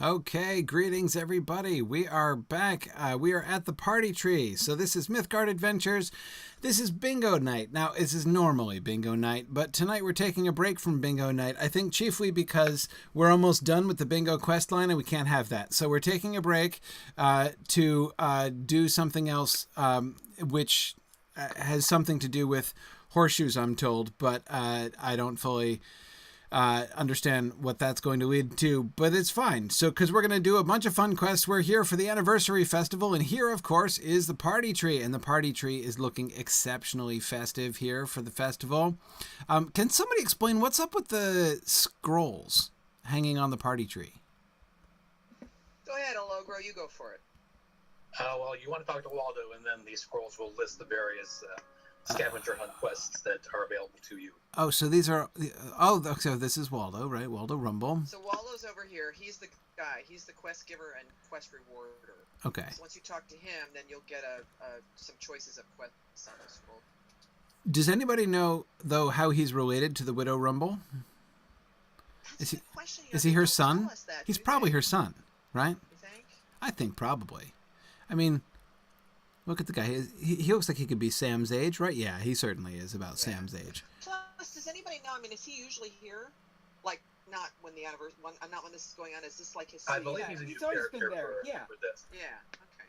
Okay, greetings everybody. We are back. We are at the party tree. So this is Mythgard Adventures. This is bingo night. Now, this is normally bingo night, but tonight we're taking a break from bingo night. I think chiefly because we're almost done with the bingo quest line and we can't have that. So we're taking a break to do something else, which has something to do with horseshoes, I'm told, but I don't fully understand what that's going to lead to, but it's fine. So, because we're going to do a bunch of fun quests, we're here for the anniversary festival, and here, of course, is the party tree, and the party tree is looking exceptionally festive here for the festival. Can somebody explain what's up with the scrolls hanging on the party tree? Go ahead, Alogro, you go for it. Well, you want to talk to Waldo, and then these scrolls will list the various scavenger hunt quests that are available to you. Oh, so these are... Oh, so this is Waldo, right? Waldo Rumble. So Waldo's over here. He's the guy. He's the quest giver and quest rewarder. Okay. So once you talk to him, then you'll get some choices of quests on the scroll. Does anybody know, though, how he's related to the Widow Rumble? That's a good question. Is he her son? That, He's probably her son, right? You think? I think probably. I mean, look at the guy. He looks like he could be Sam's age, right? Yeah, he certainly is about Sam's age. Plus, does anybody know? I mean, is he usually here? Like, not when the anniversary, not when this is going on. Is this like his? I believe he's a new always character been there. for this. Yeah. Okay.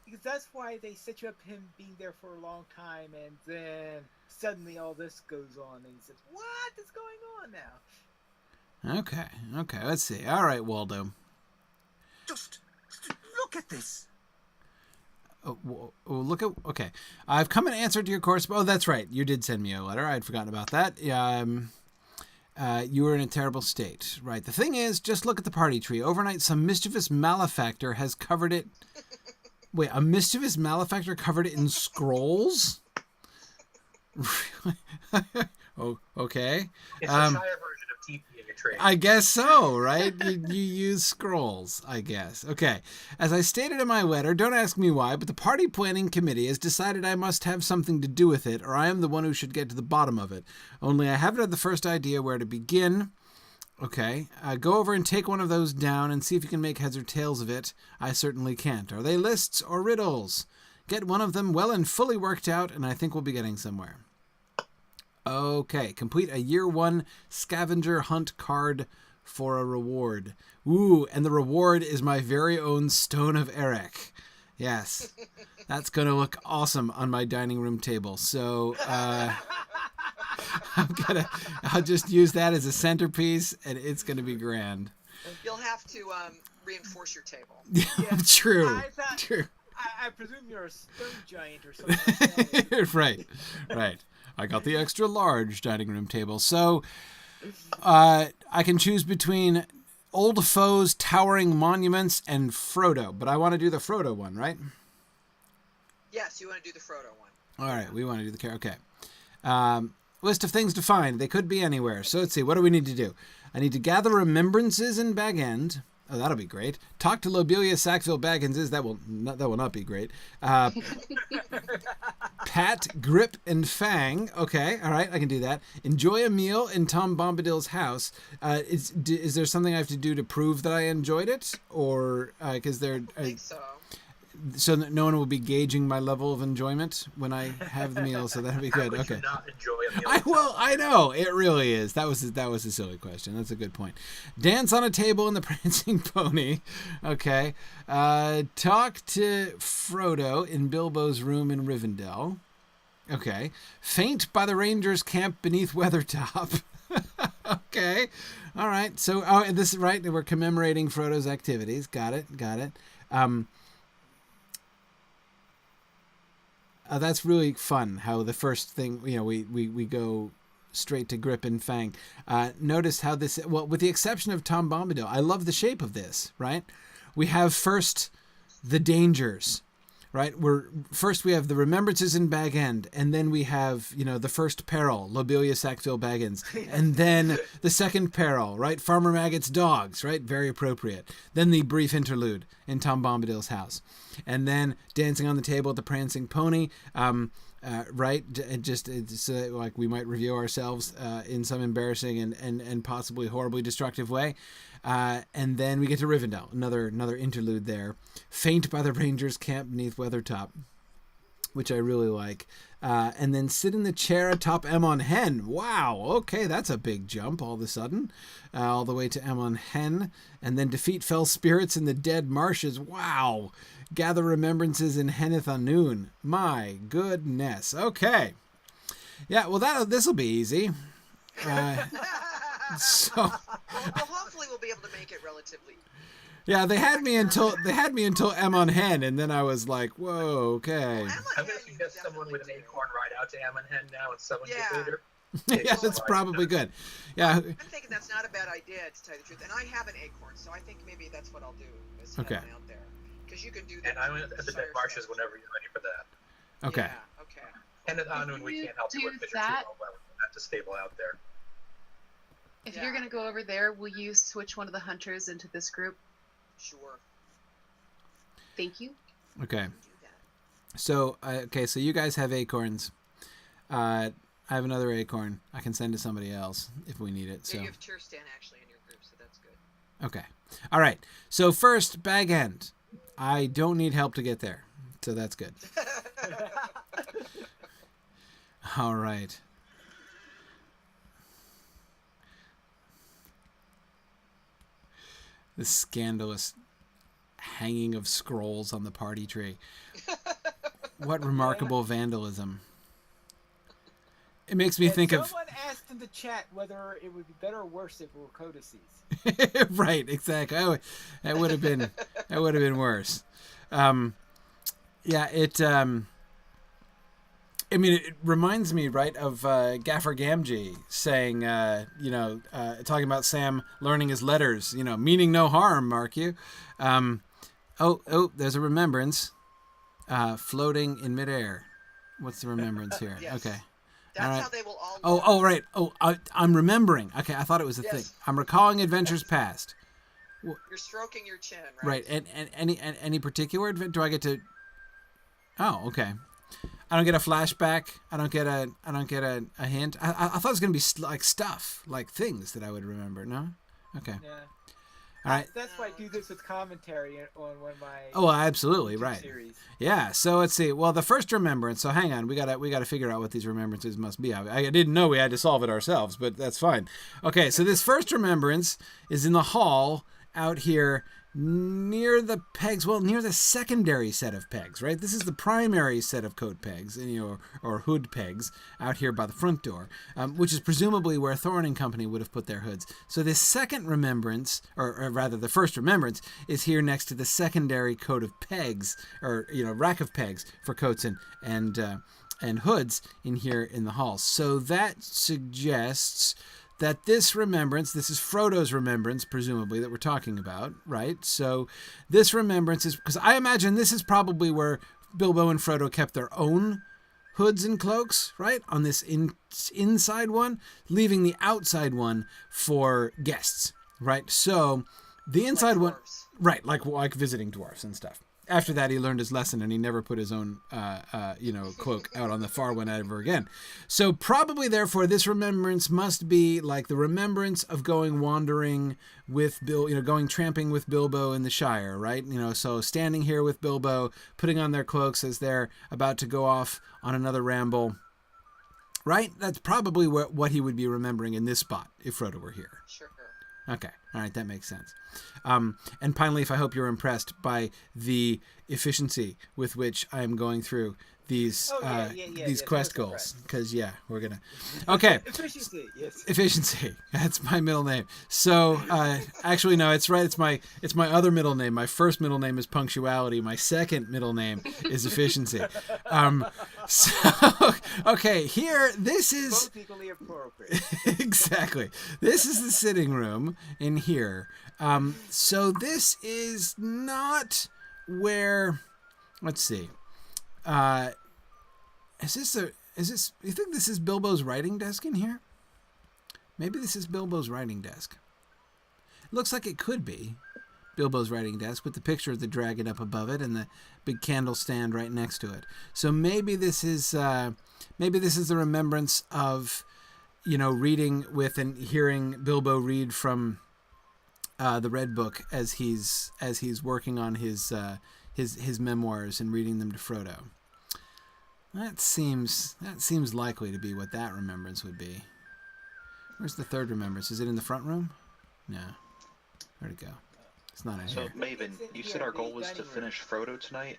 Because that's why they set you up him being there for a long time, and then suddenly all this goes on, and he says, "What is going on now?" Okay. Let's see. All right, Waldo. Just look at this. Look at... Okay. I've come in answer to your correspondence. Oh, that's right. You did send me a letter. I'd forgotten about that. You were in a terrible state. Right. The thing is, just look at the party tree. Overnight, some mischievous malefactor has covered it... Wait, a mischievous malefactor covered it in scrolls? Oh, okay. It's a Shire version of TPing a trade. I guess so, right? You use scrolls, I guess. Okay. As I stated in my letter, don't ask me why, but the party planning committee has decided I must have something to do with it, or I am the one who should get to the bottom of it. Only I haven't had the first idea where to begin. Okay. Go over and take one of those down and see if you can make heads or tails of it. I certainly can't. Are they lists or riddles? Get one of them well and fully worked out, and I think we'll be getting somewhere. Okay, complete a year 1 scavenger hunt card for a reward. Ooh, and the reward is my very own Stone of Eric. Yes, that's going to look awesome on my dining room table. So I'll just use that as a centerpiece, and it's going to be grand. You'll have to reinforce your table. Yeah. True. True. I presume you're a stone giant or something like that. Right. I got the extra large dining room table. So I can choose between old foes, towering monuments, and Frodo. But I want to do the Frodo one, right? Yes, you want to do the Frodo one. All right, we want to do the... Okay. List of things to find. They could be anywhere. So let's see. What do we need to do? I need to gather remembrances in Bag End. Oh, that'll be great. Talk to Lobelia Sackville Bagginses. That will not be great. Pat, Grip, and Fang. Okay, all right, I can do that. Enjoy a meal in Tom Bombadil's house. Is there something I have to do to prove that I enjoyed it, or because I think so. So that no one will be gauging my level of enjoyment when I have the meal? So that'll be good. How would Okay. you not enjoy a meal? I know it really is. That was a silly question. That's a good point. Dance on a table in the prancing pony. Okay. Talk to Frodo in Bilbo's room in Rivendell. Okay. Faint by the Rangers' camp beneath Weathertop. Okay. All right. So this is right. We're commemorating Frodo's activities. Got it. That's really fun how the first thing, we go straight to Grip and Fang. Notice how this, well, with the exception of Tom Bombadil, I love the shape of this, right? We have first the dangers, right? First we have the remembrances in Bag End, and then we have, the first peril, Lobelia Sackville Baggins, and then the second peril, right? Farmer Maggot's dogs, right? Very appropriate. Then the brief interlude in Tom Bombadil's house. And then dancing on the table with the prancing pony. right? Just like we might review ourselves in some embarrassing and possibly horribly destructive way. And then we get to Rivendell, another interlude there. Faint by the Rangers' camp beneath Weathertop, which I really like. And then sit in the chair atop Emon Hen. Wow, okay, that's a big jump all of a sudden. All the way to Emon Hen. And then defeat fell spirits in the dead marshes. Wow. Gather remembrances in Henneth Anun. My goodness. Okay. Yeah, well, this will be easy. So... Well, hopefully we'll be able to make it relatively. Yeah, they had me until Emon Hen, and then I was like, "Whoa, okay." Well, I'm going to suggest someone with an acorn ride out to Ammonhead now and someone Yeah. later. Yeah, that's probably good. Yeah. I'm thinking that's not a bad idea, to tell you the truth. And I have an acorn, so I think maybe that's what I'll do. Is head Okay. on out there, because you can do that. And I'm at the Dead Marshes whenever you're ready for that. Okay. Yeah, okay. And at Anun, we can't help you with because you're too low level. You have to stable out there. If Yeah. you're going to go over there, will you switch one of the hunters into this group? Sure. Thank you. Okay. Do that. So, so you guys have acorns. I have another acorn. I can send to somebody else if we need it. Yeah, So, you have Turstan actually in your group, so that's good. okay. All right. So first, Bag End. I don't need help to get there, so that's good. All right. The scandalous hanging of scrolls on the party tree. What remarkable vandalism. It makes me And think of... someone asked in the chat whether it would be better or worse if it were codices. Right, exactly. That would have been worse. It reminds me, right, of Gaffer Gamgee saying, talking about Sam learning his letters, meaning no harm, mark you. There's a remembrance floating in midair. What's the remembrance here? Yes. Okay. That's All right. how they will all. Oh, right. Oh, I'm remembering. Okay, I thought it was a Yes. thing. I'm recalling adventures past. You're stroking your chin, right? Right. And any particular adventure? Do I get to? Oh, okay. I don't get a flashback. I don't get a hint. I thought it was gonna be like stuff, like things that I would remember. No. Okay. Yeah. All right. That's why I do this with commentary on one of my Oh, absolutely YouTube right. series. Yeah. So let's see. Well, the first remembrance. So hang on. We gotta figure out what these remembrances must be. I didn't know we had to solve it ourselves, but that's fine. Okay. So this first remembrance is in the hall out here near the pegs. Well, near the secondary set of pegs. Right. This is the primary set of coat pegs, or hood pegs out here by the front door, which is presumably where Thorne and Company would have put their hoods. So this second remembrance, or rather the first remembrance, is here next to the secondary coat of pegs, or rack of pegs for coats and hoods in here in the hall. So that suggests that this remembrance, this is Frodo's remembrance, presumably, that we're talking about, right? So this remembrance is, because I imagine this is probably where Bilbo and Frodo kept their own hoods and cloaks, right? On this inside one, leaving the outside one for guests, right? So the inside one, dwarves. right, like visiting dwarfs and stuff. After that, he learned his lesson and he never put his own, cloak out on the far one ever again. So probably, therefore, this remembrance must be like the remembrance of going wandering with going tramping with Bilbo in the Shire, right? So standing here with Bilbo, putting on their cloaks as they're about to go off on another ramble, right? That's probably what he would be remembering in this spot if Frodo were here. Sure. Okay. All right. That makes sense. And finally, if I hope you're impressed by the efficiency with which I'm going through these these quest goals, because we're gonna. Okay. Efficiency, yes. Efficiency. That's my middle name. So actually, no, it's right. It's my other middle name. My first middle name is Punctuality. My second middle name is Efficiency. So okay, here this is Both equally appropriate. exactly. This is the sitting room in here. So this is not where. Let's see. You think this is Bilbo's writing desk in here? Maybe this is Bilbo's writing desk. It looks like it could be. Bilbo's writing desk with the picture of the dragon up above it and the big candle stand right next to it. So maybe this is the remembrance of, reading with and hearing Bilbo read from the Red Book as he's working on his memoirs and reading them to Frodo. That seems likely to be what that remembrance would be. Where's the third remembrance? Is it in the front room? No. Where'd it go? It's not in So, here. Maven, you said our goal was to finish Frodo tonight?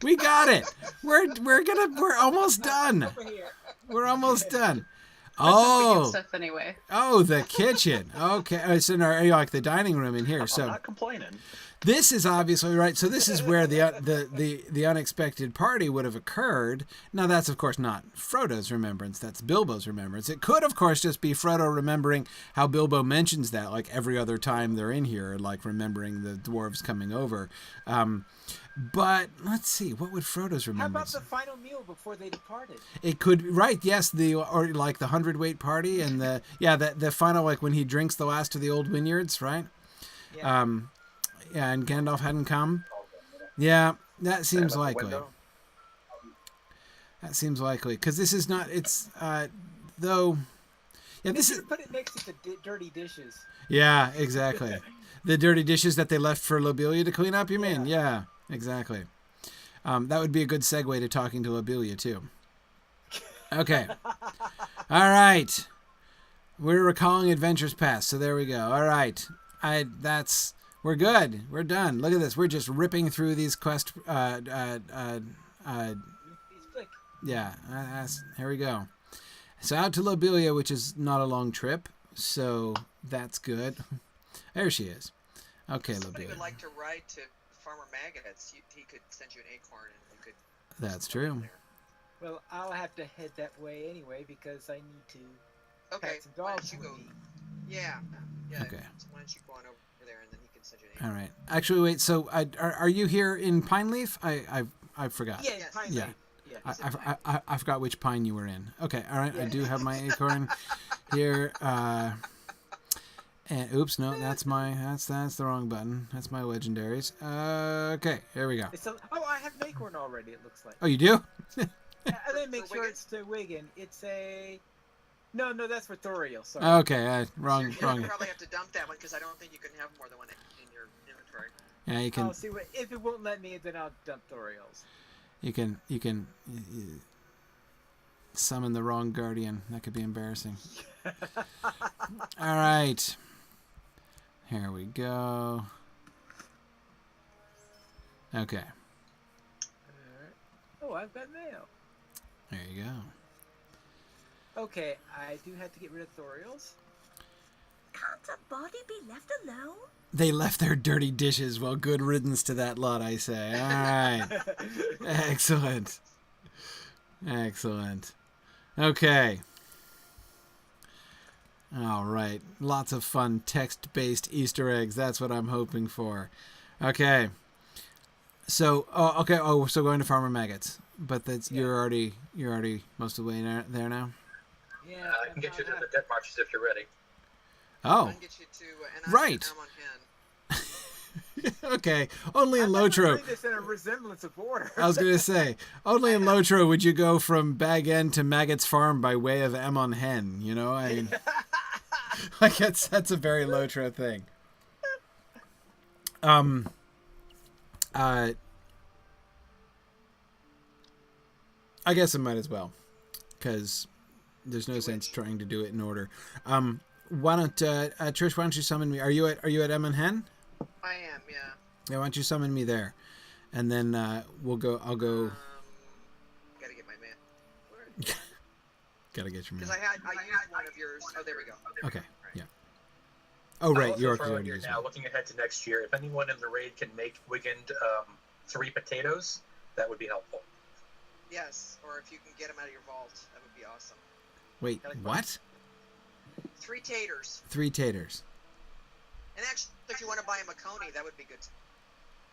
We got it. We're almost done. Over here. We're almost done. That's just wicked Oh, stuff anyway. the kitchen. Okay, so like the dining room in here. I'm So not complaining. this is obviously right. So this is where the unexpected party would have occurred. Now that's of course not Frodo's remembrance. That's Bilbo's remembrance. It could of course just be Frodo remembering how Bilbo mentions that like every other time they're in here, like remembering the dwarves coming over. But let's see, what would Frodo's How about remembrance? the final meal before they departed? It could right, yes, or like the 100-weight party and the final, like when he drinks the last of the old vineyards, right? Yeah. Yeah, and Gandalf hadn't come. Yeah, that seems likely. That seems likely because this is not. It's though. Yeah, They this should is. put it next to the dirty dishes. Yeah, exactly. The dirty dishes that they left for Lobelia to clean up. You mean? Yeah, exactly. That would be a good segue to talking to Lobelia too. Okay. All right. We're recalling adventures past, so there we go. All right. We're good. We're done. Look at this. We're just ripping through these quest. These flick. Yeah. Here we go. So out to Lobelia, which is not a long trip, so that's good. There she is. Okay, Somebody Lobelia. would like to ride to Farmer Maggots. He could send you an acorn, and you could. That's true. Well, I'll have to head that way anyway because I need to Okay. pat some Why dogs don't you with go? me. Yeah. Yeah. Okay. So why don't you go on over there, and then he can send you an acorn. All right. Actually, wait. So, are you here in Pine Leaf? I forgot. Yeah, Yes. pine Yeah. leaf. Yeah. I forgot which pine you were in. Okay. All right. I do have my acorn here. And oops, no, that's the wrong button. That's my legendaries. Okay. Here we go. I have an acorn already. It looks like. Oh, you do? I didn't make For sure Wigan? it's to Wigan. It's a. No, that's for Thoriel. Sorry. Okay. Wrong. You Wrong. probably have to dump that one because I don't think you can have more than one in your inventory. Yeah, you can. I'll see what if it won't let me, then I'll dump Thoriel's. You can summon the wrong guardian. That could be embarrassing. All right. Here we go. Okay. Oh, I've got mail. There you go. Okay, I do have to get rid of Thoriel's. Can't a body be left alone? They left their dirty dishes. Well, good riddance to that lot, I say. All right. Excellent. Excellent. Okay. All right. Lots of fun text-based Easter eggs. That's what I'm hoping for. Okay. So, so going to Farmer Maggots. But that's you're already most of the way there now? Yeah. I can get you to the dead marshes if you're ready. Oh. I can get you to Right. Amon Hen. Okay. Only in I'm not Lotro. putting this in a resemblance of order. I was going to say, only in Lotro would you go from Bag End to Maggot's Farm by way of Amon Hen, you know? I mean, like that's a very Lotro thing. I guess I might as well, because there's no sense trying to do it in order. Why don't Trish? Why don't you summon me? Are you at Amon Hen? I am, yeah. Yeah. Why don't you summon me there, and then we'll go. I'll go. Gotta get my man. Gotta get your man. Because I used one of yours. Oh, there we go. Okay. Yeah. Oh right, I'll York also throw already in here used now, one. looking ahead to next year, if anyone in the raid can make Wiggend 3 potatoes, that would be helpful. Yes, or if you can get them out of your vault, that would be awesome. Wait, what? 3 taters. 3 taters. And actually, if you want to buy a Maconi, that would be good.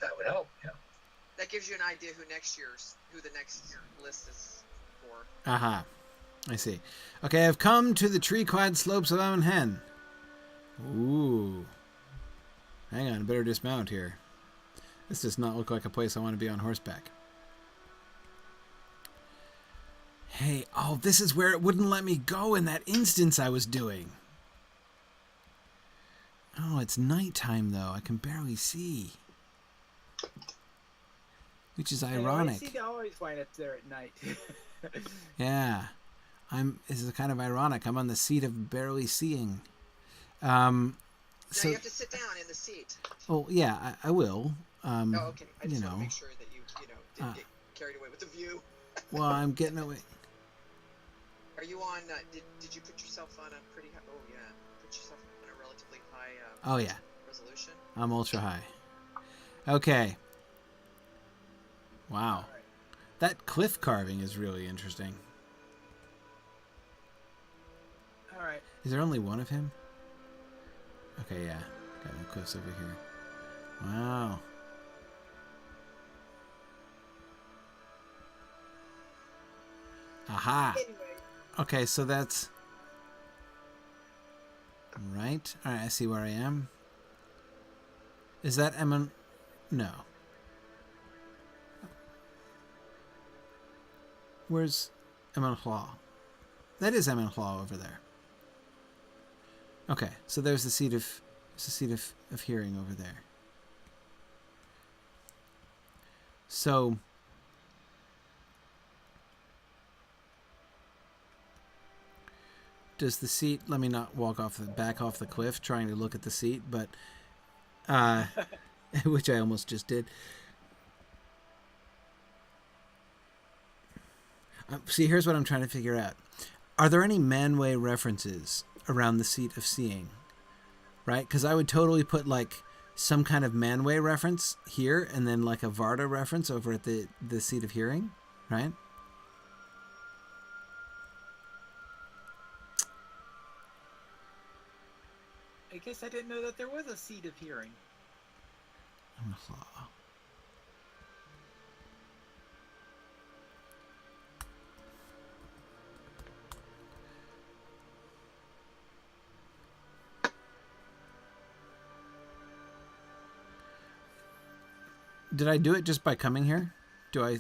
That would help, yeah. That gives you an idea who the next list is for. Aha. I see. Okay, I've come to the tree-clad slopes of Amon Hen. Ooh. Hang on, I better dismount here. This does not look like a place I want to be on horseback. Hey, oh, this is where it wouldn't let me go in that instance I was doing. Oh, it's nighttime, though. I can barely see. Which is ironic. I always wind up there at night. Yeah. This is kind of ironic. I'm on the seat of barely seeing. So now you have to sit down in the seat. Oh, yeah, I will. Oh, okay. I just want to make sure that you didn't get carried away with the view. Well, I'm getting away. Are you on? Did you put yourself on a pretty high? Oh yeah, put yourself on a relatively high. Oh yeah. Resolution. I'm ultra high. Okay. Wow. Right. That cliff carving is really interesting. All right. Is there only one of him? Okay, yeah. Got no cliffs over here. Wow. Aha. Anyway. Okay, so that's... Right. Alright, I see where I am. Is that Emma? No. Where's Emmenhla? That is Emmenhla over there. Okay, so there's the seat of hearing over there. So does the seat, let me not back off the cliff trying to look at the seat, but which I almost just did. See, here's what I'm trying to figure out. Are there any Manwë references around the seat of seeing? Right? Because I would totally put like some kind of Manwë reference here and then like a Varda reference over at the seat of hearing, right? I guess I didn't know that there was a seat of hearing. Did I do it just by coming here? Do I? You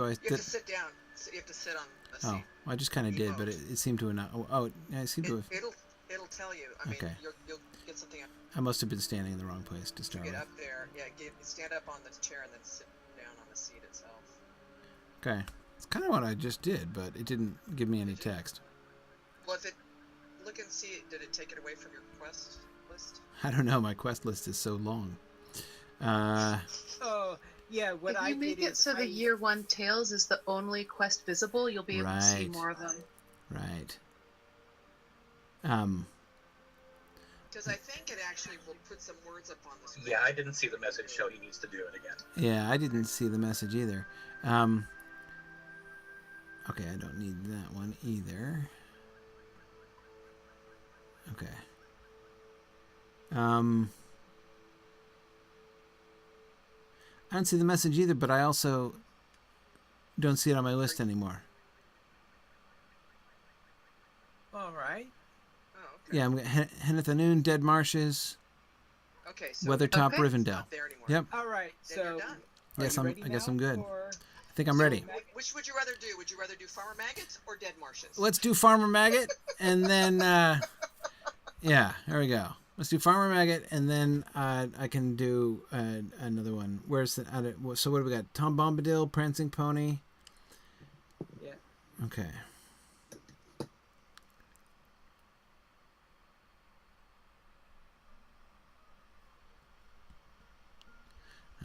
have to sit down. You have to sit on the seat. Oh, I just kind of did, but it seemed to not. Oh, yeah, I seem to have. It'll tell you. I mean, Okay. you'll get something. I must have been standing in the wrong place to start Get with. up there. Yeah, stand up on the chair and then sit down on the seat itself. Okay, it's kind of what I just did, but it didn't give me any text. Well, if it look and see, did it take it away from your quest list? I don't know. My quest list is so long. Oh, yeah. What If I you make did it is so the year one tales is the only quest visible, you'll be able to see Right. more of them. Right. Because I think it actually will put some words up on the screen. Yeah, I didn't see the message show he needs to do it again. Yeah, I didn't see the message either. Okay, I don't need that one either. Okay. I don't see the message either, but I also don't see it on my list anymore. all right. Oh, okay. Yeah, I'm Henethanoon, Dead Marshes, Okay, so Weathertop, Okay. it's Rivendell. not there anymore. Yep. All right. Then So you're done. are Yes, you I ready guess now, I'm good. or- I think I'm ready. Which would you rather do? Would you rather do Farmer Maggots or Dead Marshes? Let's do Farmer Maggot, and then, yeah, there we go. Let's do Farmer Maggot, and then I can do another one. Where's the, so what do we got? Tom Bombadil, Prancing Pony. Yeah. Okay.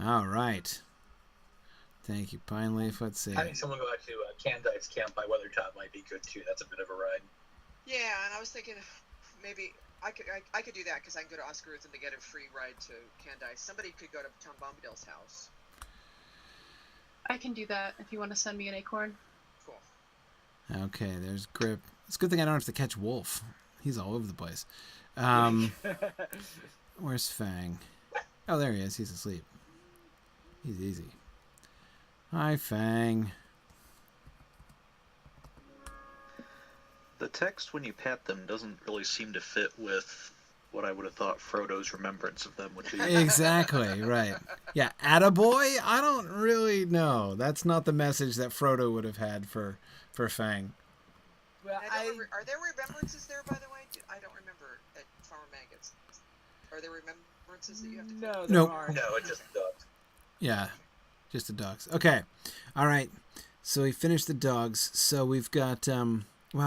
All right. Thank you, Pine Leaf. Let's see. Having someone go out to Candice Camp by Weathertop might be good too. That's a bit of a ride. Yeah, and I was thinking maybe I could do that because I can go to Oscar's and to get a free ride to Candice. Somebody could go to Tom Bombadil's house. I can do that if you want to send me an acorn. Cool. Okay, there's Grip. It's a good thing I don't have to catch Wolf. He's all over the place. Where's Fang? Oh, there he is. He's asleep. He's easy. Hi, Fang. The text when you pat them doesn't really seem to fit with what I would have thought Frodo's remembrance of them would be. Exactly, right. Yeah, attaboy? I don't really know. That's not the message that Frodo would have had for Fang. Well, Are there remembrances there, by the way? I don't remember at Farmer Maggot's. Are there remembrances that you have to no, collect? there Nope. aren't. No, it just does. Yeah, just the dogs. Okay, all right. So we finished the dogs. So we've got,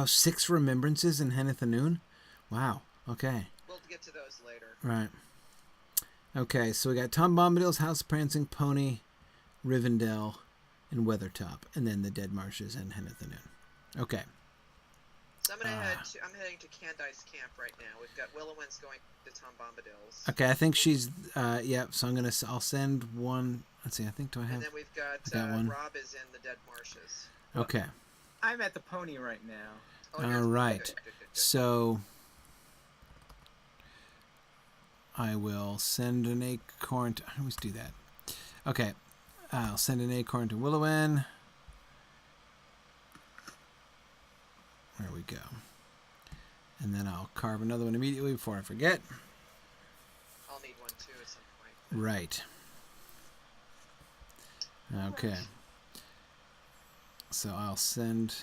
6 remembrances in Henethanoon. Wow, okay. We'll get to those later. Right. Okay, so we got Tom Bombadil's House, Prancing Pony, Rivendell, and Weathertop, and then the Dead Marshes and Henethanoon. Okay. So I'm heading to Candice Camp right now. We've got Willowwin's going to Tom Bombadil's. Okay, I think she's, so I'll send one. Let's see, I think, do I have? And then we've got one. Rob is in the Dead Marshes. Okay. I'm at the pony right now. Oh, All you're- right. good. So I will send an acorn to, I always do that. Okay. I'll send an acorn to Willowin. There we go. And then I'll carve another one immediately before I forget. I'll need one too at some point. Right. Okay. So I'll send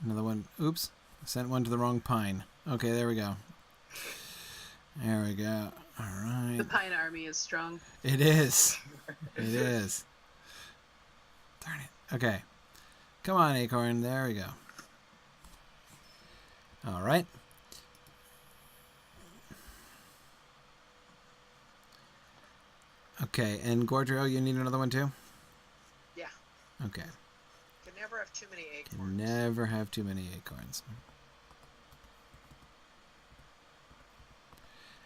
another one. Oops. I sent one to the wrong pine. Okay, there we go. There we go. All right. The Pine Army is strong. It is. It is. Darn it. Okay. Come on, acorn. There we go. All right. Okay, and Gordrio, you need another one too? Yeah. Okay. Can never have too many acorns. Can never have too many acorns.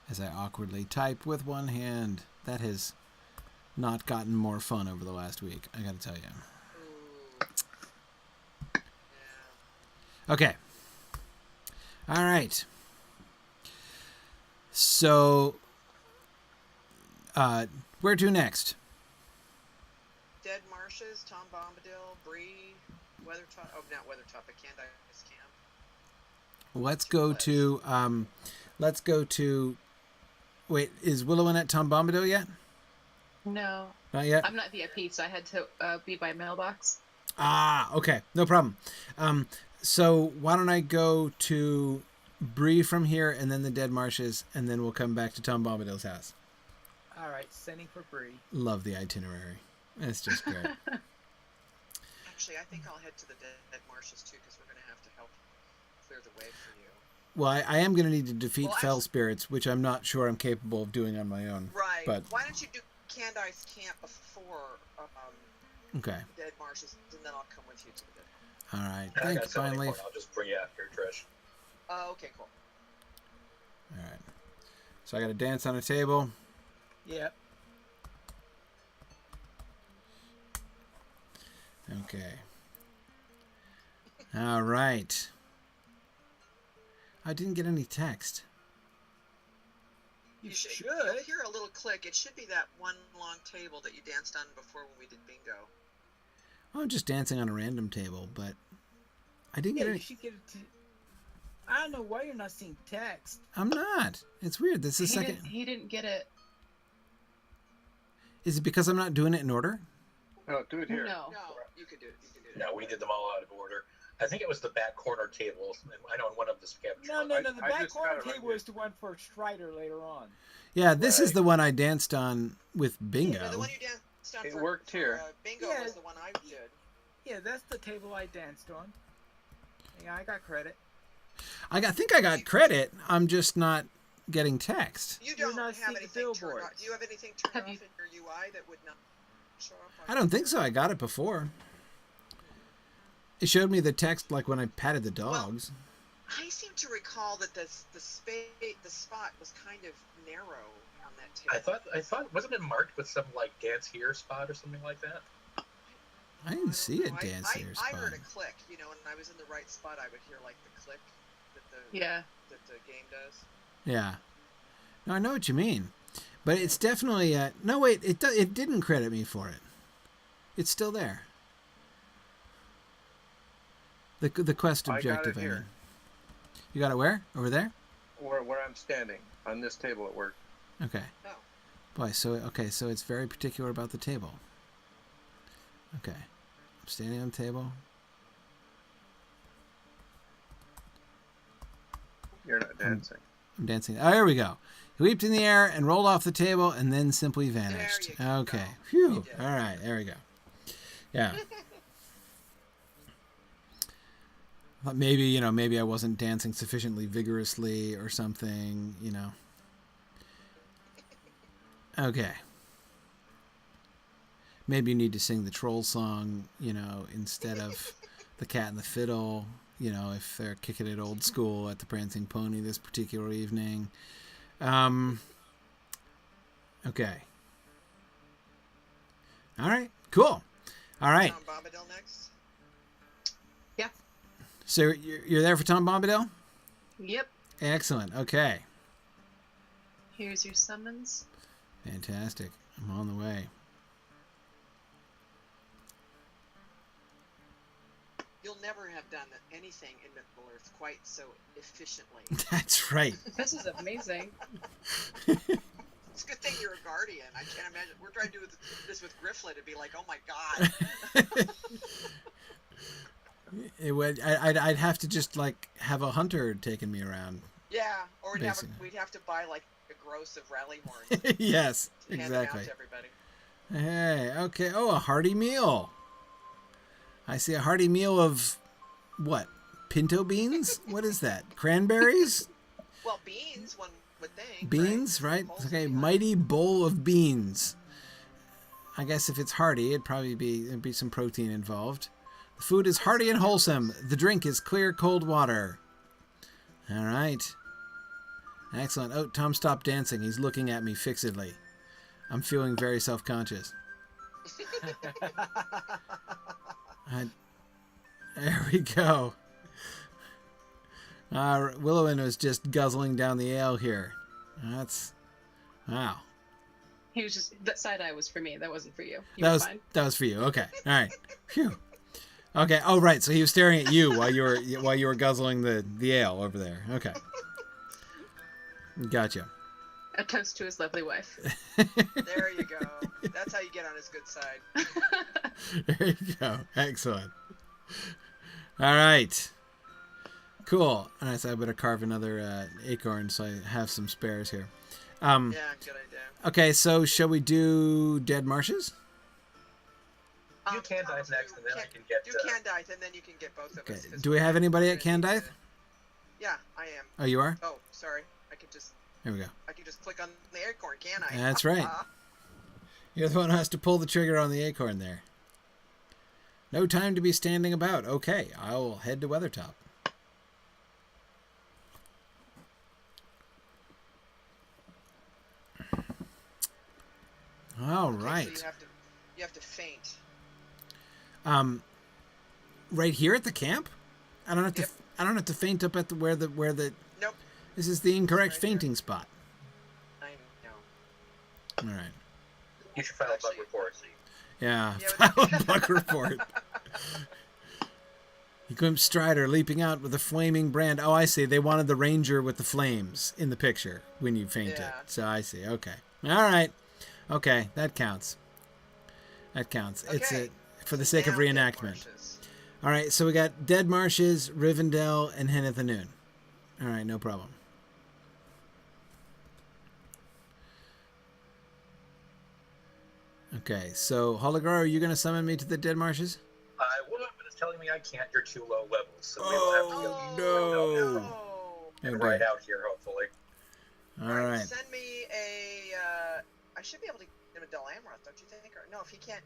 As I awkwardly type with one hand. That has not gotten more fun over the last week, I gotta tell you. Ooh. Yeah. Okay. All right. So, where to next? Dead Marshes, Tom Bombadil, Bree, Weathertop. Oh, not Weathertop, but Candice Camp. Let's go to. Wait, is Willowin at Tom Bombadil yet? No, Not yet. I'm not VIP, so I had to be by mailbox. Ah, okay, no problem. So why don't I go to Bree from here, and then the Dead Marshes, and then we'll come back to Tom Bombadil's house. All right, sending for Bree. Love the itinerary. It's just great. Actually, I think I'll head to the Dead Marshes too, because we're going to have to help clear the way for you. Well, I am going to need to defeat Well, fell actually- spirits, which I'm not sure I'm capable of doing on my own. Right. But Why don't you do Candice Camp before okay. Dead Marshes, and then I'll come with you to the Dead. All right. I Thank you, got so many finally. more, I'll just bring you out here, Trish. Oh, okay, cool. All right. So I got to dance on a table. Yep. Okay. All right. I didn't get any text. You should. You'll hear a little click. It should be that one long table that you danced on before when we did bingo. Well, I'm just dancing on a random table, but I didn't Yeah, get you any. should get it to. I don't know why you're not seeing text. I'm not. It's weird. This is the second. He didn't get it. Is it because I'm not doing it in order? No, do it here. No. No, you can do it. You can do it. No, we did them all out of order. I think it was the back corner tables. I know in one of the scavenger. No. The I back just corner got it right table here. is the one for Strider later on. Yeah, this is Right. the one I danced on with bingo. No, the one you danced on It for, worked here. bingo Yeah. was the one I did. Yeah, that's the table I danced on. Yeah, I got credit. I think I got credit. I'm just not getting text. You You're don't not have seeing the anything turned billboards. off. Do you have anything turned Have off you- in your UI that would not show up? I don't think so. I got it before. It showed me the text like when I patted the dogs. I seem to recall that the spot was kind of narrow on that table. I thought wasn't it marked with some like dance here spot or something like that? I didn't see a know. dance here I spot. heard a click, and I was in the right spot. I would hear like the click that the Yeah. game does. Yeah. No, I know what you mean, but it's definitely no. Wait, it didn't credit me for it. It's still there. The quest I got objective. it I here. mean. You got it where? Over there? Where I'm standing on this table at work. Okay. Oh. Boy, so it's very particular about the table. Okay. I'm standing on the table. You're not dancing. I'm dancing. Oh, here we go. He leaped in the air and rolled off the table and then simply vanished. Okay. Go. Phew. All right. There we go. Yeah. Thought maybe I wasn't dancing sufficiently vigorously or something, Okay. Maybe you need to sing the troll song, instead of the Cat and the Fiddle, if they're kicking it old school at the Prancing Pony this particular evening. Okay. All right. Cool. All right. Tom Bombadil next. Yeah. So you're there for Tom Bombadil? Yep. Excellent. Okay. Here's your summons. Fantastic. I'm on the way. You'll never have done anything in Middle Earth quite so efficiently. That's right. This is amazing. It's a good thing you're a guardian. I can't imagine. We're trying to do this with Grifflet. It'd be like, oh my god. It would. I'd have to just have a hunter taking me around. Yeah, or we'd have to buy like a gross of rally horns. Yes, to hand exactly. them out to everybody. Hey, okay. Oh, a hearty meal. I see a hearty meal of what? Pinto beans? What is that? Cranberries? Well, beans, one would think. Beans, right? Bowls Okay, of mighty bowl of beans. I guess if it's hearty, there'd be some protein involved. The food is hearty and wholesome. The drink is clear, cold water. All right. Excellent. Oh, Tom stopped dancing. He's looking at me fixedly. I'm feeling very self-conscious. There we go. Willowin was just guzzling down the ale here. Wow. He was just, that side eye was for me. That wasn't for you. That was for you. Okay. All right. Phew. Okay. Oh, right. So he was staring at you while you were guzzling the ale over there. Okay. Gotcha. A toast to his lovely wife. There you go. That's how you get on his good side. There you go. Excellent. All right. Cool. All right, so I better carve another acorn so I have some spares here. Yeah, good idea. Okay, so shall we do Dead Marshes? You Candythe next, and then I can get... Do Candythe, and then you can get both of us. Do we have anybody at Candythe? Yeah, I am. Oh, you are? Oh, sorry. I can just... Here we go. I can just click on the acorn, can I? That's right. You're the one who has to pull the trigger on the acorn there. No time to be standing about. Okay, I'll head to Weathertop. All right. So you have to faint. Right here at the camp? I don't have Yep. to. I don't have to faint up at where the. Nope. This is the incorrect Right fainting here. spot. I know. All right. You should file a bug report. Yeah. Yeah, File a bug report. You glimpse Strider leaping out with a flaming brand. Oh, I see. They wanted the ranger with the flames in the picture when you fainted. Yeah. So I see. Okay. All right. Okay, that counts. That counts. Okay. It's for the sake of Now Dead reenactment. Marshes. All right, so we got Dead Marshes, Rivendell, and Hen at the Noon. All right, no problem. Okay, so Hologar, are you going to summon me to the Dead Marshes? I would, but it's telling me I can't. You're too low levels, so we will have to go no. No. and Okay. right out here, hopefully. All right. Send me a. I should be able to get him a Del Amroth, don't you think? Or no, if you can't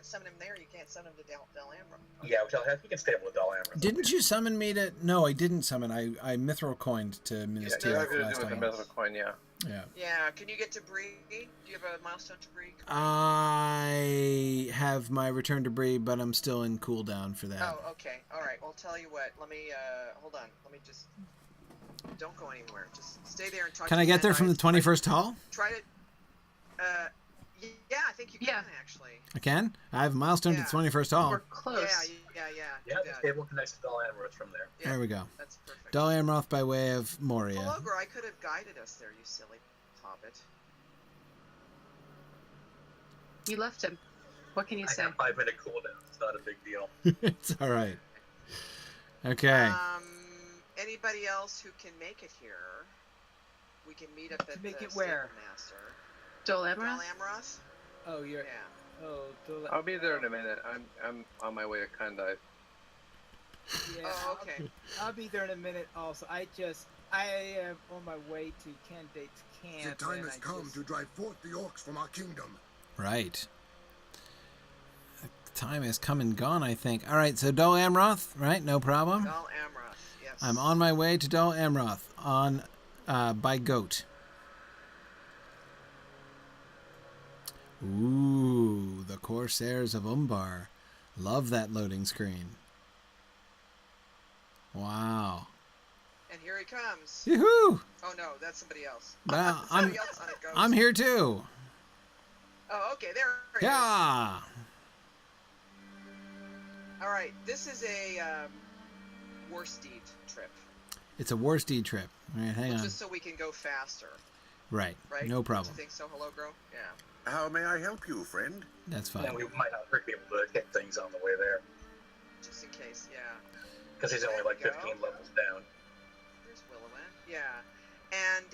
summon him there, you can't summon him to Del Amroth. Yeah, which I'll have. You can stay with Del Amroth. Didn't you summon me to... No, I didn't summon. I mithril coined to Minas Yeah, Tirith you're going to last do with the time. mythical coin, yeah. Yeah. Yeah, can you get to Bree? Do you have a milestone to Bree? I have my return to Bree, but I'm still in cooldown for that. Oh, okay. All right. Well, tell you what. Let me. Hold on. Let me just. Don't go anywhere. Just stay there and talk. Can to I get there from the Candythe. 21st hall? Try to. Yeah, I think you can actually. I can? I have a milestone to Yeah. 21st Hall. We're close. Yeah. Yeah, do the that. table connects to Dol Amroth from there. Yeah, There we go. That's perfect. Dol Amroth by way of Moria. Hello, I could have guided us there, you silly hobbit. You left him. What can you I say? have 5-minute cooldown. It's not a big deal. It's all right. Okay. Anybody else who can make it here? We can meet up at To make the it where? Stable Master. Dol Dol Amroth? Amroth? Oh, you're. Yeah. Oh, I'll be there in a minute. I'm on my way to Kandai. Yeah, Oh, okay. I'll be there in a minute. Also, I am on my way to Candidate's camp. The time and has I come just- to drive forth the orcs from our kingdom. Right. Time has come and gone, I think. All right, so Dol Amroth, right? No problem. Dol Amroth, yes. I'm on my way to Dol Amroth on by goat. Ooh, the Corsairs of Umbar. Love that loading screen. Wow. And here he comes. Yoo-hoo! Oh no, that's somebody else. Well, Somebody else on a ghost. I'm here too. Oh, okay, there he is. Yeah. All right, this is a Worsteed trip. It's a Worsteed trip. All right, hang on. Just so we can go faster, Right. right? No Don't problem. you think so, Hello Grow? Yeah. How may I help you, friend? That's And fine. we might not be able to hit things on the way there. Just in case, yeah. Because he's only like There we 15 go. levels down. There's Willowin. Yeah. And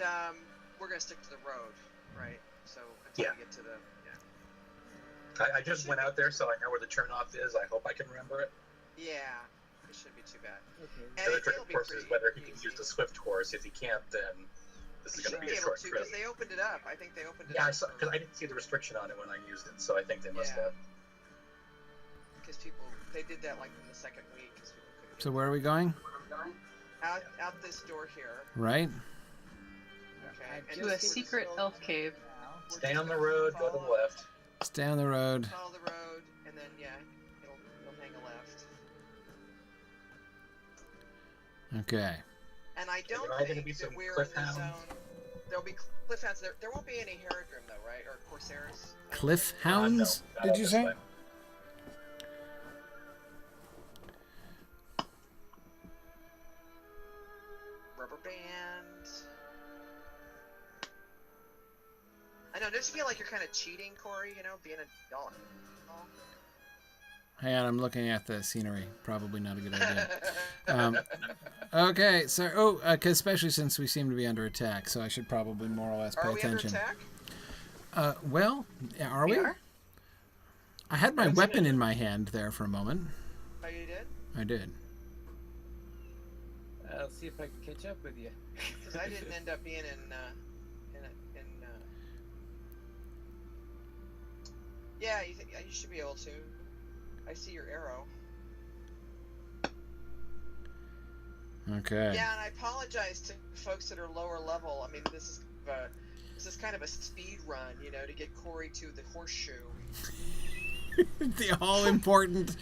we're going to stick to the road, right? So until we get to the... Yeah. I just went out there, so I know where the turnoff is. I hope I can remember it. Yeah. It shouldn't be too bad. Okay. The And other trick, it'll of be course, is pretty whether he can easy. use the Swift horse. If he can't, then this is You going to should be a able short to, trip. because they opened it up. I think they opened it Yeah, up. because I didn't see the restriction on it when I used it, so I think they must Yeah. have. Because people, they did that like in the second week. Because people couldn't So get where are we going? out this door here. Right? Okay. I and To just a just get secret this elf cave. now. Stay on the road, go to the left. Stay on the road. Follow the road, and then it'll hang a left. Okay. And I don't There are gonna think be that some we're in cliff the hounds. zone. There'll be cliff hounds. There won't be any Haradrim though, right? Or Corsairs. Cliff No, hounds, not did you this say? time. Rubber band. I know. Don't you feel like you're kind of cheating, Corey? You know, being a doll. Hang on, I'm looking at the scenery. Probably not a good idea. Okay, so, especially since we seem to be under attack, so I should probably more or less pay Are we attention. under attack? Well, are we? are? I had my weapon in my hand there for a moment. Oh, you did? I did. I'll see if I can catch up with you. Because I didn't end up being in yeah, you should be able to. I see your arrow. Okay. Yeah, and I apologize to folks that are lower level. I mean, this is kind of a speed run, you know, to get Corey to the horseshoe. The all-important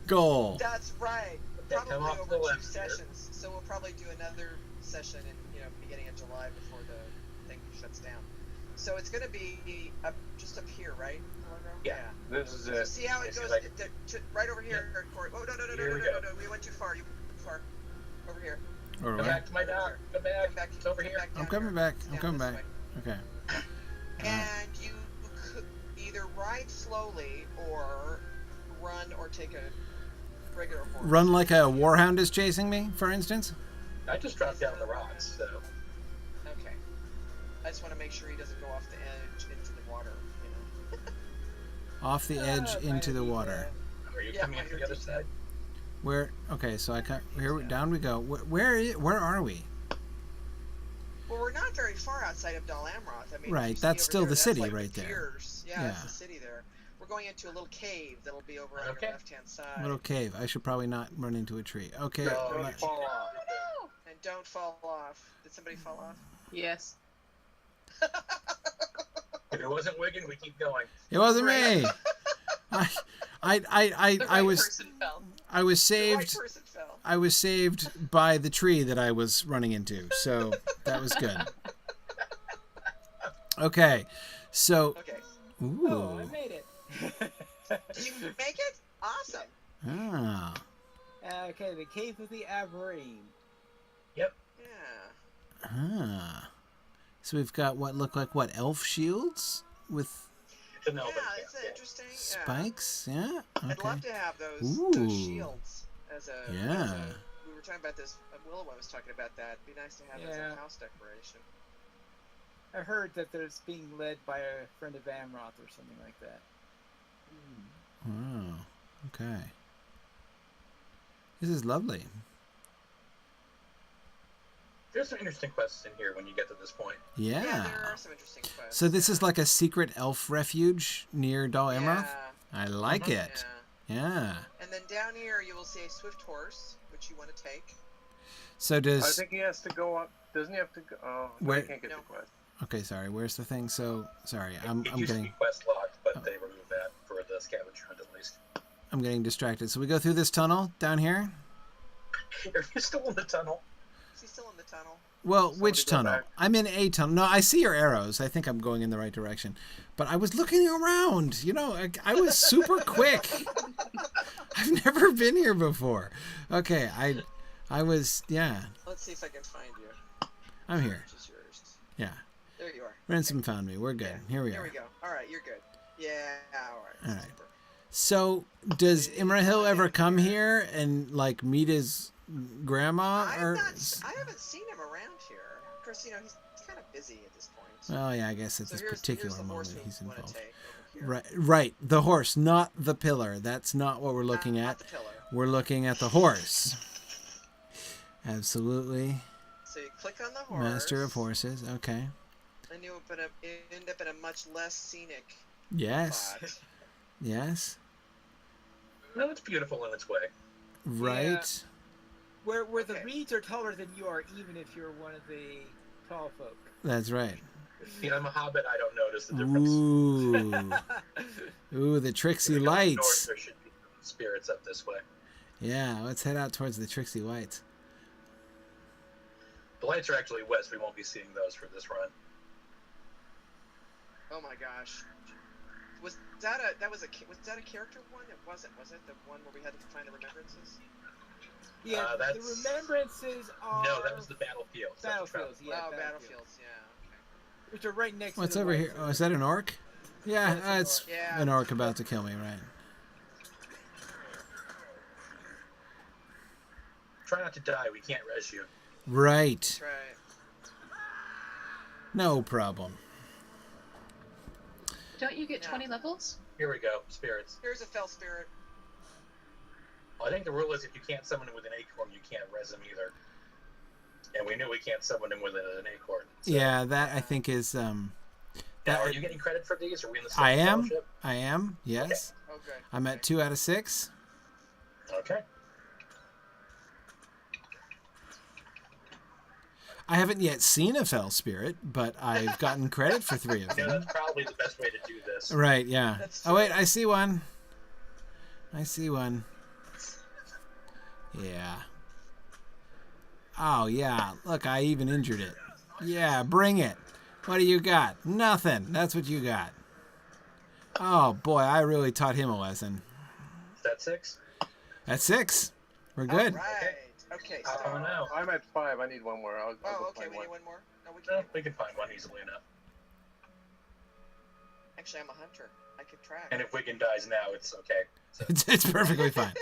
goal. That's right. Yeah, come Probably off over the 2 left here. sessions. So we'll probably do another session in beginning of July before the thing shuts down. So it's going to be just up here, right? Yeah. This is So it. see how it Yes, goes like- right over here, Corey. Oh no! Here we go. We went too far. You went too far. Over here. Or Come what? back to my dock. Come back. Come back. It's over here. Back I'm down coming here. back. It's I'm down coming this back. way. Okay. And you could either ride slowly or run or take a regular horse. Run like a warhound is chasing me, for instance? I just dropped down the rocks, so. Okay. I just want to make sure he doesn't go off the edge into the water. You know. Off the edge into the water. Are you Yeah, coming in from the other side? Where? Okay, so down we go. Where are we? Well, we're not very far outside of Dol Amroth. I mean, Right, if you see that's over still there, the that's city like right the there. piers. Yeah, that's Yeah. the city there. We're going into a little cave that'll be over on Okay. your left-hand side. Little cave. I should probably not run into a tree. Okay. No, let- you fall off. And don't fall off. Did somebody fall off? Yes. If it wasn't Wigan, we keep going. It wasn't me. The I right was person fell. I was The right saved. person fell. I was saved by the tree that I was running into, so that was good. Okay, so Okay. Ooh. Oh, I made it. Did you make it? Awesome. Ah. Okay, the Cave of the Averine. Yep. Yeah. Ah. So we've got what look like what elf shields with It's an elven Yeah, camp, it's yeah. interesting. spikes. Yeah. I'd Okay. love to have those Ooh. shields as a. Yeah. We were talking about this. Willow was talking about that. It'd be nice to have as Yeah. a house decoration. I heard that there's being led by a friend of Amroth or something like that. Oh. Okay. This is lovely. There's some interesting quests in here when you get to this point. Yeah. Yeah, there are some interesting quests. So this is like a secret elf refuge near Dol Amroth? Yeah. I like Mhm. it. Yeah. Yeah. And then down here you will see a swift horse, which you want to take. So I does think he has to go up. Doesn't he have to go? Oh, no, Where- he can't get No. the quest. Okay, sorry. Where's the thing? So sorry. I'm It used to be getting quest locked, but they removed that for the scavenger hunt at least. I'm getting distracted. So we go through this tunnel down here? Are you still in the tunnel? Is he still in the tunnel? Well, Somebody which go tunnel? back. I'm in a tunnel. No, I see your arrows. I think I'm going in the right direction. But I was looking around. You know, I was super quick. I've never been here before. Okay, I was, yeah. Let's see if I can find you. I'm here. Which is yours? Yeah. There you are. Ransom found me. We're good. Yeah, Here we There are. we go. All right, you're good. Yeah. All right. All right. Super. So, does Imrahil ever come here and like meet his grandma I or? haven't seen him around here. Of course, you know he's kind of busy at this point. Oh yeah, I guess at So this here's particular the horse moment he's we wanna involved. take over here. Right, right. The horse, not the pillar. That's not what we're looking Not at. the pillar. We're looking at the horse. Absolutely, So you click on the horse. master of horses. Okay. And you end up in a much less scenic Yes. spot. Yes. No, it's beautiful in its way. Right. Where the Okay. reeds are taller than you are, even if you're one of the tall folk. That's right. See, I'm a hobbit. I don't notice the difference. Ooh. Ooh, the tricksy North, lights. there should be spirits up this way. Yeah, let's head out towards the tricksy lights. The lights are actually west. We won't be seeing those for this run. Oh my gosh. Was that a character one? It wasn't, was it? The one where we had to find the remembrances? Yeah, the that's- remembrances are No, that was the battlefield. battlefields. Yeah, oh, battlefields. battlefields. Yeah. Okay. Which are right next What's to the over ones here? that Oh, are- is that an orc? Yeah, That's an it's orc. Yeah. an orc about to kill me, right? Try not to die. We can't res you. Right. That's right. No problem. Don't you get Yeah. 20 levels? Here we go. Spirits. Here's a fell spirit. Well, I think the rule is if you can't summon him with an acorn, you can't res him either. And we knew we can't summon him with an acorn. So. Yeah, that I think is Now, that are you getting credit for these? Are we in the same I am. fellowship? I am. Yes. Okay. I'm at 2 out of 6. Okay. I haven't yet seen a fell spirit, but I've gotten credit for 3 of Yeah, them. that's probably the best way to do this. Right, yeah. That's Oh wait, true. I see one. I see one. Yeah. Oh yeah, look, I even injured it. Yeah, bring it. What do you got? Nothing. That's what you got. Oh boy, I really taught him a lesson. Is that 6? That's 6. We're good. All right. Okay. So. Oh, no. I'm at 5. I need one more. I'll Oh, go okay. find We one. need one more. No, we No, can't. we can find one easily enough. Actually, I'm a hunter. I could track. And if Wigan dies now, it's okay. So, It's perfectly fine.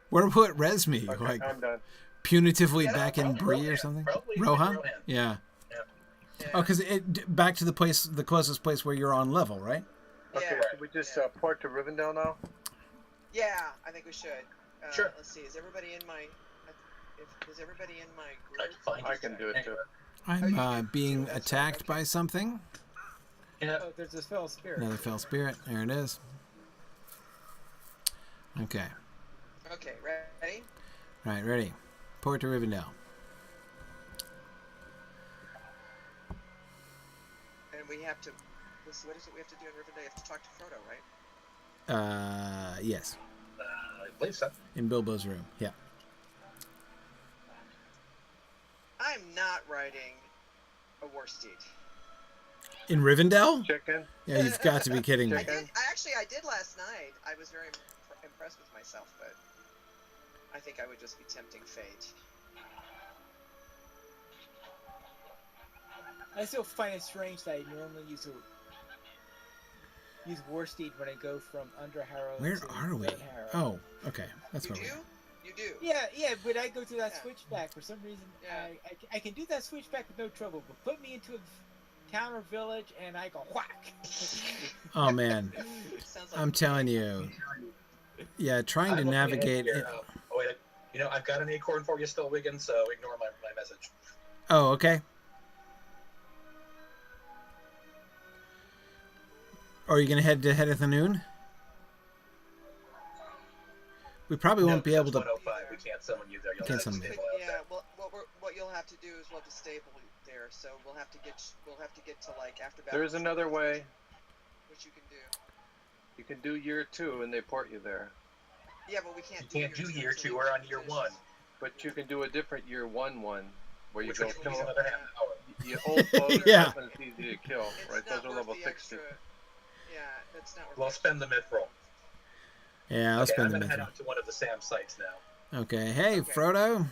Where would res me? Okay, Like I'm done. punitively Yeah, back in probably Bree or Rohan. something? Probably Rohan? Rohan. Yeah. yeah. Yeah. Oh, because it back to the place, the closest place where you're on level, right? Okay, Yeah. should we just Yeah. port to Rivendell now? Yeah, I think we should. Sure. Let's see. Is everybody in my? Is everybody in my I group? can find I can do it too. I'm you being that's attacked okay. by something. Yeah. Oh, there's this fell spirit. Another fell spirit. There it is. Okay. Okay. Ready? Right, ready. Port to Rivendell. And we have to. What is it we have to do in Rivendell? You have to talk to Frodo, right? Yes. I believe so. In Bilbo's room. Yeah. I'm not riding a war steed. In Rivendell? Chicken. Yeah, you've got to be kidding me. I did last night. I was very impressed with myself, but I think I would just be tempting fate. I still find it strange that I normally use Warsteed when I go from Underharrow Where to are we? Glenharrow. Oh, okay. That's where we are. You do? Yeah, but I go through that switchback. For some reason, Yeah. I can do that switchback with no trouble, but put me into a town or village and I go whack. Oh, man. Sounds like I'm telling you. Yeah, trying to I'm looking navigate ahead it. here. Oh, wait, I've got an acorn for you still, Wiggin, so ignore my message. Oh, okay. Are you going to head to Hedith Noon? We probably won't be able to. 105. We can't summon you there. You'll Can't have to summon me. stable out there. Well, what you'll have to do is we'll have to stable there. So we'll have to get to like after battle. There's another way. Which you can do. You can do year 2 and they port you there. Yeah, but we can't. You can't do year 2. We're on year 1. But you can do a different year 1 one where you Which go will kill kill another half hour. You old foes. Yeah. It's easy to kill, It's right? not Those are worth level the 60. extra. Yeah, that's not worth. We'll spend the myth roll. Yeah, I'll Okay, spend I'm the gonna head myth. out to one of the Sam sites now. Okay. Hey, Okay. Frodo.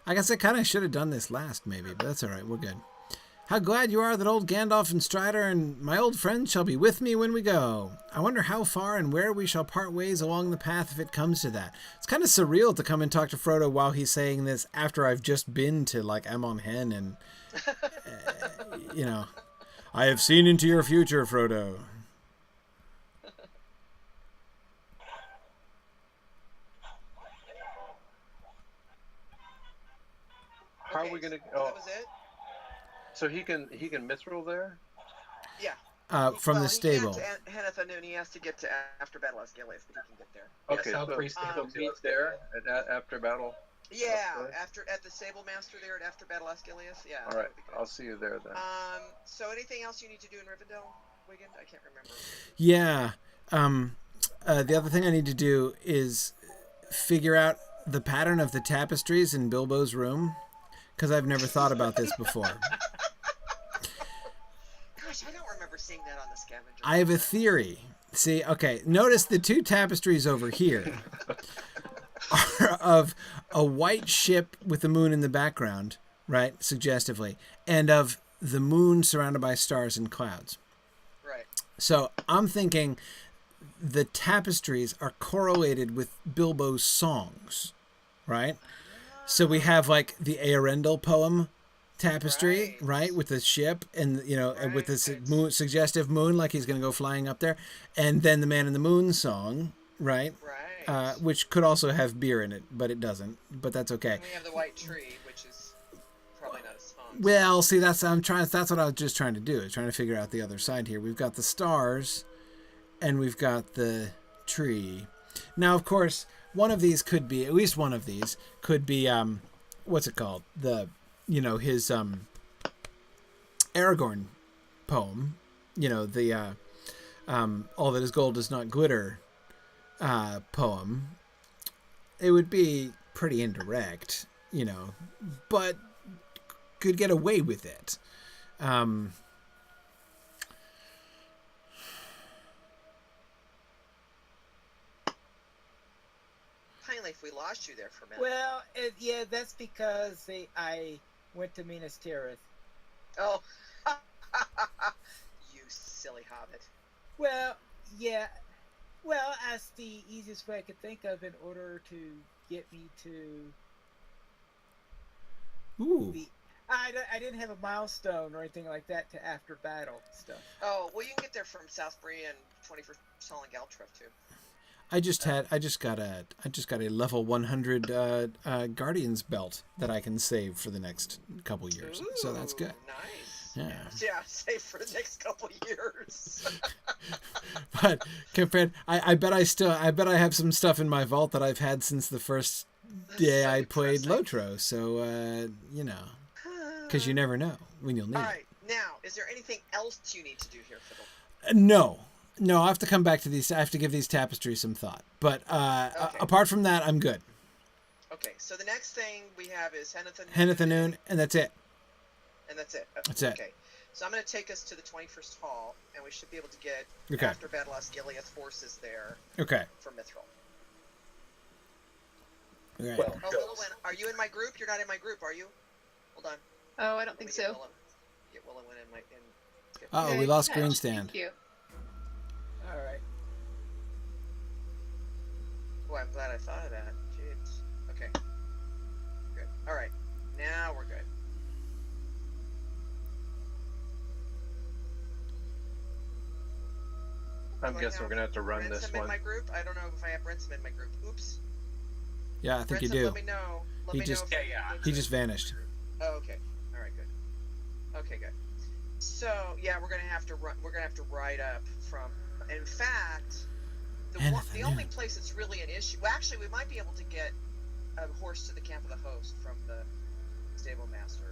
I guess I kind of should have done this last, maybe, but that's all right. We're good. How glad you are that old Gandalf and Strider and my old friends shall be with me when we go. I wonder how far and where we shall part ways along the path if it comes to that. It's kind of surreal to come and talk to Frodo while he's saying this after I've just been to, like, Amon Hen and, you know, I have seen into your future, Frodo. How are we gonna? So Oh, that was it. so he can mithril there? Yeah. From Well, the he stable. can't to Henneth Noon. He has to get to after battle Asgiliath, but he can get there. Okay, South so Priest can so go to meet us. there after battle. Yeah, Okay. at the Sable Master there at after battle Asgiliath. Yeah. All that right, would be good. I'll see you there then. So anything else you need to do in Rivendell, Wiggin? I can't remember. Yeah. The other thing I need to do is figure out the pattern of the tapestries in Bilbo's room, because I've never thought about this before. Gosh, I don't remember seeing that on the scavenger. I have a theory. See, okay, notice the two tapestries over here are of a white ship with the moon in the background, right, suggestively, and of the moon surrounded by stars and clouds. Right. So I'm thinking the tapestries are correlated with Bilbo's songs, right? So we have like the Arendelle poem tapestry, right, with the ship and and with this moon, suggestive moon, like he's going to go flying up there, and then the Man in the Moon song, right? Right. Which could also have beer in it, but it doesn't. But that's okay. And we have the white tree, which is probably not a song. Well, see, that's what I was just trying to do. Is trying to figure out the other side here. We've got the stars, and we've got the tree. Now, of course, one of these could be, at least one of these could be, what's it called? His Aragorn poem. The all that is gold does not glitter poem. It would be pretty indirect, but could get away with it. Plainleaf, we lost you there for a minute. Well, yeah, that's because I went to Minas Tirith. Oh, you silly hobbit. Well, yeah. Well, that's the easiest way I could think of in order to get me to Ooh. I didn't have a milestone or anything like that to after battle stuff. Oh, well, you can get there from South Bree and 21st Sol and Galtref too. I just got a level 100 Guardians belt that I can save for the next couple years. So that's good. Nice. Yeah. Yeah, save for the next couple years. But compared, I bet I have some stuff in my vault that I've had since the first day I played Lotro. So because you never know when you'll need All it. right, now, is there anything else you need to do here, Fiddle? No, I have to come back to these. I have to give these tapestries some thought. But apart from that, I'm good. Okay, so the next thing we have is Henneth Noon, and that's it. And that's it. That's it. Okay. So I'm going to take us to the 21st Hall, and we should be able to get Okay. after Battle Osgiliath forces there Okay. for Mithril. All right. Well, Oh, goes. Willowin, are you in my group? You're not in my group, are you? Hold on. Oh, I don't Let me think get so. Willow. Get Willowin in my... Uh-oh, we Okay, lost catch. Greenstand. Thank you. All right. Oh, I'm glad I thought of that. Jeez. Okay. Good. All right. Now we're good. I'm Do I guessing we're gonna have to run this Ransom in one. my group? I don't know if I have Ransom in my group. Oops. Yeah, I think you Ransom, do. let me know. Let He me just- know. Yeah. He just vanished. Oh, okay. All right. Good. Okay. Good. So yeah, we're gonna have to run. We're gonna have to ride up from. In fact, the only place that's really an issue. Well, actually, we might be able to get a horse to the camp of the host from the stable master.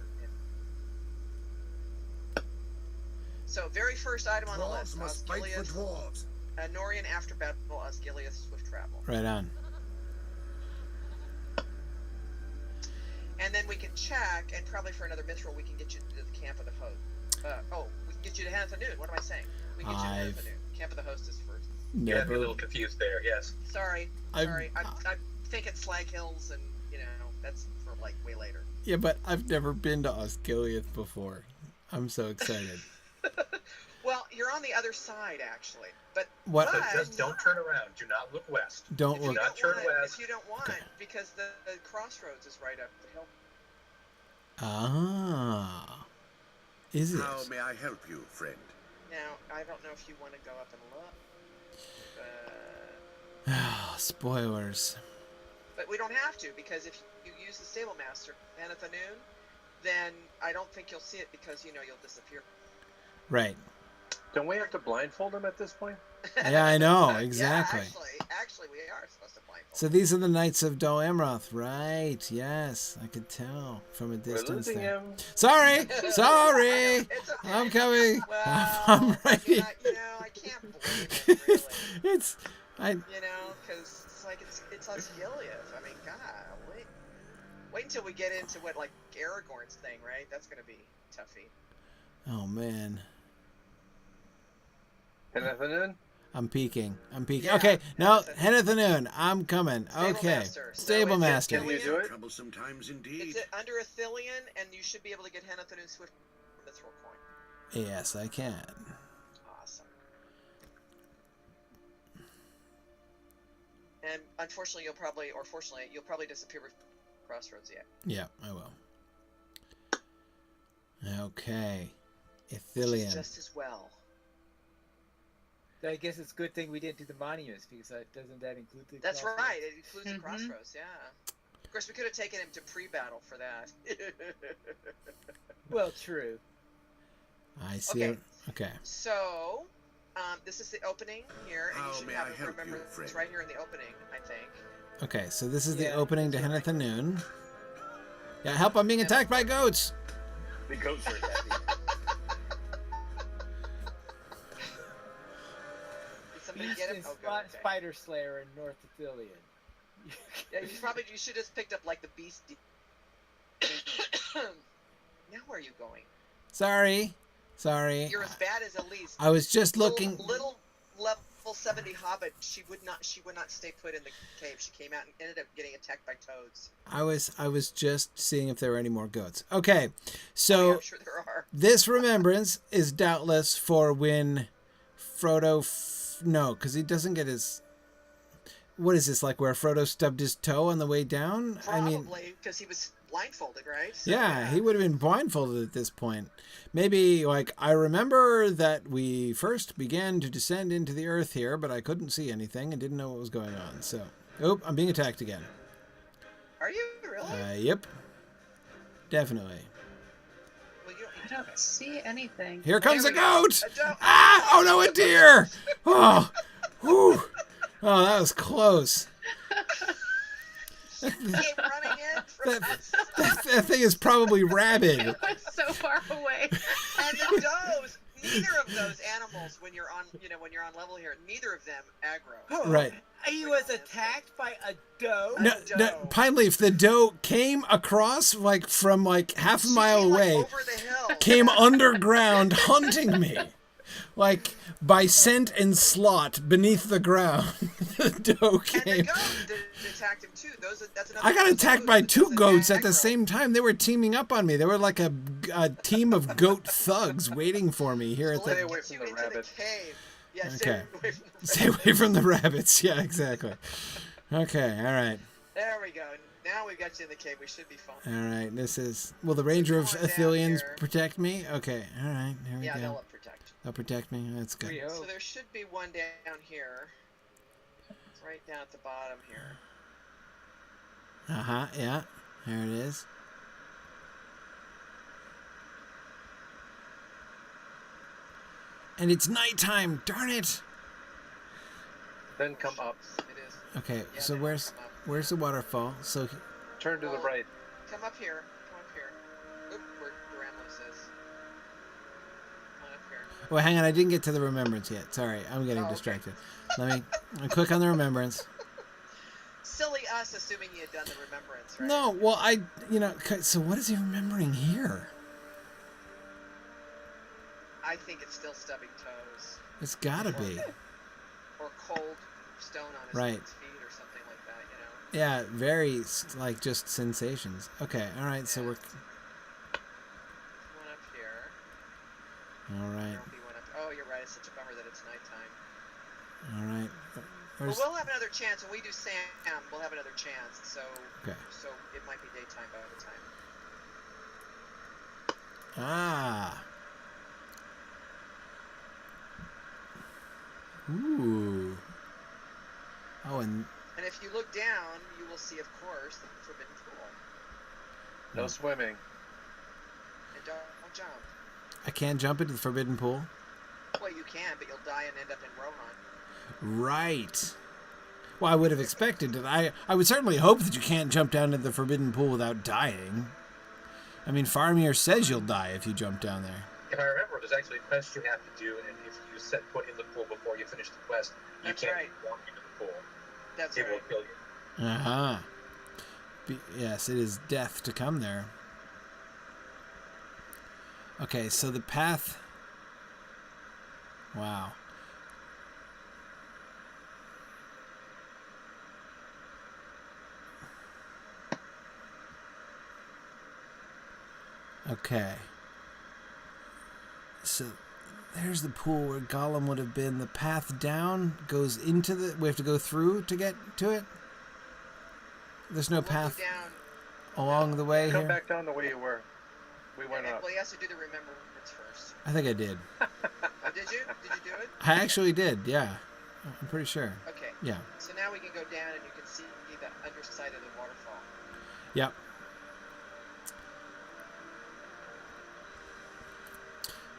So, very first item on the Dwarves list: must fight for Osgiliath, dwarves. Norian after battle, Osgiliath swift travel, Right on. and then we can check, and probably for another mithril, we can get you to the camp of the host. We can get you to Hanathanun. What am I saying? We can get you to I've- Hanathanun. Camp of the host is first. You got me a Never. little confused there. Yes. Sorry, I'm- sorry. I'm thinking Slag Hills, and that's for like way later. Yeah, but I've never been to Osgiliath before. I'm so excited. Well, you're on the other side, actually. But What? But just don't turn around. Do not look west. Don't if you look. not don't turn want, west. if you don't want, Okay. because the crossroads is right up the hill. Ah. Is it? How may I help you, friend? Now, I don't know if you want to go up and look, Spoilers. but we don't have to, because if you use the stable master, Hanathanun, then I don't think you'll see it because you'll disappear. Right. Don't we have to blindfold him at this point? Yeah, I know. Exactly. Yeah, actually, we are supposed to blindfold. So these are the Knights of Dol Amroth, right? Yes, I could tell from a We're distance losing there. him. Sorry, sorry. It's okay. I'm coming. Well, I'm ready. I can't blame it, really. It's, Because it's like it's Osgiliath. I mean, God, wait until we get into what like Aragorn's thing, right? That's gonna be toughy. oh man, Hanathanun? I'm peeking. Yeah, Okay, no, Hanathanun. Hanathanun, I'm coming. Stable Okay, master. So stable is it master. Can you do it? Troublesome times indeed. It's under Athelion, and you should be able to get Hanathanun Swift Mithril coin. Yes, I can. Awesome. And unfortunately, fortunately, you'll probably disappear with Crossroads yet. Yeah, I will. Okay, Which is Ithilien. just as well. So I guess it's a good thing we didn't do the monuments because doesn't that include the? That's crossroads? right. It includes the Mhm. Crossroads. Yeah. Of course, we could have taken him to pre-battle for that. Well, true. I see. Okay. Okay. So, this is the opening here, and How you should may have I it help you, remember it's friend? right here in the opening, I think. Okay, so this is the Yeah, opening to that's right. Hanathanun. Yeah, help! I'm being attacked by goats. The goats are attacking. Did somebody Beast get him? and Oh, good. Okay. Spider Slayer in North Athelion. Yeah, you should have picked up like the beast. Now where are you going? Sorry. You're as bad as Elise. I was just looking. Little level 70 hobbit. She would not stay put in the cave. She came out and ended up getting attacked by toads. I was just seeing if there were any more goats. Okay, Oh, yeah, so I'm sure there are. this remembrance is doubtless for when Frodo. No, because he doesn't get his. What is this, like where Frodo stubbed his toe on the way down? I mean, Probably because he was blindfolded, right? So, yeah, he would have been blindfolded at this point. Maybe, like, I remember that we first began to descend into the earth here, but I couldn't see anything and didn't know what was going on. So, oh, I'm being attacked again. Are you really? Yep. Definitely. Well, you I don't see anything. Here comes a There we go. goat! A goat. Ah! Oh no, a deer! Oh! Whew! Oh, that was close. Came running in from That, us. that thing is probably rabid. It was so far away. And the does. Neither of those animals, when you're on level here, neither of them aggro. Right. He was attacked by a doe. No, doe. Pine Leaf, the doe came across like from like half a She mile came, like, away. over the hill. came underground hunting me. Like, by scent and slot beneath the ground. The doe And came. the goat attacked him too. That's another I got one of attacked those by that 2 doesn't goats at the aggro. same time. They were teaming up on me. They were like a team of goat thugs waiting for me here at Stay the... away Gets from you the into rabbit. cave. Yeah, Okay. stay away from the rabbit. Stay away from the rabbits. Yeah, exactly. Okay, all right. There we go. Now we've got you in the cave. We should be fine. All right, this is... Will the Ranger of come on down Athelians here. protect me? Okay, all right, here we Yeah, go. they'll protect. They'll protect me. That's good. We So hope. there should be one down here. It's right down at the bottom here. Uh-huh, yeah. There it is. And it's nighttime. Darn it. Then come up. It is. Okay, Yeah, so they where's come up. the waterfall? So Turn to the right. Come up here. Come up here. Oop, where Remembrances is. Come on up here. well, hang on. I didn't get to the remembrance yet. Sorry, I'm getting Oh, okay. distracted. I'll click on the remembrance. Silly us assuming you had done the remembrance, right? No, well, so what is he remembering here? I think it's still stubbing toes. It's gotta be. Or cold stone on his Right. feet or something like that, you know? Yeah, very, like, just sensations. Okay, all right, so Yeah. we're... One up here. All right, There'll be one up. Oh, you're right. It's such a bummer that it's nighttime. all right. Well, Where's... we'll have another chance when we do Sam. We'll have another chance. So, Okay. so it might be daytime by the time. Ah. Ooh. Oh, and And if you look down, you will see, of course, the forbidden pool. No swimming. And don't jump. I can't jump into the forbidden pool? Well, you can, but you'll die and end up in Rohan. Right. Well, I would have expected it. I would certainly hope that you can't jump down into the forbidden pool without dying. I mean, Faramir says you'll die if you jump down there. If I remember, there's actually a quest you have to do, and if you set foot in the pool before you finish the quest, you That's can't right. walk into the pool. That's It right. will kill you. Uh-huh. Yes, it is death to come there. Okay, so the path... Wow. Okay. So there's the pool where Gollum would have been. The path down goes into the... We have to go through to get to it? There's no We'll go path down. along the way Come here? back down the way you were. We went up. Well, he has to do the remembrance first. I think I did. Oh, did you? Did you do it? I actually did, yeah. I'm pretty sure. Okay. Yeah. So now we can go down and you can see the underside of the waterfall. Yep.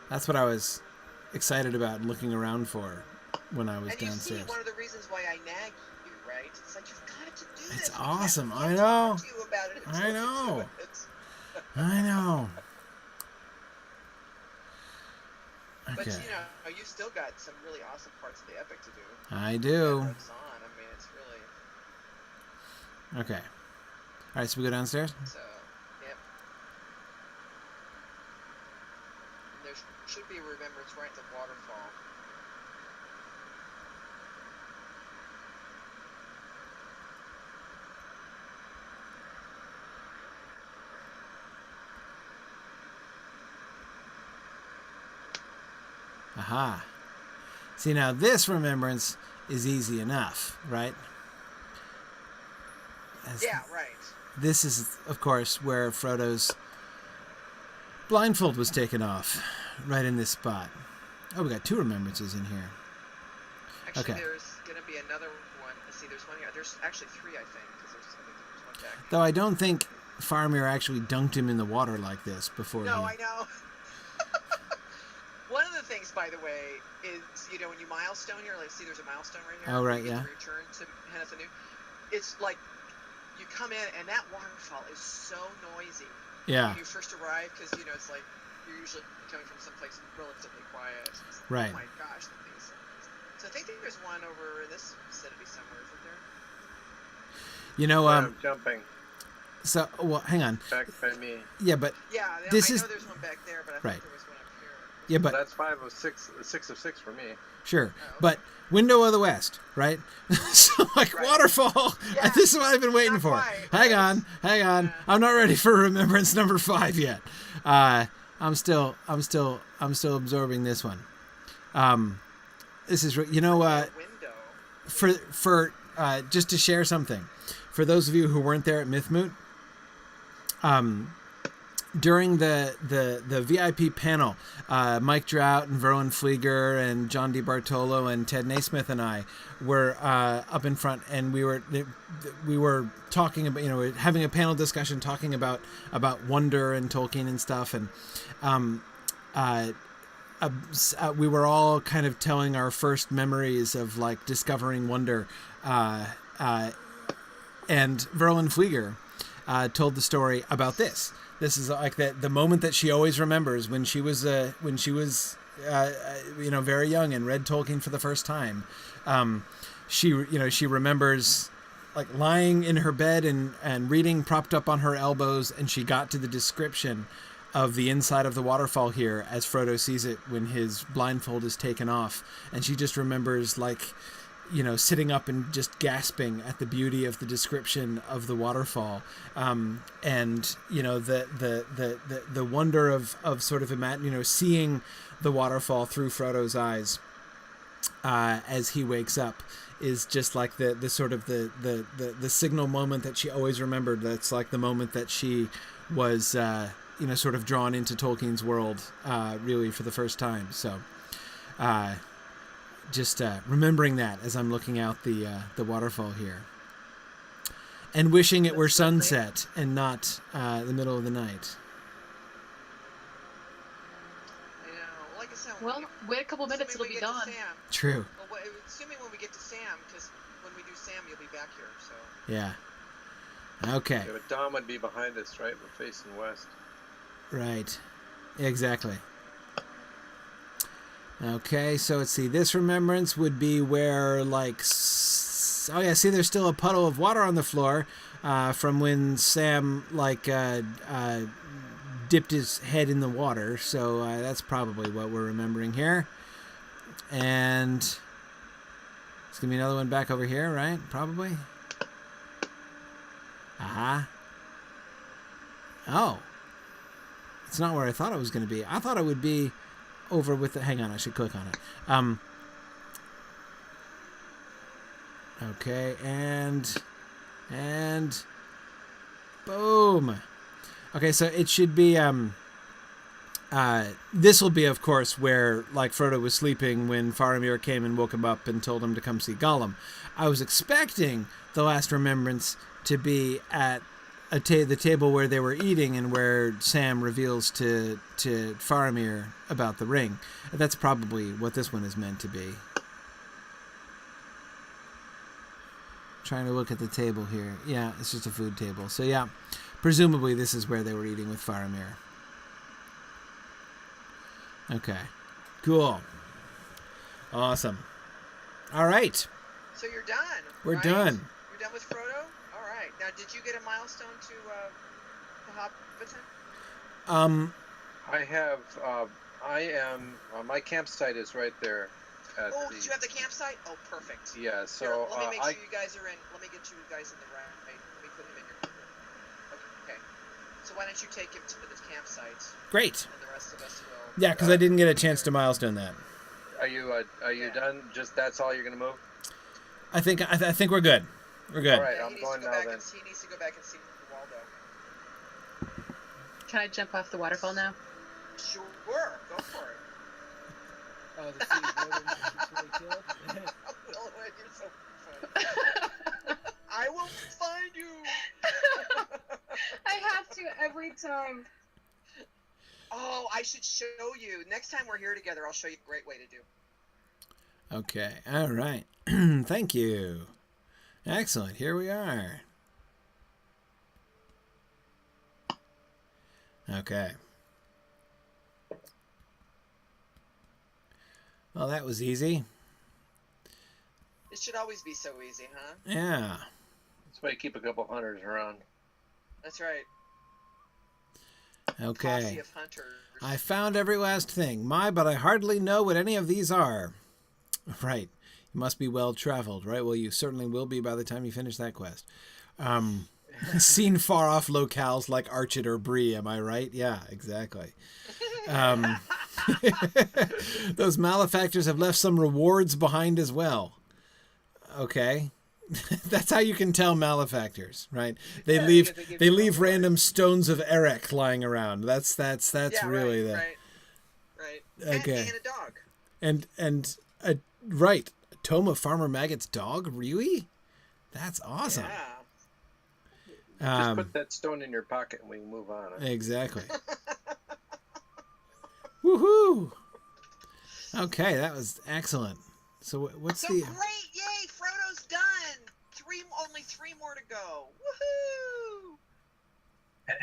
That's what I was excited about looking around for when I was And you downstairs. see one of the reasons why I nag you, right? It's like, you've got to do this. It's We can't- awesome. we I can't know. talk to you about it I until you do know. it. I know. But Okay. you know, you still got some really awesome parts of the epic to do. I do. It's on. I mean, it's really Okay. All right, so we go downstairs? so. Yep. And there should be a remembrance right at the waterfall. Aha. See, now this remembrance is easy enough, right? Yeah, right. This is, of course, where Frodo's blindfold was taken off, right in this spot. Oh, we got 2 remembrances in here. Actually, Okay. there's going to be another one. See, there's one here. There's actually 3, I think, because I think there's one back. Though I don't think Faramir actually dunked him in the water like this before No, he... I know. One of the things, by the way, is, you know, when you milestone here, like, see, there's a milestone right here. Oh, right, you get yeah. the return to Henethanu. It's like, you come in, and that waterfall is so noisy Yeah, when you first arrive, because, you know, it's like, you're usually coming from someplace relatively quiet. It's like, Right. Oh my gosh, the thing's so I think there's one over in this vicinity somewhere, isn't there? you know, I'm jumping. So, well, hang on. Back by me. Yeah, but Yeah, This I is- know there's one back there, but I Right. thought there was one up here. yeah, But but that's 5 of 6, 6 of 6 for me. sure. Oh, okay. But window of the west, right? So like Right. waterfall. Yeah, This is what I've been waiting not for. quite, Hang but on. yeah. I'm not ready for remembrance number 5 yet. I'm still absorbing this one. This is Window. for just to share something for those of you who weren't there at Mythmoot. During the VIP panel, Mike Drought and Verlin Flieger and John DiBartolo and Ted Naismith and I were up in front, and we were talking about, having a panel discussion talking about wonder and Tolkien and stuff, and we were all kind of telling our first memories of like discovering wonder, and Verlin Flieger told the story about this. This is like the moment that she always remembers when she was very young and read Tolkien for the first time. She remembers like lying in her bed and reading propped up on her elbows, and she got to the description of the inside of the waterfall here as Frodo sees it when his blindfold is taken off, and she just remembers like sitting up and just gasping at the beauty of the description of the waterfall, and the wonder of sort of seeing the waterfall through Frodo's eyes as he wakes up is just like the sort of the signal moment that she always remembered. That's like the moment that she was sort of drawn into Tolkien's world really for the first time. So just remembering that as I'm looking out the waterfall here, and wishing it were sunset and not the middle of the night. Yeah, like I said, Well, wait a couple minutes, it'll assuming be we get to dawn. Sam. True. Well, assuming when we get to Sam, because when we do Sam, you'll be back here. So Yeah. Okay. Yeah, but Dom would be behind us, right? We're facing west. Right. Exactly. Okay, so let's see. This remembrance would be where, like, oh yeah, see, there's still a puddle of water on the floor from when Sam, like, dipped his head in the water. So that's probably what we're remembering here. And it's gonna be another one back over here, right? Probably. Aha. Oh. It's not where I thought it was gonna be. I thought it would be over with the, hang on, I should click on it. Okay, and boom. Okay, so it should be this will be, of course, where like Frodo was sleeping when Faramir came and woke him up and told him to come see Gollum. I was expecting the last remembrance to be at the table where they were eating and where Sam reveals to Faramir about the ring. That's probably what this one is meant to be. Trying to look at the table here. Yeah, it's just a food table. So yeah, presumably this is where they were eating with Faramir. Okay, cool. Awesome. All right. So you're done. We're right? done. You're done with Frodo? All right. Now, did you get a milestone to Hobbiton? I have. I am. My campsite is right there. At Oh, did you have the campsite? Oh, perfect. Yeah. So Here, let me make I. sure you guys are in. Let me get you guys in the right. Let me put him in your group. Okay. So why don't you take him to this campsite? Great. And the rest of us will. Yeah, because I didn't get a chance to milestone that. Are you done? Just that's all you're gonna move? I think we're good. We're good. All right, Yeah, I'm going now then. He needs to go back and see Waldo. Can I jump off the waterfall now? Sure, go for it. Oh, the sea Willow really killed. Willow, you're so funny. I will find you. I have to every time. Oh, I should show you. Next time we're here together, I'll show you a great way to do. Okay. All right. Thank you. Excellent. Here we are. Okay. Well, that was easy. It should always be so easy, huh? Yeah. That's why you keep a couple hunters around. That's right. Okay. Posse of hunters. I found every last thing. But I hardly know what any of these are. Right. You must be well traveled, right? Well, you certainly will be by the time you finish that quest. Seen far off locales like Archet or Bree, am I right? Yeah, exactly. Those malefactors have left some rewards behind as well. Okay. That's how you can tell malefactors, right? They leave random stones of Erech lying around. That's really right. Okay. And a dog. Right. A tome of Farmer Maggot's dog? Really? That's awesome. Yeah. Just put that stone in your pocket and we can move on. Exactly. Woohoo! Okay, that was excellent. So what's so the... great! Yay! Frodo's done! Only 3 more to go. Woohoo!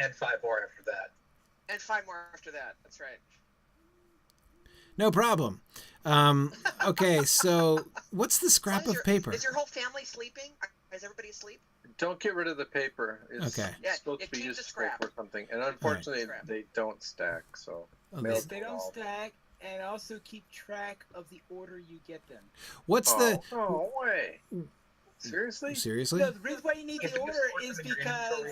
And 5 more after that. And 5 more after that. That's right. No problem. Okay, so what's the scrap of paper? Is your whole family sleeping? Is everybody asleep? Don't get rid of the paper. It's okay. supposed to be useful for something. And unfortunately, they don't stack. So they don't stack, and also keep track of the order you get them. What's the... Oh, way. Seriously? No, the reason why you need the order is because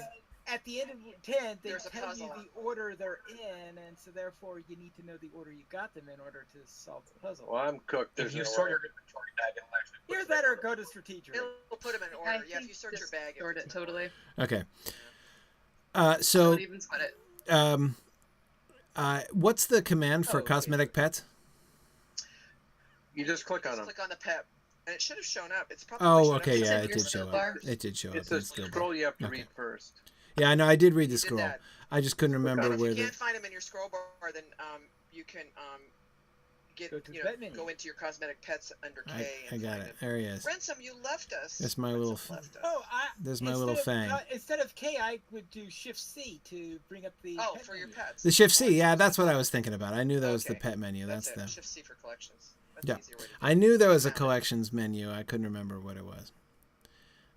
at the end of 10, they tell you the order they're in, and so therefore you need to know the order you got them in order to solve the puzzle. Well, I'm cooked. If you sort your inventory bag, it'll actually put Here's that or go to strategic. It'll put them in order. Yeah, if you sort your bag, sort it totally. Okay. So Don't even sweat it. what's the command for cosmetic pets? You just click on them. Click on the pet. And it should have shown up. It's probably okay, yeah, it did show up. It did show up. It's a scroll you have to read first. Yeah, I know. I did read the scroll. I just couldn't remember where. If you can't find them in your scroll bar, then you can go into your cosmetic pets under K. I got it. There he is. Ransom, you left us. That's my little. There's my little fang. Instead of K, I would do Shift C to bring up the. Oh, for your pets. The Shift C, yeah, that's what I was thinking about. I knew that was the pet menu. That's the Shift C for collections. Yeah, I knew there was a collections menu. I couldn't remember what it was.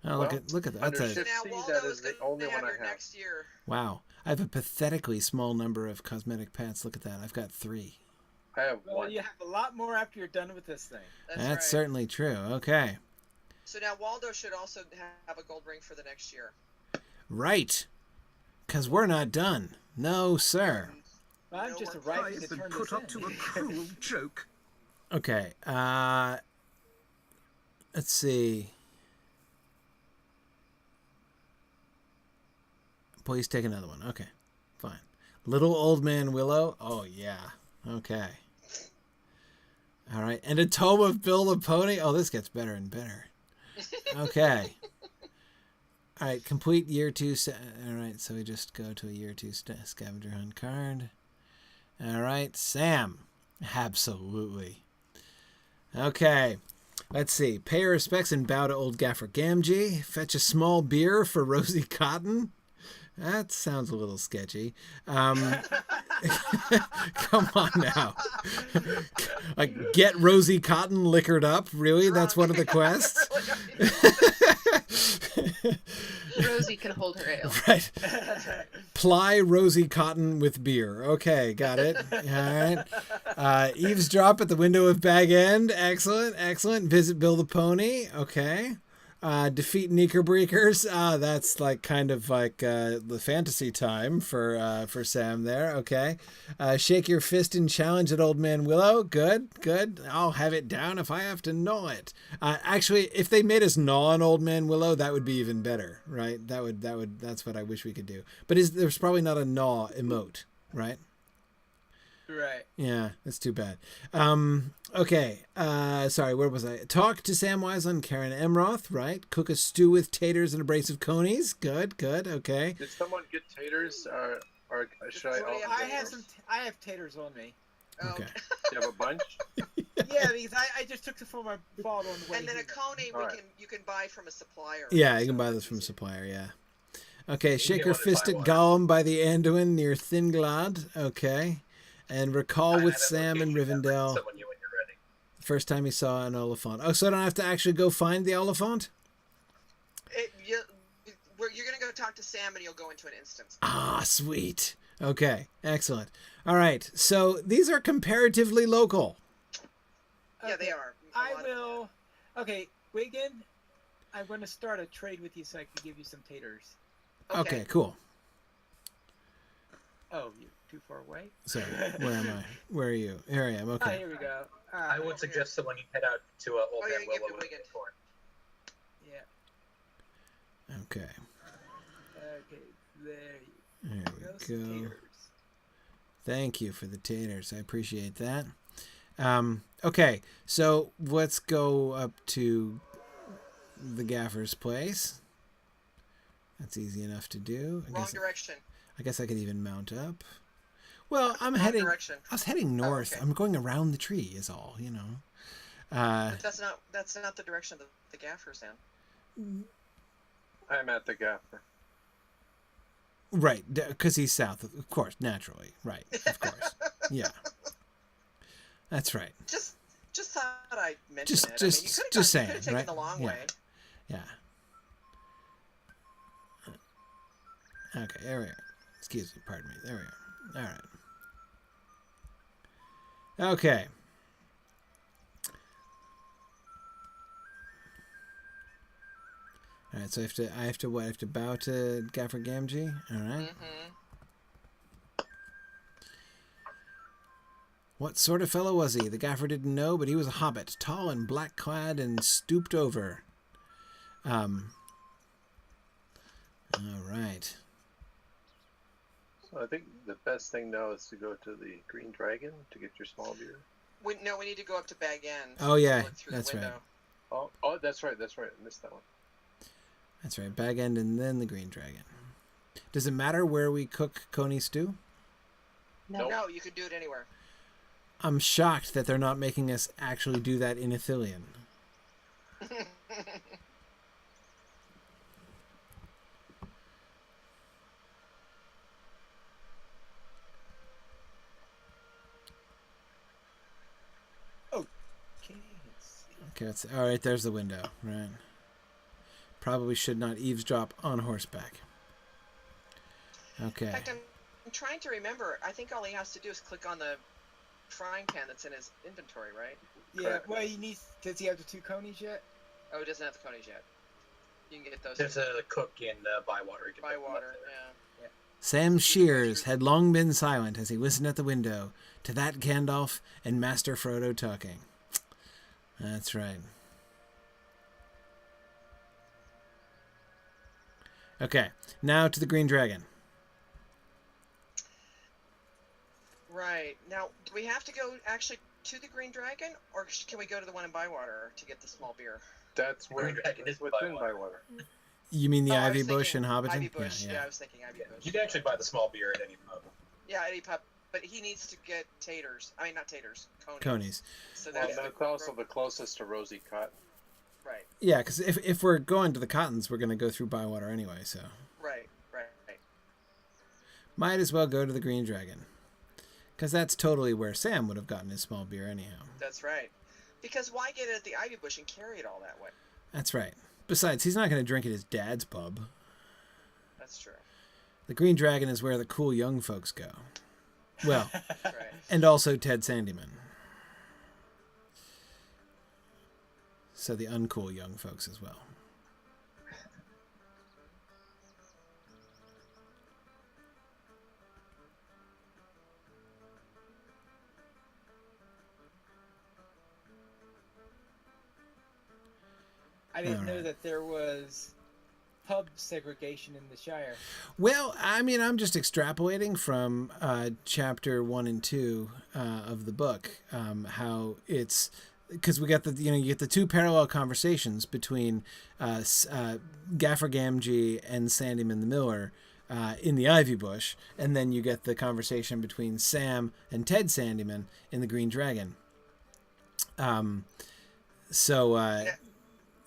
Oh, look at that. That's Shift C, that is the only one I have. Next year. Wow, I have a pathetically small number of cosmetic pets. Look at that. I've got 3. I have 1. Well, you have a lot more after you're done with this thing. That's certainly true. Okay. So now Waldo should also have a gold ring for the next year. Right. Because we're not done. No, sir. I'm just arriving to turn put up to a cruel joke. Okay. Let's see. Please take another one. Okay. Fine. Little Old Man Willow. Oh, yeah. Okay. All right. And a tome of Bill the Pony. Oh, this gets better and better. Okay. All right. Complete year 2. All right. So we just go to a year 2 scavenger hunt card. All right. Sam. Absolutely. Okay. Let's see. Pay your respects and bow to old Gaffer Gamgee. Fetch a small beer for Rosie Cotton. That sounds a little sketchy. Come on now. Like, get Rosie Cotton liquored up? Really? That's one of the quests? Rosie can hold her ale. Right. Ply Rosie Cotton with beer. Okay, got it. All right. Eavesdrop at the window of Bag End. Excellent, excellent. Visit Bill the Pony. Okay. Defeat Knickerbreakers. That's like kind of like the fantasy time for Sam there. Okay. Shake your fist and challenge at Old Man Willow. Good, good. I'll have it down if I have to gnaw it. Actually, if they made us gnaw an Old Man Willow, that would be even better, right? That's what I wish we could do. But there's probably not a gnaw emote, right? Right. Yeah, that's too bad. Okay. Sorry, where was I? Talk to Samwise and Karen Emroth, right? Cook a stew with taters and a brace of conies. Good, good. Okay. Did someone get taters, or should I? I have taters on me. Okay. You have a bunch? Yeah, because I just took some from my bottle on the way. And then a coney you can buy from a supplier. Yeah, you can buy those from a supplier. Yeah. Okay. Shake your fist at Gollum by the Anduin near Thinglad. Okay. And recall with Sam and Rivendell. First time he saw an Oliphant. Oh, so I don't have to actually go find the Oliphant? you're gonna go talk to Sam, and you'll go into an instance. Ah, sweet. Okay, excellent. All right, so these are comparatively local. Yeah, they are. I will. Okay, Wigan, I'm going to start a trade with you so I can give you some taters. Okay, cool. Oh, you're too far away? Sorry, where am I? Where are you? Here I am, Oh, okay. here we go. I would suggest that when you head out to Old Man Willow with the Acorn. Yeah. Okay. Okay, there There you we go. taters. Thank you for the taters. I appreciate that. Okay, so let's go up to the gaffer's place. That's easy enough to do. Wrong direction. I guess I could even mount up. Well, I'm Wrong heading. direction. I was heading north. okay. I'm going around the tree. Is all, you know. But that's not the direction the gaffer's in. I'm at the gaffer. Right, because he's south, of course, naturally. Right, of course. Yeah, that's right. Just thought I'd mention it. Just saying, you could have taken right? the long Yeah. way. Yeah. Okay, there we are. Excuse me, pardon me. There we are. All right. Okay. All right, so I have to bow to Gaffer Gamgee. All right. Mm-hmm. What sort of fellow was he? The gaffer didn't know, but he was a hobbit, tall and black-clad and stooped over. All right. So I think the best thing now is to go to the Green Dragon to get your small beer. We need to go up to Bag End. Oh, yeah, Look through that's the right. window. Oh, that's right. I missed that one. That's right. Bag End and then the Green Dragon. Does it matter where we cook coney stew? No. No, you could do it anywhere. I'm shocked that they're not making us actually do that in Ithilien. Okay, all right, there's the window. Right. Probably should not eavesdrop on horseback. Okay. In fact, I'm trying to remember. I think all he has to do is click on the frying pan that's in his inventory, right? Yeah, Correct. well, does he have the 2 conies yet? Oh, he doesn't have the conies yet. You can get those. There's a cook in Bywater. You can pick them up Bywater, there. yeah. Sam Shears had long been silent as he listened at the window to that Gandalf and Master Frodo talking. That's right. Okay, now to the Green Dragon. Right. Now, do we have to go actually to the Green Dragon, or can we go to the one in Bywater to get the small beer? That's where Green Dragon is within Bywater. Bywater. You mean the I Ivy was Bush thinking in Hobbiton? Ivy Bush. Yeah. I was thinking Ivy Bush. You can actually buy the small beer at any pub. Yeah, Eddie Pup. But he needs to get taters. I mean, not taters. Conies. Conies. So Well, that's that's also the closest to Rosy Cotton. right. Yeah, because if we're going to the Cottons, we're going to go through Bywater anyway, so... Right. Might as well go to the Green Dragon. Because that's totally where Sam would have gotten his small beer anyhow. That's right. Because why get it at the Ivy Bush and carry it all that way? That's right. Besides, he's not going to drink at his dad's pub. That's true. The Green Dragon is where the cool young folks go. Well, Right. and also Ted Sandyman. So the uncool young folks as well. I didn't know Alright. that there was pub segregation in the Shire. Well, I mean, I'm just extrapolating from chapter 1 and 2 of the book, how it's because we got you get the 2 parallel conversations between Gaffer Gamgee and Sandyman the Miller in the Ivy Bush, and then you get the conversation between Sam and Ted Sandyman in the Green Dragon.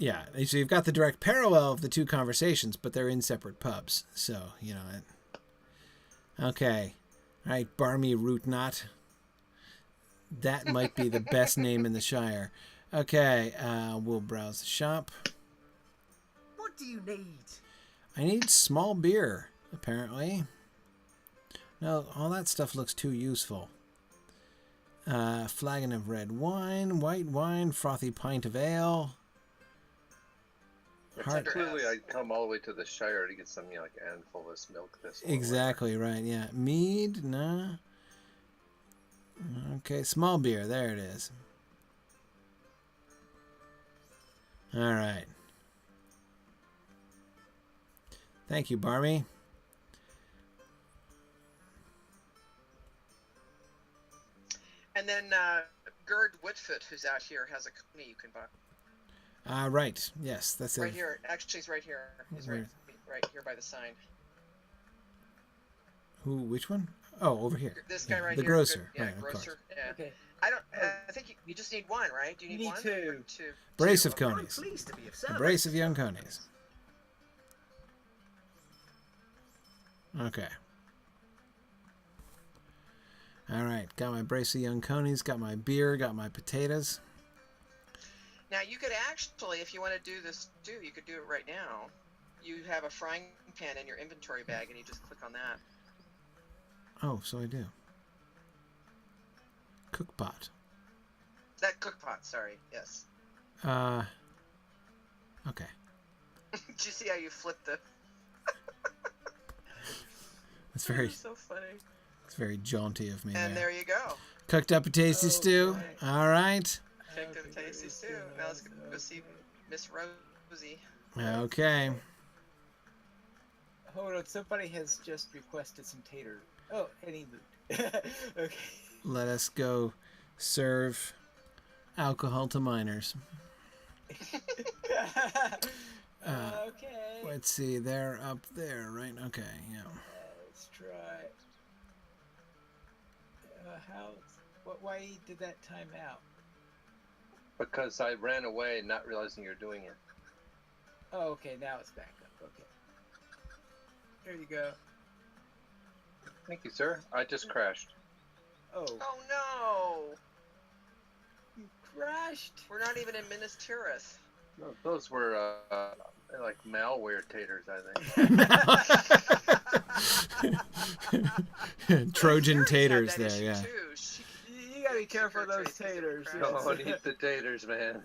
Yeah, so you've got the direct parallel of the 2 conversations, but they're in separate pubs. So, okay. All right, Barmy Root Knot. That might be the best name in the Shire. Okay, we'll browse the shop. What do you need? I need small beer, apparently. No, all that stuff looks too useful. Flagon of red wine, white wine, frothy pint of ale. Clearly, I'd come all the way to the Shire to get some, like Anfullus milk. Exactly right. Yeah, mead. No. Okay, small beer. There it is. All right. Thank you, Barmy. And then Gerd Whitfoot, who's out here, has a company you can buy. Right. Yes, that's it. Right here. Actually, he's right here. He's right here by the sign. Who? Which one? Oh, over here. This guy right the here. grocer. Yeah, right, grocer. of course. Yeah. Okay. I don't. I think you just need one, right? Do you need one? Two. Brace of Okay. conies. Pleased to be of A service. brace of young conies. Okay. All right. Got my brace of young conies. Got my beer. Got my potatoes. Now you could actually, if you want to do this too, you could do it right now. You have a frying pan in your inventory bag, and you just click on that. Oh, so I do. Cook pot. That cook pot. Sorry. Yes. Okay. Did you see how you flipped the? That's very. That was so funny. It's very jaunty of me. And there you go. Cooked up a tasty stew. Okay. All right. Cooked up a tasty stew. Now let's go see Miss Rosie. Okay. Hold on, somebody has just requested some tater. Oh, any mood. Okay. Let us go serve alcohol to minors. Okay. Let's see. They're up there, right? Okay, yeah. Let's try. Why did that time out? Because I ran away not realizing you're doing it. Oh, okay, now it's back up. Okay. There you go. Thank you, sir. I just crashed. Oh, Oh no! you crashed. We're not even in Minas Tirith. No, those were like malware taters, I think. Trojan Sherry's had taters that there, issue yeah. too. You gotta be careful of those taters. Don't eat the taters, man.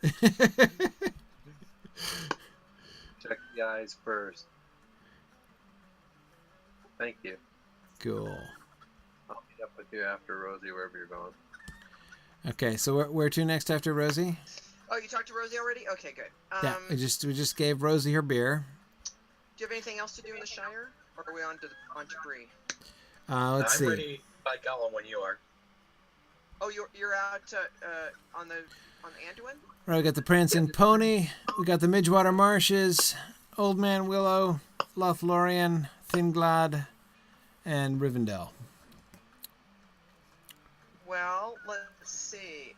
Check the eyes first. Thank you. Cool. I'll meet up with you after Rosie, wherever you're going. Okay, so where to next after Rosie? Oh, you talked to Rosie already? Okay, good. Yeah, we just gave Rosie her beer. Do you have anything else to do in the Shire, or are we on to Bree? Let's see. I'm ready by Gollum when you are. Oh, you're out on the Anduin? Right, we got the Prancing Pony. We got the Midgewater Marshes, Old Man Willow, Lothlorien, Thingolad, and Rivendell. Well, let's see.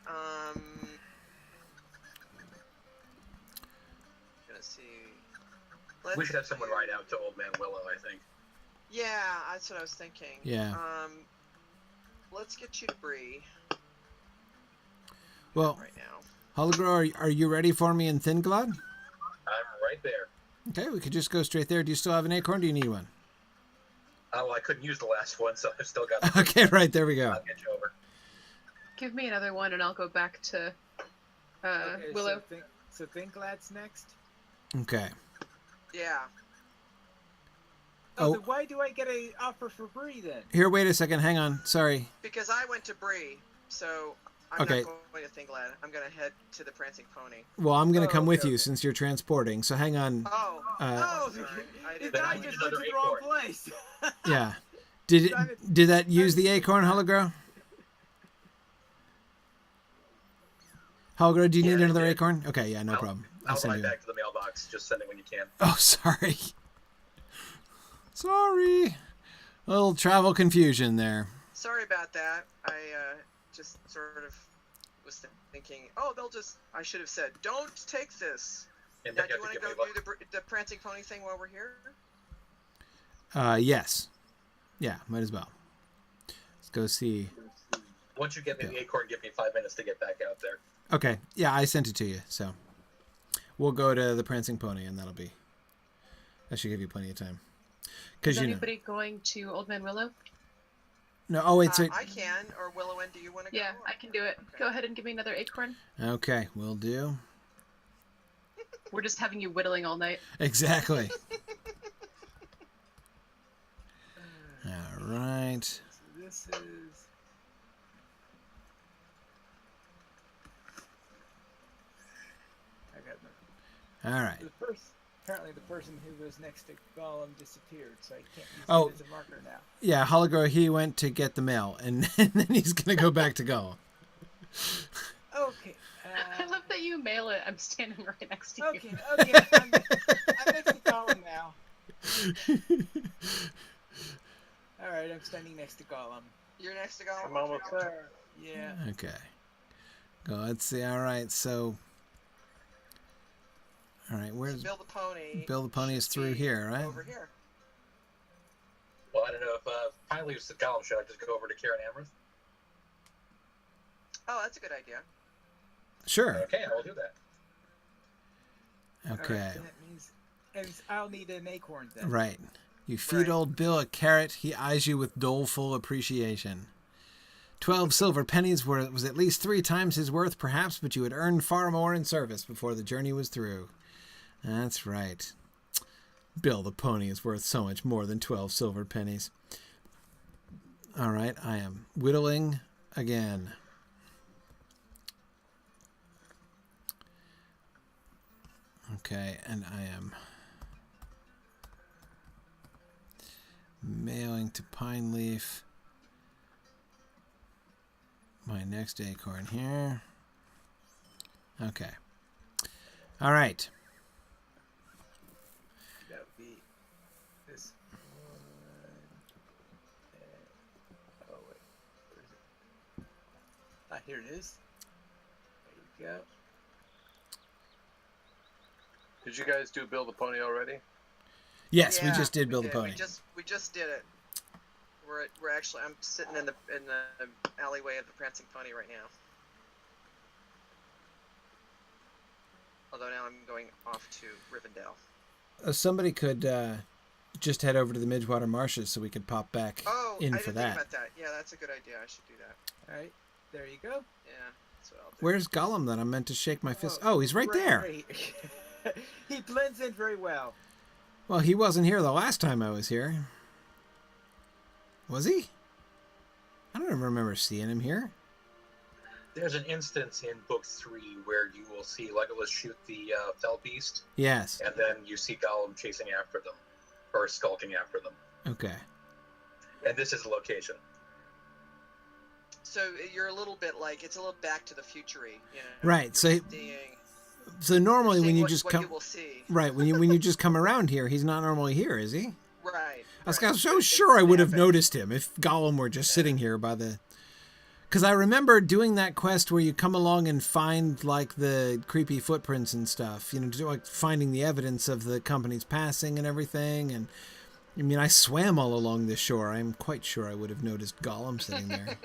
Let's see. We should have someone ride out to Old Man Willow, I think. Yeah, that's what I was thinking. Yeah. Let's get you to Bree Well, right now. Hologro, are you ready for me in Thingolad? I'm right there. Okay, we could just go straight there. Do you still have an acorn? Do you need one? Oh, I couldn't use the last one, so I've still got the Okay, right, there we go. I'll get you over. Give me another one, and I'll go back to Okay, Willow. So Thinglad's next. Okay. Yeah. Oh, Oh. then why do I get a offer for Bree then? Here, wait a second. Hang on. Sorry. Because I went to Bree, so I'm Okay. not going to Thingolad. I'm going to head to the Prancing Pony. Well, I'm going to Oh, come with okay, you okay. since you're transporting. So hang on. Oh. Oh, sorry. I the didn't Then I guy need just went to another the wrong acorn. place. Yeah. Did that use the acorn, Hologro? Hologro, do you need Yeah, another I did. acorn? Okay, yeah, no problem. I'll I'll send ride you. back to the mailbox. Just send it when you can. Oh, sorry. Sorry. A little travel confusion there. Sorry about that. I just sort of was thinking, oh, I should have said, don't take this. And Now, then do you you have to want to give go me do the Prancing Pony thing while we're here? Yes. Yeah, might as well. Let's go see. Once you get me the acorn, give me 5 minutes to get back out there. Okay, yeah, I sent it to you, so we'll go to the Prancing Pony, and that'll be That should give you plenty of time. Is Because anybody going to Old Man Willow? No, oh, it's I can, or Willow, do you want to go? Yeah, I can do it. Okay. Go ahead and give me another acorn. Okay, will do. We're just having you whittling all night. Exactly. All right. So this is. I got nothing. All right. Apparently the person who was next to Gollum disappeared, so I can't use Oh. it as a marker now. Yeah, Hologro, he went to get the mail, and then he's going to go back to Gollum. Okay. I love that you mail it. I'm standing right next to you. Okay. I'm next to Gollum now. All right, I'm standing next to Gollum. You're next to Gollum. I'm almost there. Yeah. Okay. Go, let's see. All right, so... All right, where's... Bill the Pony. Bill the Pony is through here, right? Over here. Well, I don't know if Pine leaves the Gollum. Should I just go over to Karen Amherst? Oh, that's a good idea. Sure. Okay, I will do that. Okay. All right, that means I'll need an acorn then. Right. You feed old Bill a carrot, he eyes you with doleful appreciation. 12 silver pennies was at least 3 times his worth, perhaps, but you had earned far more in service before the journey was through. That's right. Bill the Pony is worth so much more than 12 silver pennies. All right, I am whittling again. Okay, and I am mailing to Pine Leaf my next acorn here. Okay. All right. That would be this one. Oh, wait. Where is it? Ah, here it is. There you go. Did you guys do Bill the Pony already? Yes, we Yeah, just did we Bill the did. Pony. We just did it. We're actually, I'm sitting in the alleyway of the Prancing Pony right now. Although now I'm going off to Rivendell. Somebody could just head over to the Midgewater Marshes so we could pop back in I for didn't that. think about that. Yeah, that's a good idea. I should do that. All right, there you go. Yeah, that's what I'll do. Where's Gollum that I'm meant to shake my fist? Oh, he's right there. Great. He blends in very well. Well, he wasn't here the last time I was here. Was he? I don't remember seeing him here. There's an instance in Book 3 where you will see Legolas shoot the fell beast, Yes. and then you see Gollum chasing after them, or skulking after them. Okay. And this is the location. So you're a little bit like, it's a little Back to the Future-y, you know? Right, You're so normally when you what, just what come you will see. right when you just come around here, he's not normally here, is he? Right. I was right. so sure I would have noticed him if Gollum were just sitting here by the... Because I remember doing that quest where you come along and find, like, the creepy footprints and stuff. You know, like finding the evidence of the company's passing and everything. And, I mean, I swam all along this shore. I'm quite sure I would have noticed Gollum sitting there.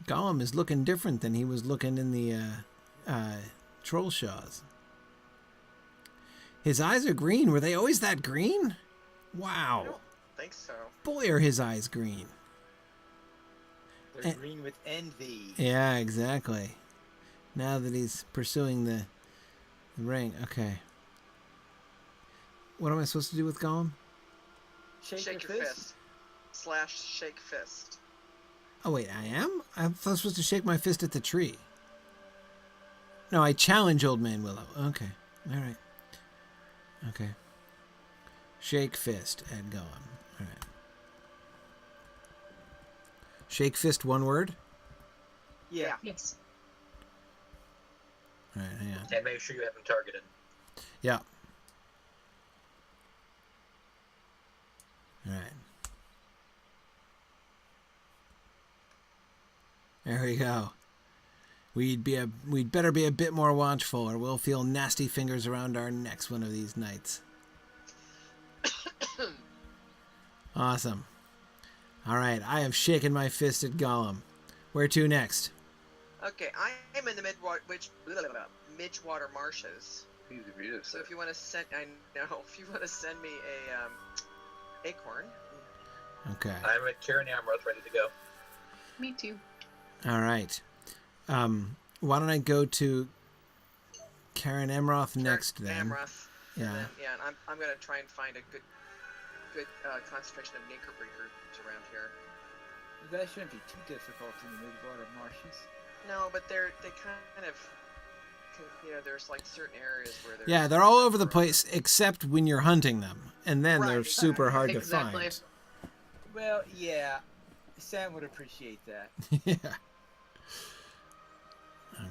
Gollum is looking different than he was looking in the troll shaws. His eyes are green. Were they always that green? Wow. I don't think so. Boy, are his eyes green. They're green with envy. Yeah, exactly. Now that he's pursuing the ring. Okay. What am I supposed to do with Gollum? Shake your fist. / shake fist. Oh, wait, I am? I'm supposed to shake my fist at the tree. No, I challenge Old Man Willow. Okay. All right. Okay. Shake fist at Gollum. All right. Shake fist, one word? Yeah. Yes. All right, hang on. And make sure you have them targeted. Yeah. All right. There we go. We'd better be a bit more watchful, or we'll feel nasty fingers around our necks one of these nights. Awesome. All right, I have shaken my fist at Gollum. Where to next? Okay, I am in the Midgewater Marshes. Easy for you to say. So if you want to send, I know, if you want to send me a acorn. Okay. I'm at Karen Amroth, ready to go. Me too. All right. Why don't I go to Karen Amroth next then? Amroth. Yeah. And then, and I'm gonna try and find a good concentration of Nacrebreakers around here. That shouldn't be too difficult in the Midwater Marshes. No, but they kind of, there's like certain areas where they're. Yeah, they're all over the place except when you're hunting them, and then they're super hard to find. Well, yeah, Sam would appreciate that. Yeah.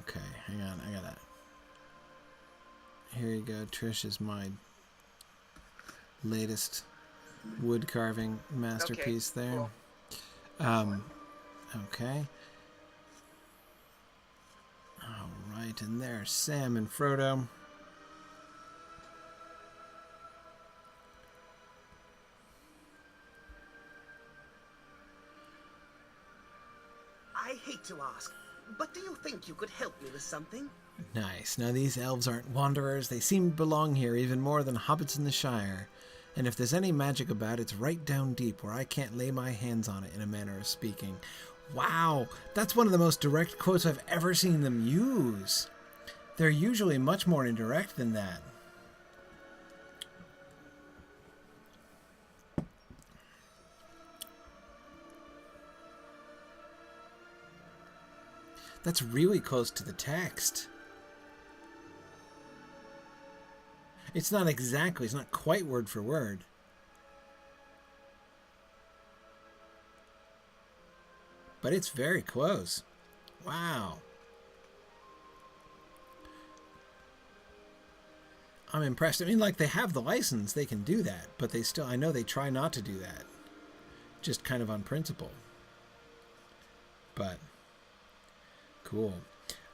Okay, hang on, I gotta. Here you go. Trish is my latest wood carving masterpiece there. Cool. Okay. All right, and there's Sam and Frodo. I hate to ask, but do you think you could help me with something? Nice. Now, these elves aren't wanderers. They seem to belong here even more than hobbits in the Shire. And if there's any magic about it, it's right down deep where I can't lay my hands on it, in a manner of speaking. Wow, that's one of the most direct quotes I've ever seen them use. They're usually much more indirect than that. That's really close to the text. It's not exactly, it's not quite word for word. But it's very close. Wow. I'm impressed. I mean, like, they have the license, they can do that, but they still, I know they try not to do that. Just kind of on principle. But, cool.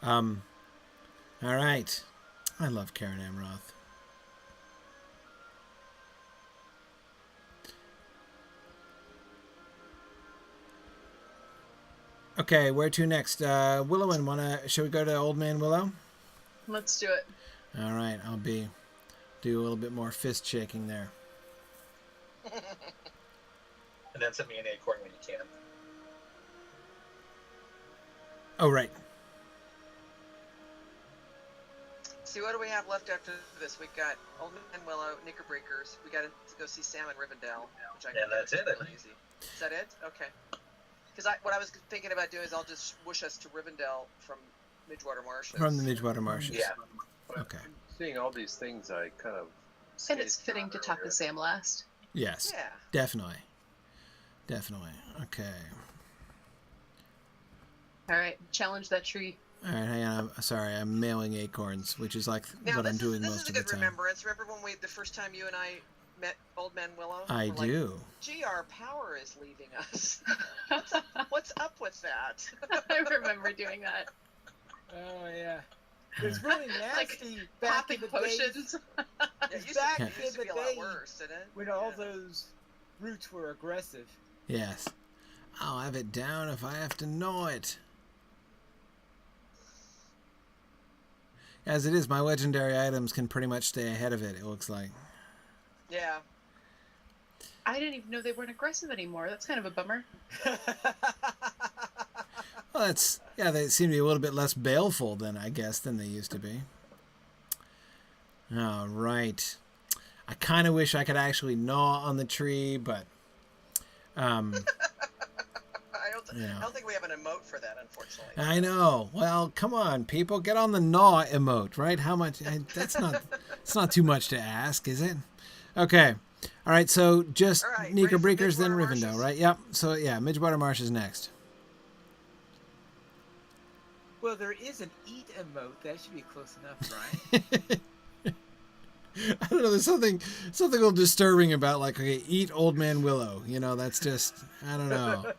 All right. I love Karen Amroth. Okay, where to next? Willowin, shall we go to Old Man Willow? Let's do it. All right, I'll do a little bit more fist shaking there. And then send me an acorn when you can. Oh, right. See, what do we have left after this? We've got Old Man Willow, Knickerbreakers. We got to go see Sam and Rivendell, which I can that's it. really easy. Is that it? Okay. Because what I was thinking about doing is I'll just whoosh us to Rivendell from Midwater Marshes. From the Midwater Marshes. Yeah. Okay. Seeing all these things, I kind of. And it's fitting to talk to Sam last. Yes. Yeah. Definitely. Definitely. Okay. All right, challenge that tree. All right, hang on. Sorry, I'm mailing acorns, which is like what I'm doing most of the time. This is a good remembrance. Remember when the first time you and I met Old Man Willow? I do. Like, gee, our power is leaving us. What's up with that? I remember doing that. Oh yeah. It was really nasty back in the potions. Days. Back in the day worse, didn't it? When all those roots were aggressive. Yes. I'll have it down if I have to gnaw it. As it is, my legendary items can pretty much stay ahead of it, it looks like. Yeah. I didn't even know they weren't aggressive anymore. That's kind of a bummer. Well, they seem to be a little bit less baleful than they used to be. All right. I kind of wish I could actually gnaw on the tree, but I don't think we have an emote for that, unfortunately. I know. Well, come on, people, get on the gnaw emote, right? How much? It's not too much to ask, is it? Okay. All right. So just Knickerbreakers, then Rivendell, right? Yep. So yeah, Midwater Marshes next. Well, there is an eat emote. That should be close enough, right? I don't know. There's something a little disturbing about like, okay, eat Old Man Willow. You know, that's just, I don't know.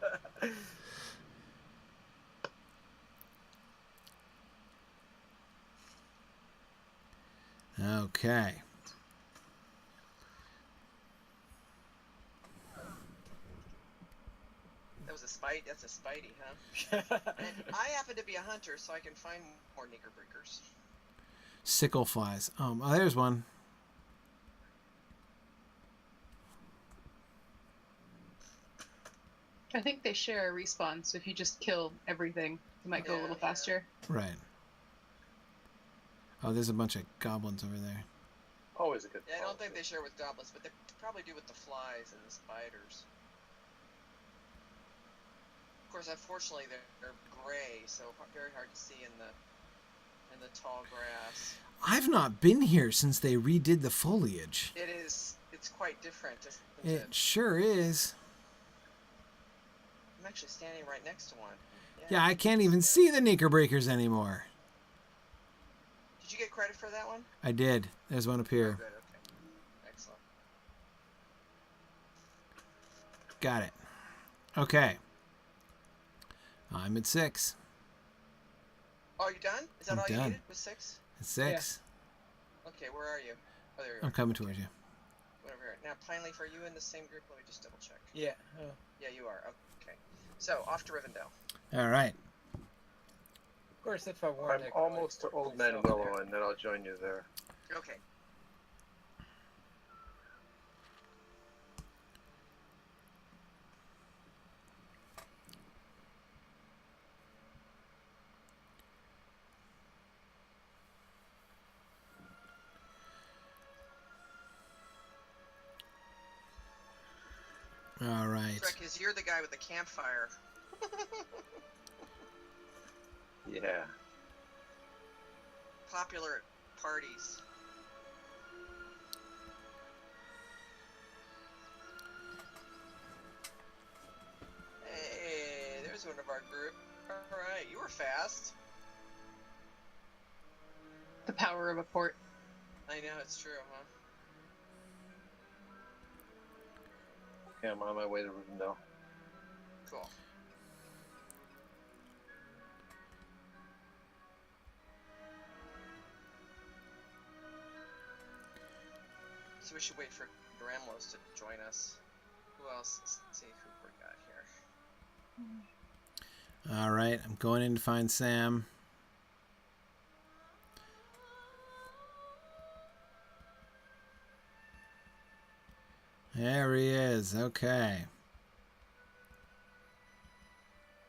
Okay. That's a Spidey, huh? And I happen to be a hunter, so I can find more Knickerbreakers. Sickle flies. Oh, there's one. I think they share a respawn, so if you just kill everything, it might go a little faster. Right. Oh, there's a bunch of goblins over there. Always a good. Yeah, I don't think they share with goblins, but they probably do with the flies and the spiders. Of course, unfortunately, they're gray, so very hard to see in the tall grass. I've not been here since they redid the foliage. It is. It's quite different, isn't it? It sure is. I'm actually standing right next to one. Yeah, I can't even see the Knickerbreakers anymore. Did you get credit for that one? I did. There's one up here. Oh, good, okay. Excellent. Got it. Okay. I'm at 6. Oh, you done? Is that I'm all done. you needed? Was 6? At 6. Yeah. Okay, where are you? Oh, there you I'm are. coming towards you. Whatever. Now, Pineleaf, are you in the same group? Let me just double check. Yeah. Yeah, you are. Okay. So, off to Rivendell. All right. Of course, if I wanted. I'm almost to Old Man Willow, and then I'll join you there. Okay. All right. That's right, because you're the guy with the campfire. Yeah. Popular at parties. Hey, there's one of our group. Alright, you were fast. The power of a port. I know, it's true, huh? Okay, I'm on my way to Rivendell. Cool. So we should wait for Dramlos to join us. Who else? Let's see who we got here. All right. I'm going in to find Sam. There he is. Okay.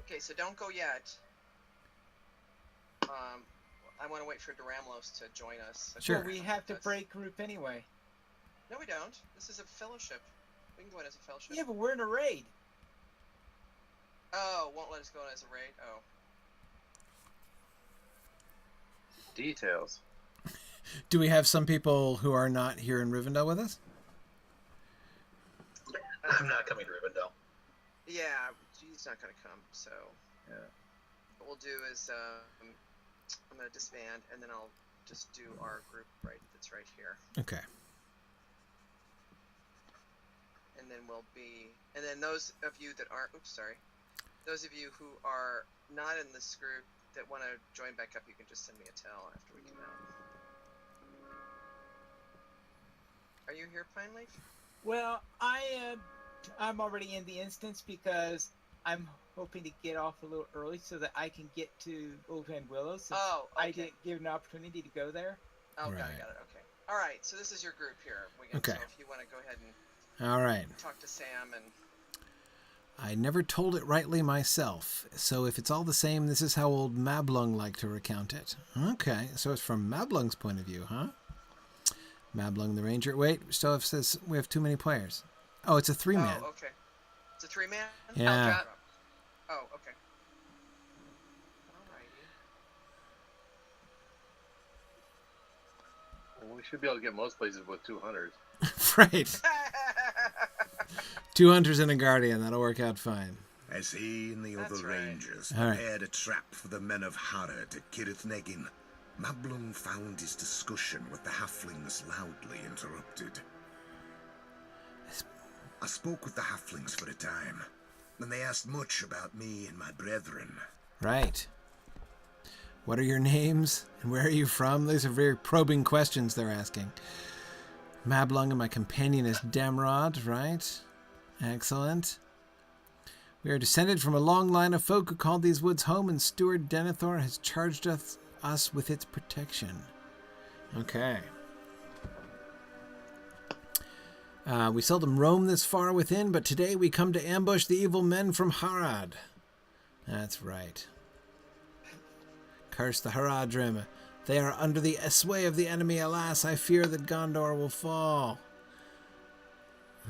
Okay, so don't go yet. I want to wait for Dramlos to join us. Sure. Well, we have to break group anyway. No, we don't. This is a fellowship. We can go in as a fellowship. Yeah, but we're in a raid. Oh, won't let us go in as a raid? Oh. Details. Do we have some people who are not here in Rivendell with us? I'm not coming to Rivendell. Yeah, he's not going to come, so... Yeah. What we'll do is, I'm going to disband, and then I'll just do our group that's right here. Okay. And then we'll be... And then those of you that aren't... Oops, sorry. Those of you who are not in this group that want to join back up, you can just send me a tell after we come out. Are you here, Pineleaf? Well, I'm already in the instance because I'm hoping to get off a little early so that I can get to Old Man Willow. Since I didn't give an opportunity to go there. Oh, got it. Okay. All right. So this is your group here. Okay. So if you want to go ahead and All right. talk to Sam and. I never told it rightly myself, so if it's all the same, this is how old Mablung liked to recount it. Okay, so it's from Mablung's point of view, huh? Mablung the Ranger. Wait, still have says we have too many players. Oh, it's a 3-man. Oh, okay. It's a 3-man? Yeah. Oh, okay. Alrighty. Well, we should be able to get most places with 2 hunters. Right. 2 hunters and a guardian. That'll work out fine. As he and the other rangers All right. prepared a trap for the men of Harad to Cirith Negin, Mablung found his discussion with the halflings loudly interrupted. I spoke with the halflings for a time, and they asked much about me and my brethren. Right. What are your names, and where are you from? These are very probing questions they're asking. Mablung and my companion is Damrod, right? Excellent. We are descended from a long line of folk who called these woods home, and Steward Denethor has charged us with its protection. Okay. We seldom roam this far within, but today we come to ambush the evil men from Harad. That's right. Curse the Haradrim. They are under the sway of the enemy. Alas, I fear that Gondor will fall.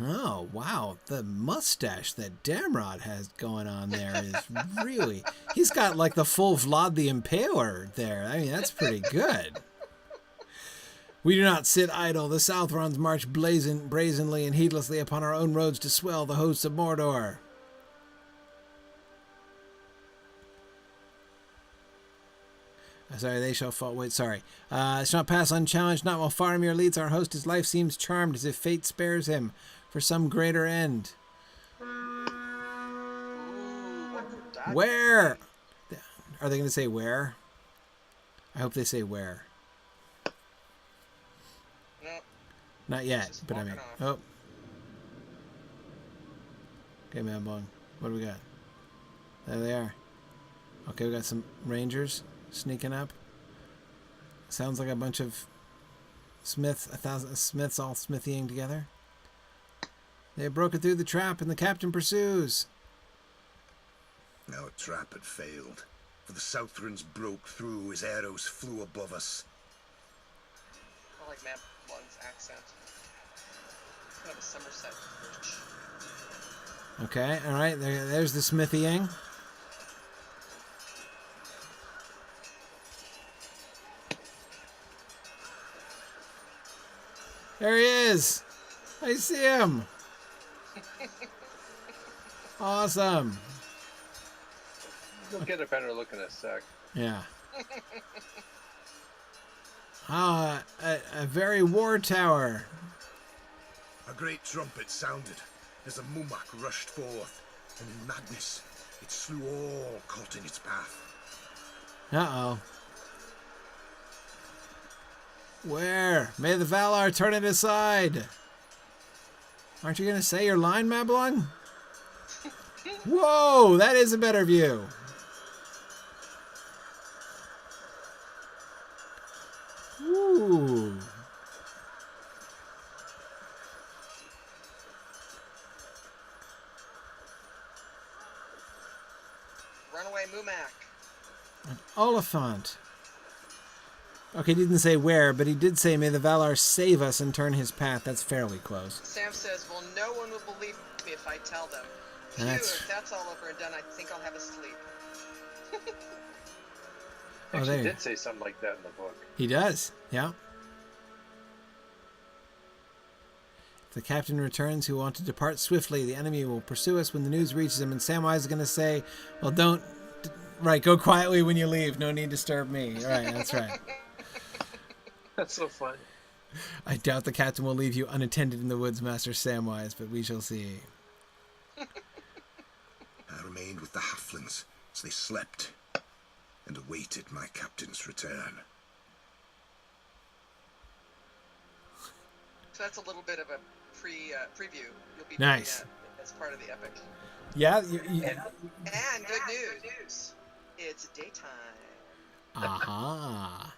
Oh, wow. The mustache that Damrod has going on there is really... He's got like the full Vlad the Impaler there. I mean, that's pretty good. We do not sit idle. The Southrons march brazenly and heedlessly upon our own roads to swell the hosts of Mordor. Sorry, they shall fall. Wait, sorry. Shall not pass unchallenged, not while Faramir leads our host. His life seems charmed, as if fate spares him for some greater end. Where? Are they going to say where? I hope they say where. Not yet, but I mean... Oh. Okay, man, Bong. What do we got? There they are. Okay, we got some rangers sneaking up. Sounds like a bunch of smiths, 1,000 smiths all smithying together. They have broken through the trap and the captain pursues. Our trap had failed, for the Southrons broke through as arrows flew above us. I like Matt Blunt's accent. It's kind of a Somerset. Okay, alright, there's the smithying. There he is! I see him! Awesome! We'll get a better look in a sec. Yeah. Ah, a very war tower. A great trumpet sounded as a Mumak rushed forth, and in madness it slew all caught in its path. Uh-oh. Where? May the Valar turn it aside. Aren't you going to say your line, Mablung? Whoa, that is a better view. Ooh. Runaway Mumak. An Oliphant. Okay, he didn't say where, but he did say, may the Valar save us and turn his path. That's fairly close. Sam says, well, no one will believe me if I tell them. Phew, if that's all over and done, I think I'll have a sleep. Actually, he did say something like that in the book. He does, yeah. If the captain returns who want to depart swiftly, the enemy will pursue us when the news reaches him, and Samwise is going to say, well, don't... Right, go quietly when you leave. No need to disturb me. Right, that's right. That's so funny. I doubt the captain will leave you unattended in the woods, Master Samwise, but we shall see. I remained with the halflings as they slept and awaited my captain's return. So that's a little bit of a preview. You'll be nice. doing that as part of the epic. Yeah. And good news. It's daytime. Aha.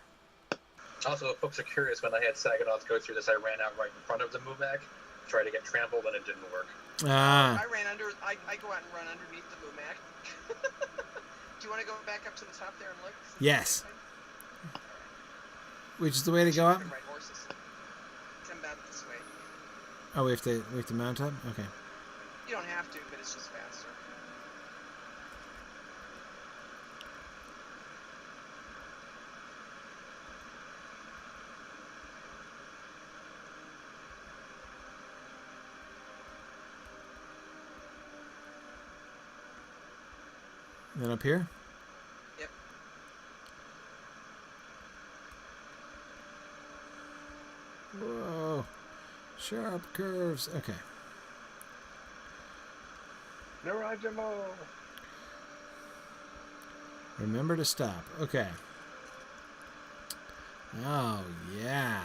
Also, if folks are curious, when I had Saganoth go through this, I ran out right in front of the Mumak, tried to get trampled, and it didn't work. Ah. I go out and run underneath the Mumak. Do you want to go back up to the top there and look? Yes. Which is the way to go up? Ride horses. Come back this way. Oh, we have to mount up? Okay. You don't have to, but it's just faster. Then up here? Yep. Whoa. Sharp curves. Okay. Narajamo! Remember to stop. Okay. Oh, yeah.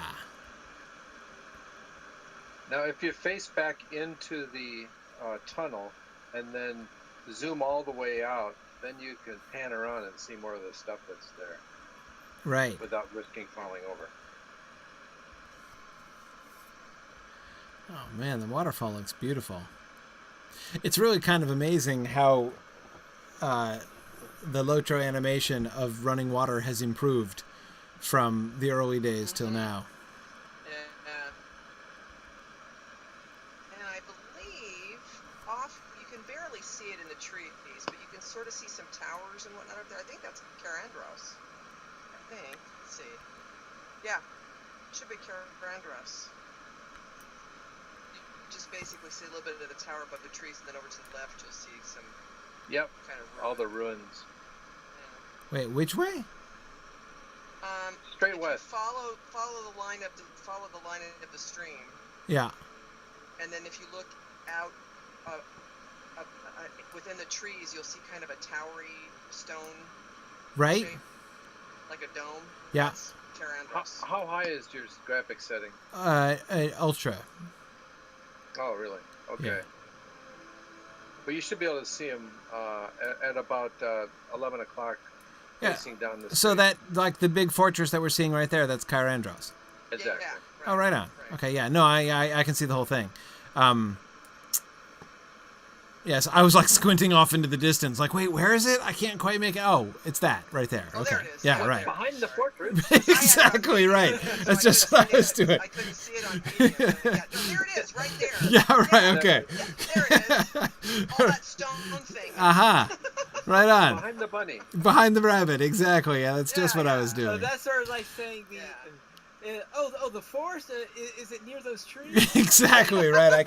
Now, if you face back into the tunnel and then zoom all the way out, then you can pan around and see more of the stuff that's there. Right. Without risking falling over. Oh man, the waterfall looks beautiful. It's really kind of amazing how the Lotro animation of running water has improved from the early days till now. Yeah. And I believe you can barely see it in the trees, but you can sort of see some towers and whatnot up there. I think that's Carandros. I think. Let's see. Yeah. It should be Carandros. Just basically see a little bit of the tower above the trees, and then over to the left you'll see some kind of ruins. All the ruins. Yeah. Wait, which way? Straight west. Follow the line of the stream. Yeah. And then if you look out within the trees, you'll see kind of a towery stone Right? shape, like a dome. Yeah. That's Carandros. How high is your graphic setting? Ultra. Oh, really? Okay. Yeah. But you should be able to see them at about 11 o'clock. Yeah. Facing down the street. So that, like the big fortress that we're seeing right there, that's Carandros. Exactly. Yeah, Oh, right on. Right. Okay, yeah. No, I can see the whole thing. Yes, I was like squinting off into the distance, like, wait, where is it? I can't quite make it. Oh, it's that right there. Oh, Okay. there it is. Yeah, Oh, right. Behind the fortress. Exactly right. So That's I just couldn't what I was see it. doing. I couldn't see it on video. Yeah, no, there it is, right there. Yeah, right. Okay. Yeah, there it is. All that stone thing. Aha. Right on. Behind the bunny. Behind the rabbit. Exactly. Yeah, that's just what I was So doing. that's sort of like saying the forest. Is it near those trees? Exactly right.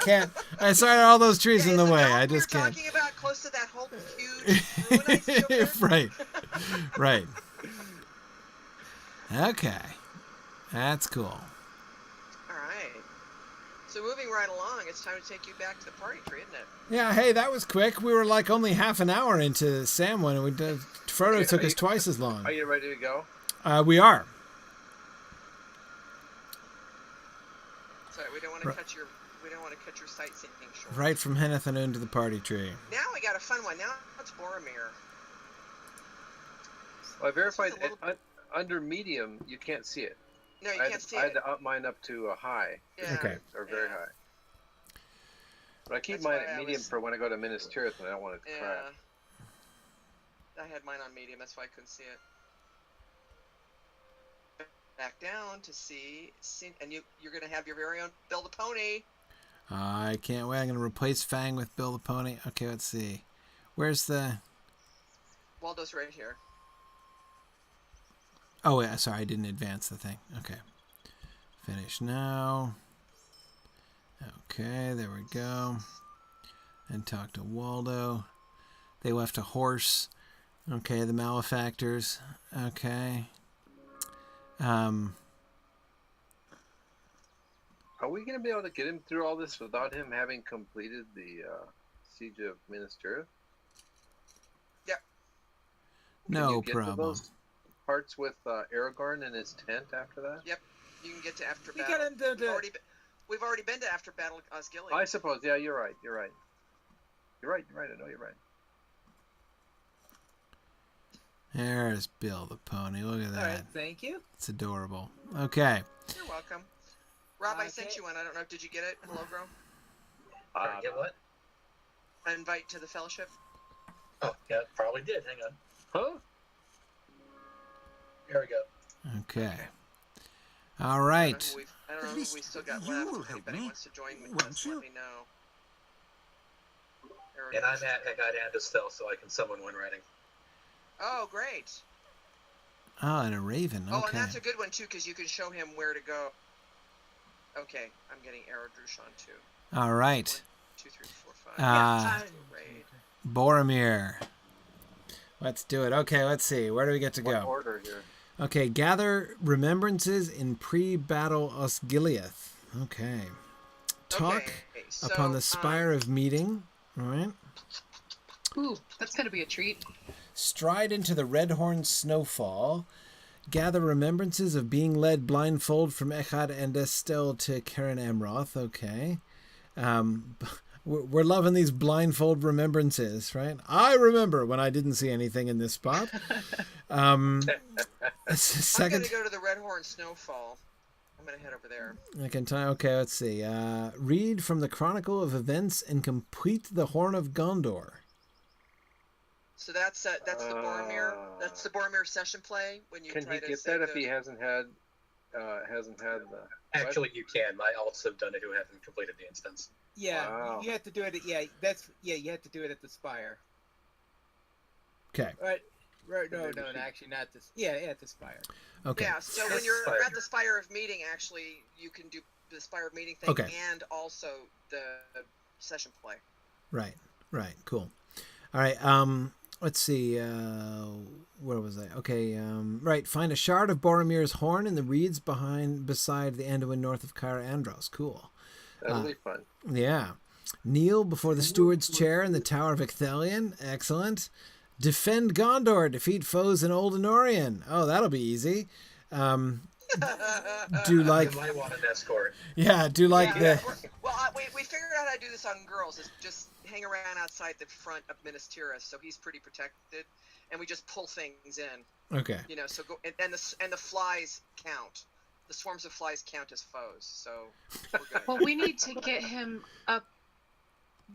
I saw all those trees in the way. I just You're can't. talking about close to that whole huge ruin I see over there? Right. Right. Okay. That's cool. All right. So moving right along, it's time to take you back to the party tree, isn't it? Yeah, hey, that was quick. We were like only half an hour into Samhain, and Frodo took us twice as long. Are you ready to go? We are. Sorry, we don't want to cut your sightseeing short. Right from Hennethanoon to the party tree. Now we got a fun one. Now it's Boromir. Well, I verified under medium, you can't see it. No, you can't see I it. had to up mine up to a high. Yeah. Okay. Or very high. But I keep That's mine why at I medium was- for when I go to Minas Tirith and I don't want it to crash. I had mine on medium, that's why I couldn't see it. Back down to see, and you're going to have your very own Bill the Pony. I can't wait. I'm going to replace Fang with Bill the Pony. Okay, let's see. Where's the... Waldo's right here. Oh, wait. Sorry, I didn't advance the thing. Okay. Finish now. Okay, there we go. And talk to Waldo. They left a horse. Okay, the malefactors. Okay. Are we going to be able to get him through all this without him having completed the siege of Minas Tirith? Yep. No Can you get problem. to those parts with Aragorn in his tent after that? Yep. You can get to after You battle. got him We've already been to after battle Osgiliath. I suppose. Yeah, you're right. You're right. I know you're right. There's Bill the Pony. Look at that. All right, thank you. It's adorable. Okay. You're welcome. Rob, I sent you one. I don't know. Did you get it? Hello, Gro? Get what? An invite to the fellowship? Oh, yeah, probably did. Hang on. Huh? Here we go. Okay. All right. I don't know who we still got you left. will If help anybody me, wants to join me, won't just you? let me know. And I got Andestel, so I can summon one ready. Oh, great. Oh, and a raven. Okay. Oh, and that's a good one, too, because you can show him where to go. Okay, I'm getting Aerodrushon, too. All right. 1, 2, 3, 4, 5. Raid. Boromir. Let's do it. Okay, let's see. Where do we get to What go? order here? Okay, gather remembrances in pre-battle Osgiliath. Okay. Talk Okay, so, upon the Spire of Meeting. All right. Ooh, that's gonna be a treat. Stride into the Redhorn Snowfall. Gather remembrances of being led blindfold from Echad and Estelle to Karen Amroth. Okay. We're loving these blindfold remembrances, right? I remember when I didn't see anything in this spot. I'm Second. going to go to the Redhorn Snowfall. I'm gonna head over there. I can tell. Okay, let's see. Read from the Chronicle of Events and complete the Horn of Gondor. So that's the Boromir. That's the Boromir session play when you can try he to get save that if he hasn't had the? Actually, you can. My alts have done it who haven't completed the instance. Yeah, Wow. you have to do it. You have to do it at the Spire. Okay. Right. No, actually not this. Yeah, at the Spire. Okay. Yeah. So when you're at the Spire of Meeting, actually, you can do the Spire of Meeting thing and also the session play. Right. Cool. All right. Let's see. Where was I? Okay. Right. Find a shard of Boromir's horn in the reeds beside the Anduin north of Caer Andros. Cool. That'll be fun. Yeah. Kneel before the steward's chair in the Tower of Ithilien. Excellent. Defend Gondor. Defeat foes in Old Anorion. Oh, that'll be easy. Do like... You might want an escort. Yeah, do like the... Well, we figured out how to do this on girls. Is just hang around outside the front of Minas Tirith, so he's pretty protected, and we just pull things in. Okay. You know, so go and the flies count. The swarms of flies count as foes, so we're good. Well, we need to get him up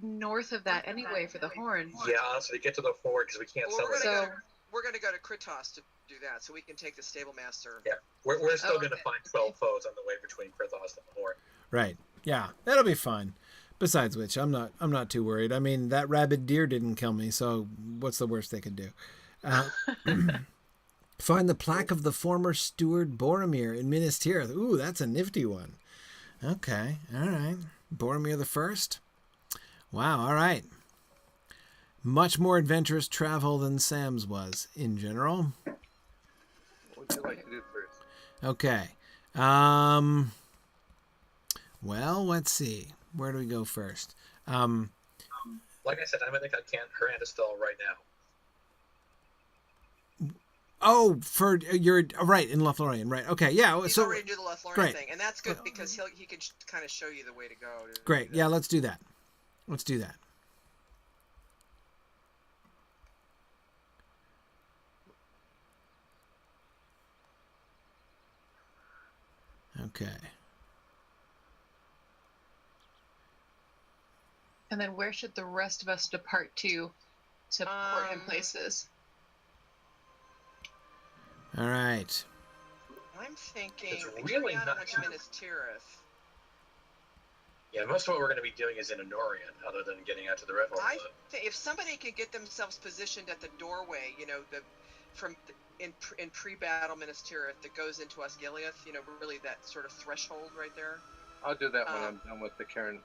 north of that anyway for the horn. Yeah, honestly, get to the fort because we can't summon it. We're going to go to Kritos to do that, so we can take the Stable Master. Yeah, we're still going to find 12 foes on the way between Kritos and the horn. Right. Yeah, that'll be fine. Besides which, I'm not too worried. I mean, that rabid deer didn't kill me, so what's the worst they could do? Find the plaque of the former steward Boromir in Minas Tirith. Ooh, that's a nifty one. Okay, all right. Boromir the First. Wow, all right. Much more adventurous travel than Sam's was, in general. What would you like to do first? Okay. Well, let's see. Where do we go first? Like I said, I think I can't Hernandestal right now. Oh, for you're right in Lothlorien, right? Okay, yeah. He's so already do the Lothlorien thing, and that's good because he can kind of show you the way to go. Great, yeah. Let's do that. Let's do that. Okay. And then where should the rest of us depart to port in places? All right. I'm thinking really not Minas Tirith. Yeah, most of what we're going to be doing is in Anorion, other than getting out to the Red Horn. I think if somebody can get themselves positioned at the doorway, you know, in pre-battle Minas Tirith that goes into Osgiliath, you know, really that sort of threshold right there. I'll do that when I'm done with the Karen.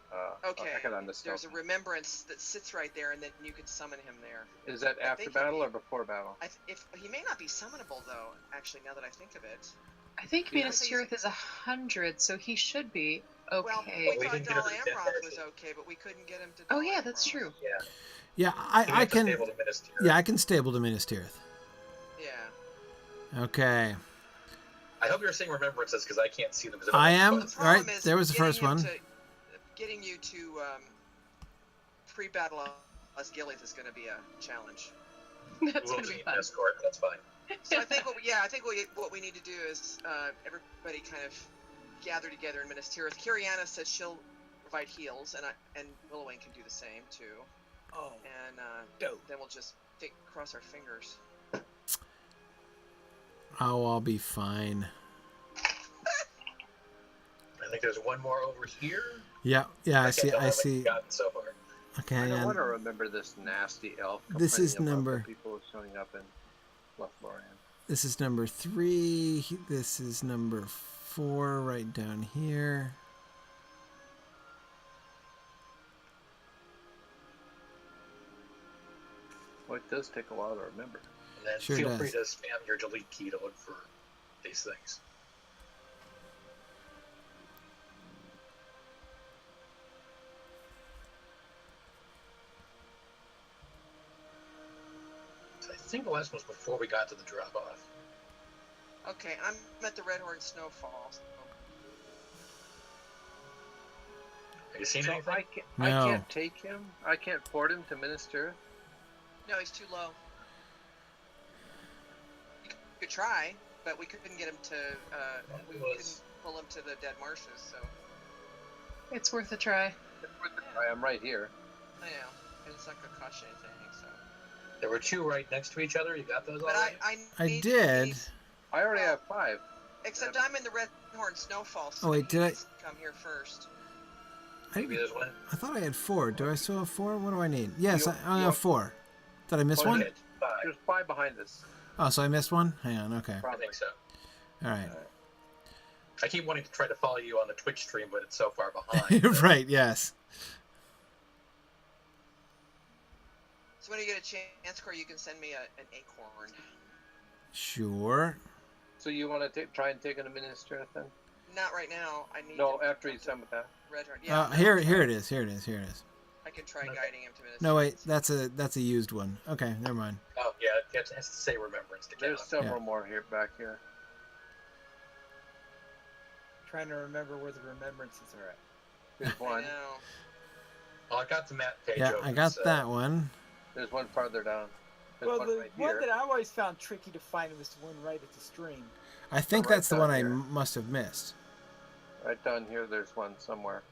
Okay. On the There's a remembrance that sits right there, and then you can summon him there. Is that after battle or before battle? If he may not be summonable though, actually, now that I think of it. I think Minas Tirith is 100, so he should be okay. Well, we thought Dal Amroth was okay, but we couldn't get him to. Oh yeah, that's true. Yeah. Yeah, I can. Yeah, I can stable to Minas Tirith. Yeah. Okay. I hope you're seeing Remembrances because I can't see them. I am. All right, there was the first one. Getting you to pre-battle Osgiliath is going to be a challenge. That's going to be fun. Escort, that's fine. So I think what we need to do is everybody kind of gather together in Minas Tirith. Kiriana says she'll provide heals, and Willowing can do the same too. Oh. And then we'll just cross our fingers. Oh, I'll be fine. I think there's one more over here. Yeah, I see. So far. Okay, I don't want to remember this nasty elf. This is number. People showing up in Lothlorien. This is number 3. This is number 4, right down here. Well, it does take a while to remember. And then Sure feel does. free to spam your delete key to look for these things. So I think the last one was before we got to the drop-off. Okay, I'm at the Redhorn Snowfall. Have you seen So anything? I can't take him. I can't port him to Minas Tirith. No, he's too low. You could try, but we couldn't get him to. We couldn't pull him to the dead marshes. So It's worth a try. I'm right here. I know, and it's not gonna cost you anything. So There were 2 right next to each other. You got those but already? I need did. these- I already have 5. Except I'm in the Redhorn Snowfall. So Oh, wait, he did I- needs to come here first? Maybe there's one. I thought I had 4. Do I still have 4? What do I need? Yes, You- I only have 4. Did I miss Oh, one? Okay, 5. There's 5 behind us. Oh, so I missed one? Hang on, okay. I think so. All right. I keep wanting to try to follow you on the Twitch stream, but it's so far behind. Right, yes. So when you get a chance, Corey, you can send me an acorn. Sure. So you want to try and take an Minas Tirith then? Not right now. I need. No, to after he's done with that. Redhorn. Yeah. Here it is. Here it is. I can try guiding him to Minas No, wait, Tirith. that's a used one. Okay, never mind. Oh, yeah, it has to say Remembrance to There's count. several more here back here. Trying to remember where the remembrances are at. There's I one. know. Well, I got the map page Yeah, open, I got so- that one. There's one farther down. There's Well, one the right one here. that I always found tricky to find was the one right at the stream. I think Right that's the down one I here. must have missed. Right down here, there's one somewhere.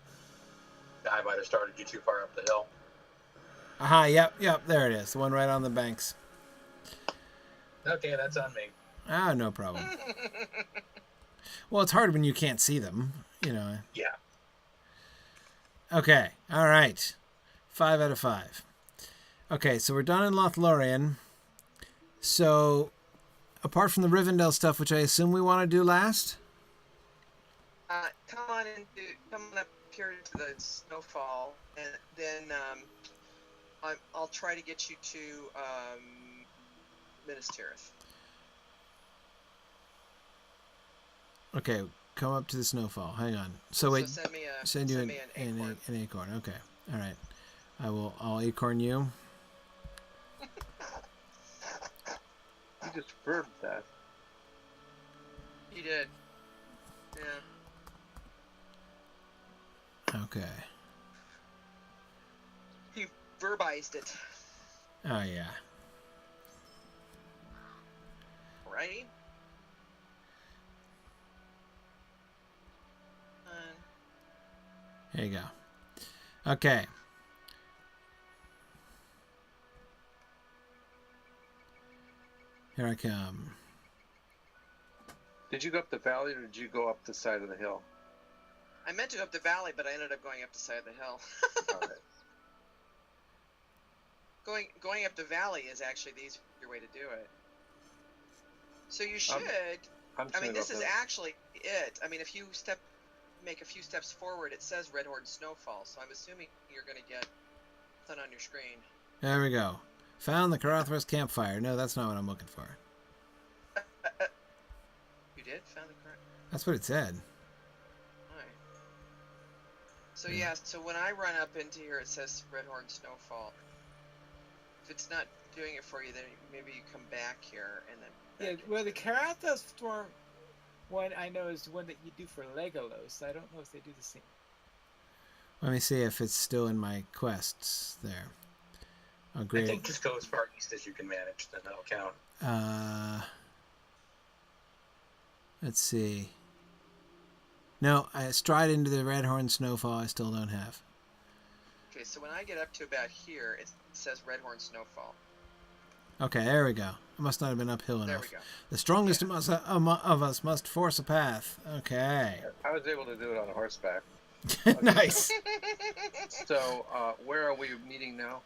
I might have started you too far up the hill. Aha, yep, there it is. The one right on the banks. Okay, that's on me. Ah, no problem. Well, it's hard when you can't see them, Yeah. Okay, all right. 5 out of 5. Okay, so we're done in Lothlorien. So, apart from the Rivendell stuff, which I assume we want to do last? Come on up here to the snowfall, and then I'll try to get you to Minas Tirith. Okay, come up to the snowfall. Hang on. So wait, send me an acorn. an acorn. Okay, all right. I'll acorn you. You just verbed that. He did. Yeah. Okay. He verbized it. Oh yeah. Right? There you go. Okay. Here I come. Did you go up the valley or did you go up the side of the hill? I meant to go up the valley, but I ended up going up the side of the hill. All right. Going up the valley is actually the easier way to do it. So you should. I mean, this is actually it. I mean, if you make a few steps forward, it says Redhorn Snowfall. So I'm assuming you're going to get something on your screen. There we go. Found the Carothras campfire. No, that's not what I'm looking for. You did? Found the correct? That's what it said. Alright. So yeah, so when I run up into here, it says Redhorn Snowfall. If it's not doing it for you, then maybe you come back here and then... Yeah, well, the Carothras Storm one I know is the one that you do for Legolos. I don't know if they do the same. Let me see if it's still in my quests there. Oh, I great. think just go as far east as you can manage, then that'll count. Let's see. No, I stride into the Redhorn Snowfall I still don't have. Okay, so when I get up to about here, it says Redhorn Snowfall. Okay, there we go. I must not have been uphill enough. There we go. The strongest of us must force a path. Okay. I was able to do it on horseback. Nice. So, where are we meeting now?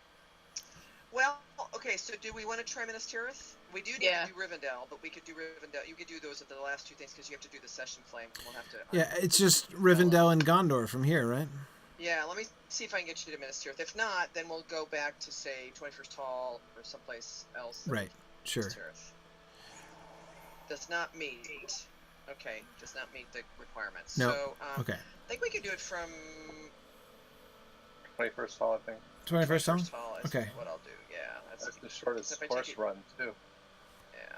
Well, okay, so do we want to try Minas Tirith? We do need to do Rivendell, but we could do Rivendell. You could do those at the last two things because you have to do the session flame. We'll have to... Yeah, it's just Rivendell and Gondor from here, right? Yeah, let me see if I can get you to Minas Tirith. If not, then we'll go back to, say, 21st Hall or someplace else. Right, sure. Minas Tirith. Does not meet... Okay, does not meet the requirements. No, So, okay. I think we could do it from... 21st Hall, I think. 21st Hall? Hall is Okay. what I'll do, yeah. That's the shortest if I take horse it- run, too. Yeah.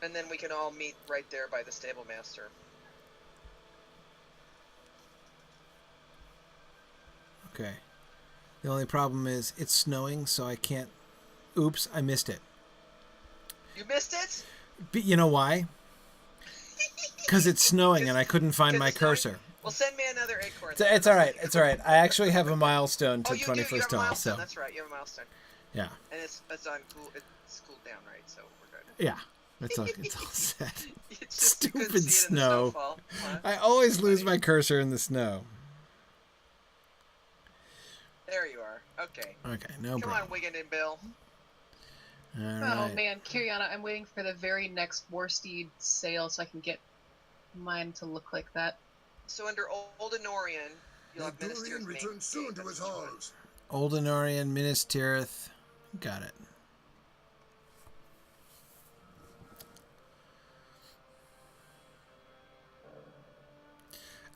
And then we can all meet right there by the stable master. Okay. The only problem is it's snowing, so I can't... Oops, I missed it. You missed it? But you know why? Because it's snowing and I couldn't find my cursor. Well, send me another acorn. It's all right. It's all right. I actually have a milestone to 21st you have a tall. milestone. So That's right. You have a milestone. yeah. And it's on cool. It's cooled down, right? So we're good. Yeah. It's all set. It's just Stupid snow. I always lose my cursor in the snow. There you are. Okay. Okay, no problem. Come on, Wiggin and Bill. All right. Oh man, Kiriana, I'm waiting for the very next War Steed sale so I can get mine to look like that. So under Old Anorian, you'll have Minas Tirith returns soon to his halls. Old Anorian, Minas Tirith. Got it.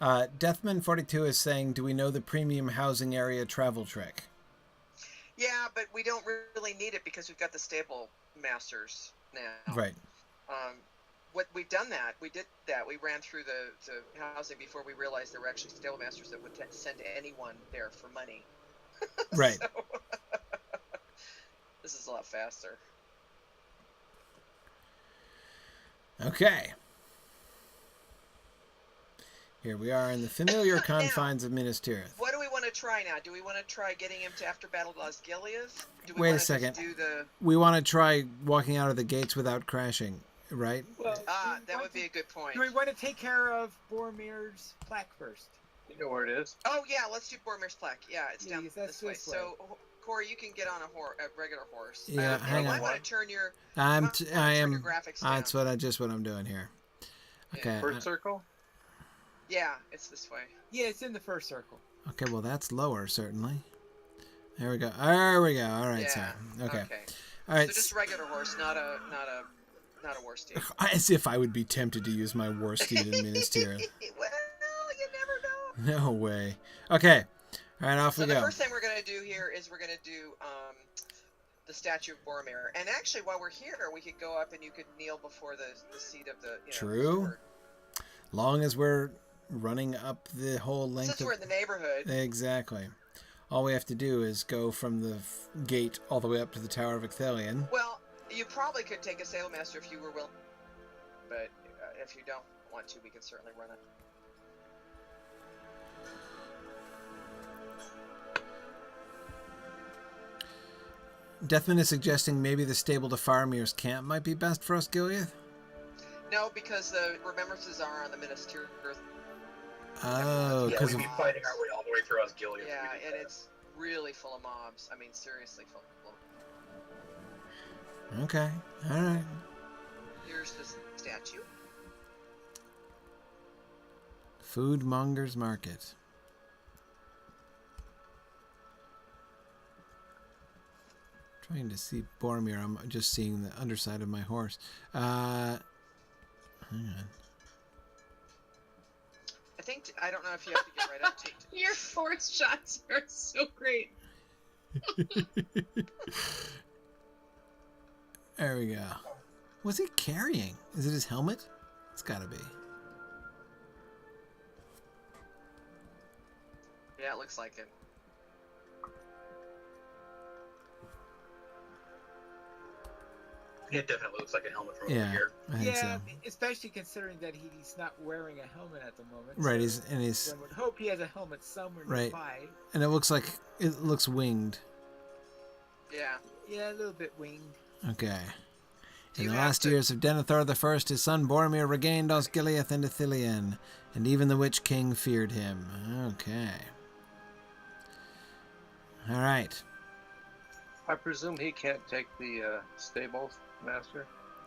Deathman42 is saying, do we know the premium housing area travel trick? Yeah, but we don't really need it because we've got the stable masters now. Right. What we did that. We ran through the housing before we realized there were actually stable masters that would send anyone there for money. Right. So, this is a lot faster. Okay. Here we are in the familiar confines of Minas Tirith. What do we want to try now? Do we want to try getting him to after Battle of Osgiliath? Wait a second. We want to try walking out of the gates without crashing, right? Well, that would be a good point. Do we want to take care of Boromir's plaque first? You know where it is? Oh yeah, let's do Boromir's plaque. Yeah, it's down this way. way. So, Corey, you can get on a regular horse. Yeah, hang on. I want to turn your. I am. Graphics down. That's what I'm doing here. Okay. First circle? Yeah, it's this way. Yeah, it's in the first circle. Okay, well that's lower certainly. There we go. There we go. All right, yeah. sorry. Okay. All So right. just regular horse, not a war steed. As if I would be tempted to use my war steed in Minas Tirith. Well, you never know. No way. Okay. All right, off we go. So the first thing we're gonna do here is we're gonna do the statue of Boromir, and actually while we're here, we could go up and you could kneel before the seat of the. True. Sword. Long as we're running up the whole length. Since we're in the neighborhood. Exactly. All we have to do is go from the gate all the way up to the Tower of Icthelion. Well, you probably could take a Sailmaster if you were willing, but if you don't want to, we can certainly run it. Deathman is suggesting maybe the stable to Faramir's camp might be best for us, Gilead? No, because the Remembrances are on the Minas Tirith. Oh, yeah, we'd be fighting our way all the way through Osgiliath. Yeah, and it's really full of mobs. I mean, seriously full of. Okay, all right. Here's the statue. Food Monger's Market. Trying to see Boromir. I'm just seeing the underside of my horse. Hang on. I don't know if you have to get right up to it. Your force shots are so great. There we go. What's he carrying? Is it his helmet? It's gotta be. Yeah, it looks like it. It definitely looks like a helmet from Yeah, over here. I think so. Especially considering that he's not wearing a helmet at the moment. Right, so one would hope he has a helmet somewhere nearby. And it looks winged. Yeah. Yeah, a little bit winged. Okay. In the last years of Denethor I, his son Boromir regained Osgiliath and Ithilien, and even the Witch King feared him. Okay. All right. I presume he can't take the stable master?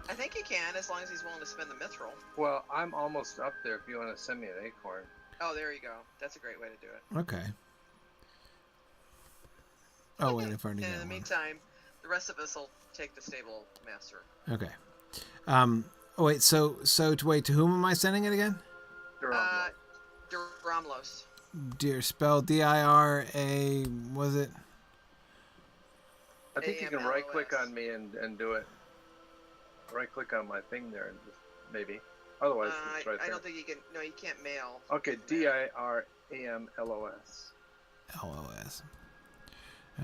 I think he can, as long as he's willing to spend the mithril. Well, I'm almost up there if you want to send me an acorn. Oh, there you go. That's a great way to do it. Okay. Oh, wait, I've already got in the meantime, the rest of us will take the stable master. Okay. Oh, wait, so to whom am I sending it again? Duramlos. Dear, spell D-I-R-A, was it? I think you can right-click on me and do it. Right-click on my thing there and just maybe. Otherwise, it's right there. I don't think you can. No, you can't mail. Okay, D-I-R-A-M-L-O-S. L-O-S.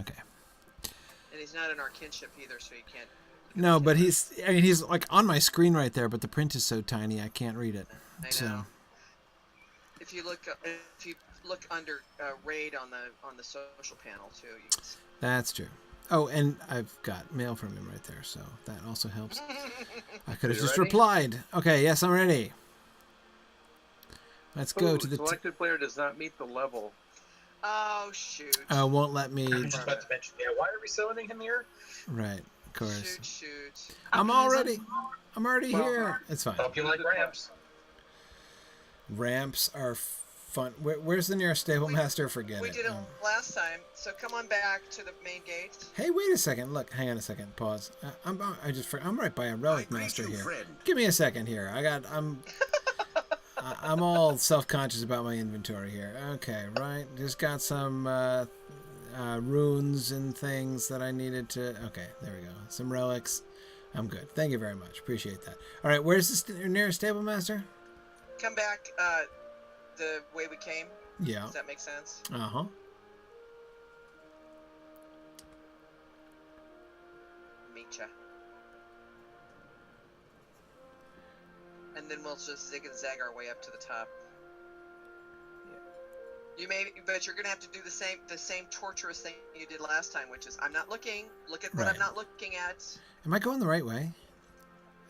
Okay. And he's not in our kinship either, so you can't No, but he's like on my screen right there, but the print is so tiny I can't read it. I know. So If you look under raid on the social panel too, you can see. that's true. Oh, and I've got mail from him right there, so that also helps. I could have just replied. Okay, yes, I'm ready. Let's go to the selected player does not meet the level. Oh shoot! Won't let me. I was just about to mention, yeah. Why are we summoning him here? Right, of course. Shoot. I'm already here. It's fine. Hope you like ramps. Ramps are fun. Where's the nearest stable master? Forget it. We did it last time, so come on back to the main gate. Hey, wait a second. Look, hang on a second. Pause. I'm right by a relic master here. Friend. Give me a second here. I'm all self-conscious about my inventory here. Okay, right. Just got some runes and things that I needed to. Okay, there we go. Some relics. I'm good. Thank you very much. Appreciate that. All right, where's the nearest stable master? Come back the way we came. Yeah. Does that make sense? Uh-huh. Meetcha. And then we'll just zig and zag our way up to the top. You may, but you're gonna have to do the same torturous thing you did last time, which is I'm not looking. Look at what I'm not looking at. Am I going the right way?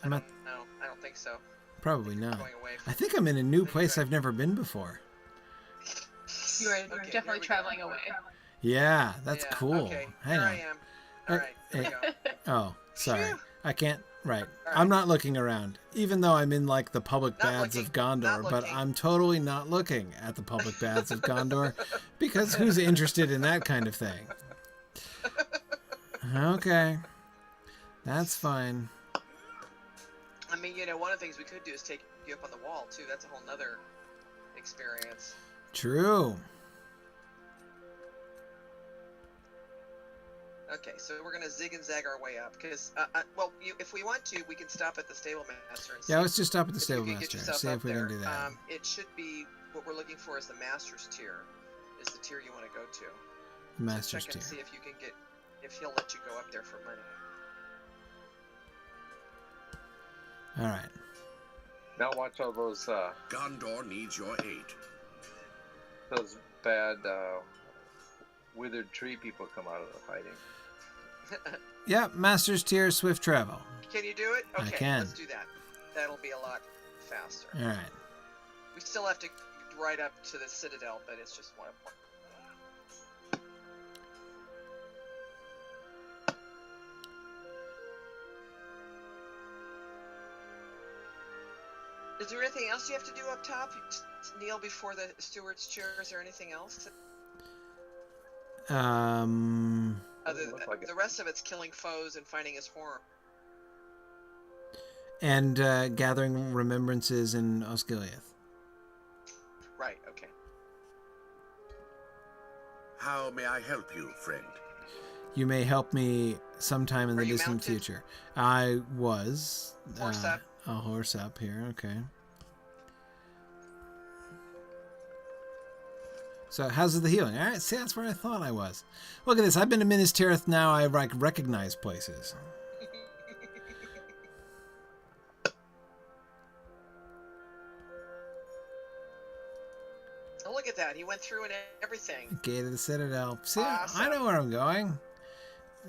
No, I don't think so. Probably not. Going away I think I'm in a new place I've never been before. You are definitely traveling away. Yeah, that's cool. Okay, Hang on. I am. All right, here we go. Oh, sorry. Phew. I can't. Right. Right. I'm not looking around, even though I'm in like the public Not baths looking, of Gondor, not but looking. I'm totally not looking at the public baths of Gondor because who's interested in that kind of thing? Okay. That's fine. I mean, one of the things we could do is take you up on the wall too. That's a whole nother experience. True. Okay, so we're gonna zig and zag our way up because, if we want to, we can stop at the stable master. And Yeah, let's just stop at the if stable you can get master. yourself See up if we there. can do that. It should be what we're looking for is the master's tier. Is the tier you want to go to? Master's Check tier. and see if you can get, if he'll let you go up there for money. All right. Now watch all those Gondor needs your aid. those bad withered tree people come out of the fighting. Yeah, Master's tier, swift travel. Can you do it? Okay, I can. let's do that. That'll be a lot faster. All right. We still have to ride up to the citadel, but it's just one. Is there anything else you have to do up top? Kneel before the steward's chair. Is there anything else? The rest of it's killing foes and finding his horn. And gathering remembrances in Osgiliath. Right, okay. How may I help you, friend? You may help me sometime in the Are you distant mounted? future. I was. Horse up. I'll horse up here, okay. So how's the healing? All right, see, that's where I thought I was. Look at this. I've been to Minas Tirith now. I recognize places. Oh, look at that. He went through and everything. Gate of the Citadel. See, Awesome. I know where I'm going.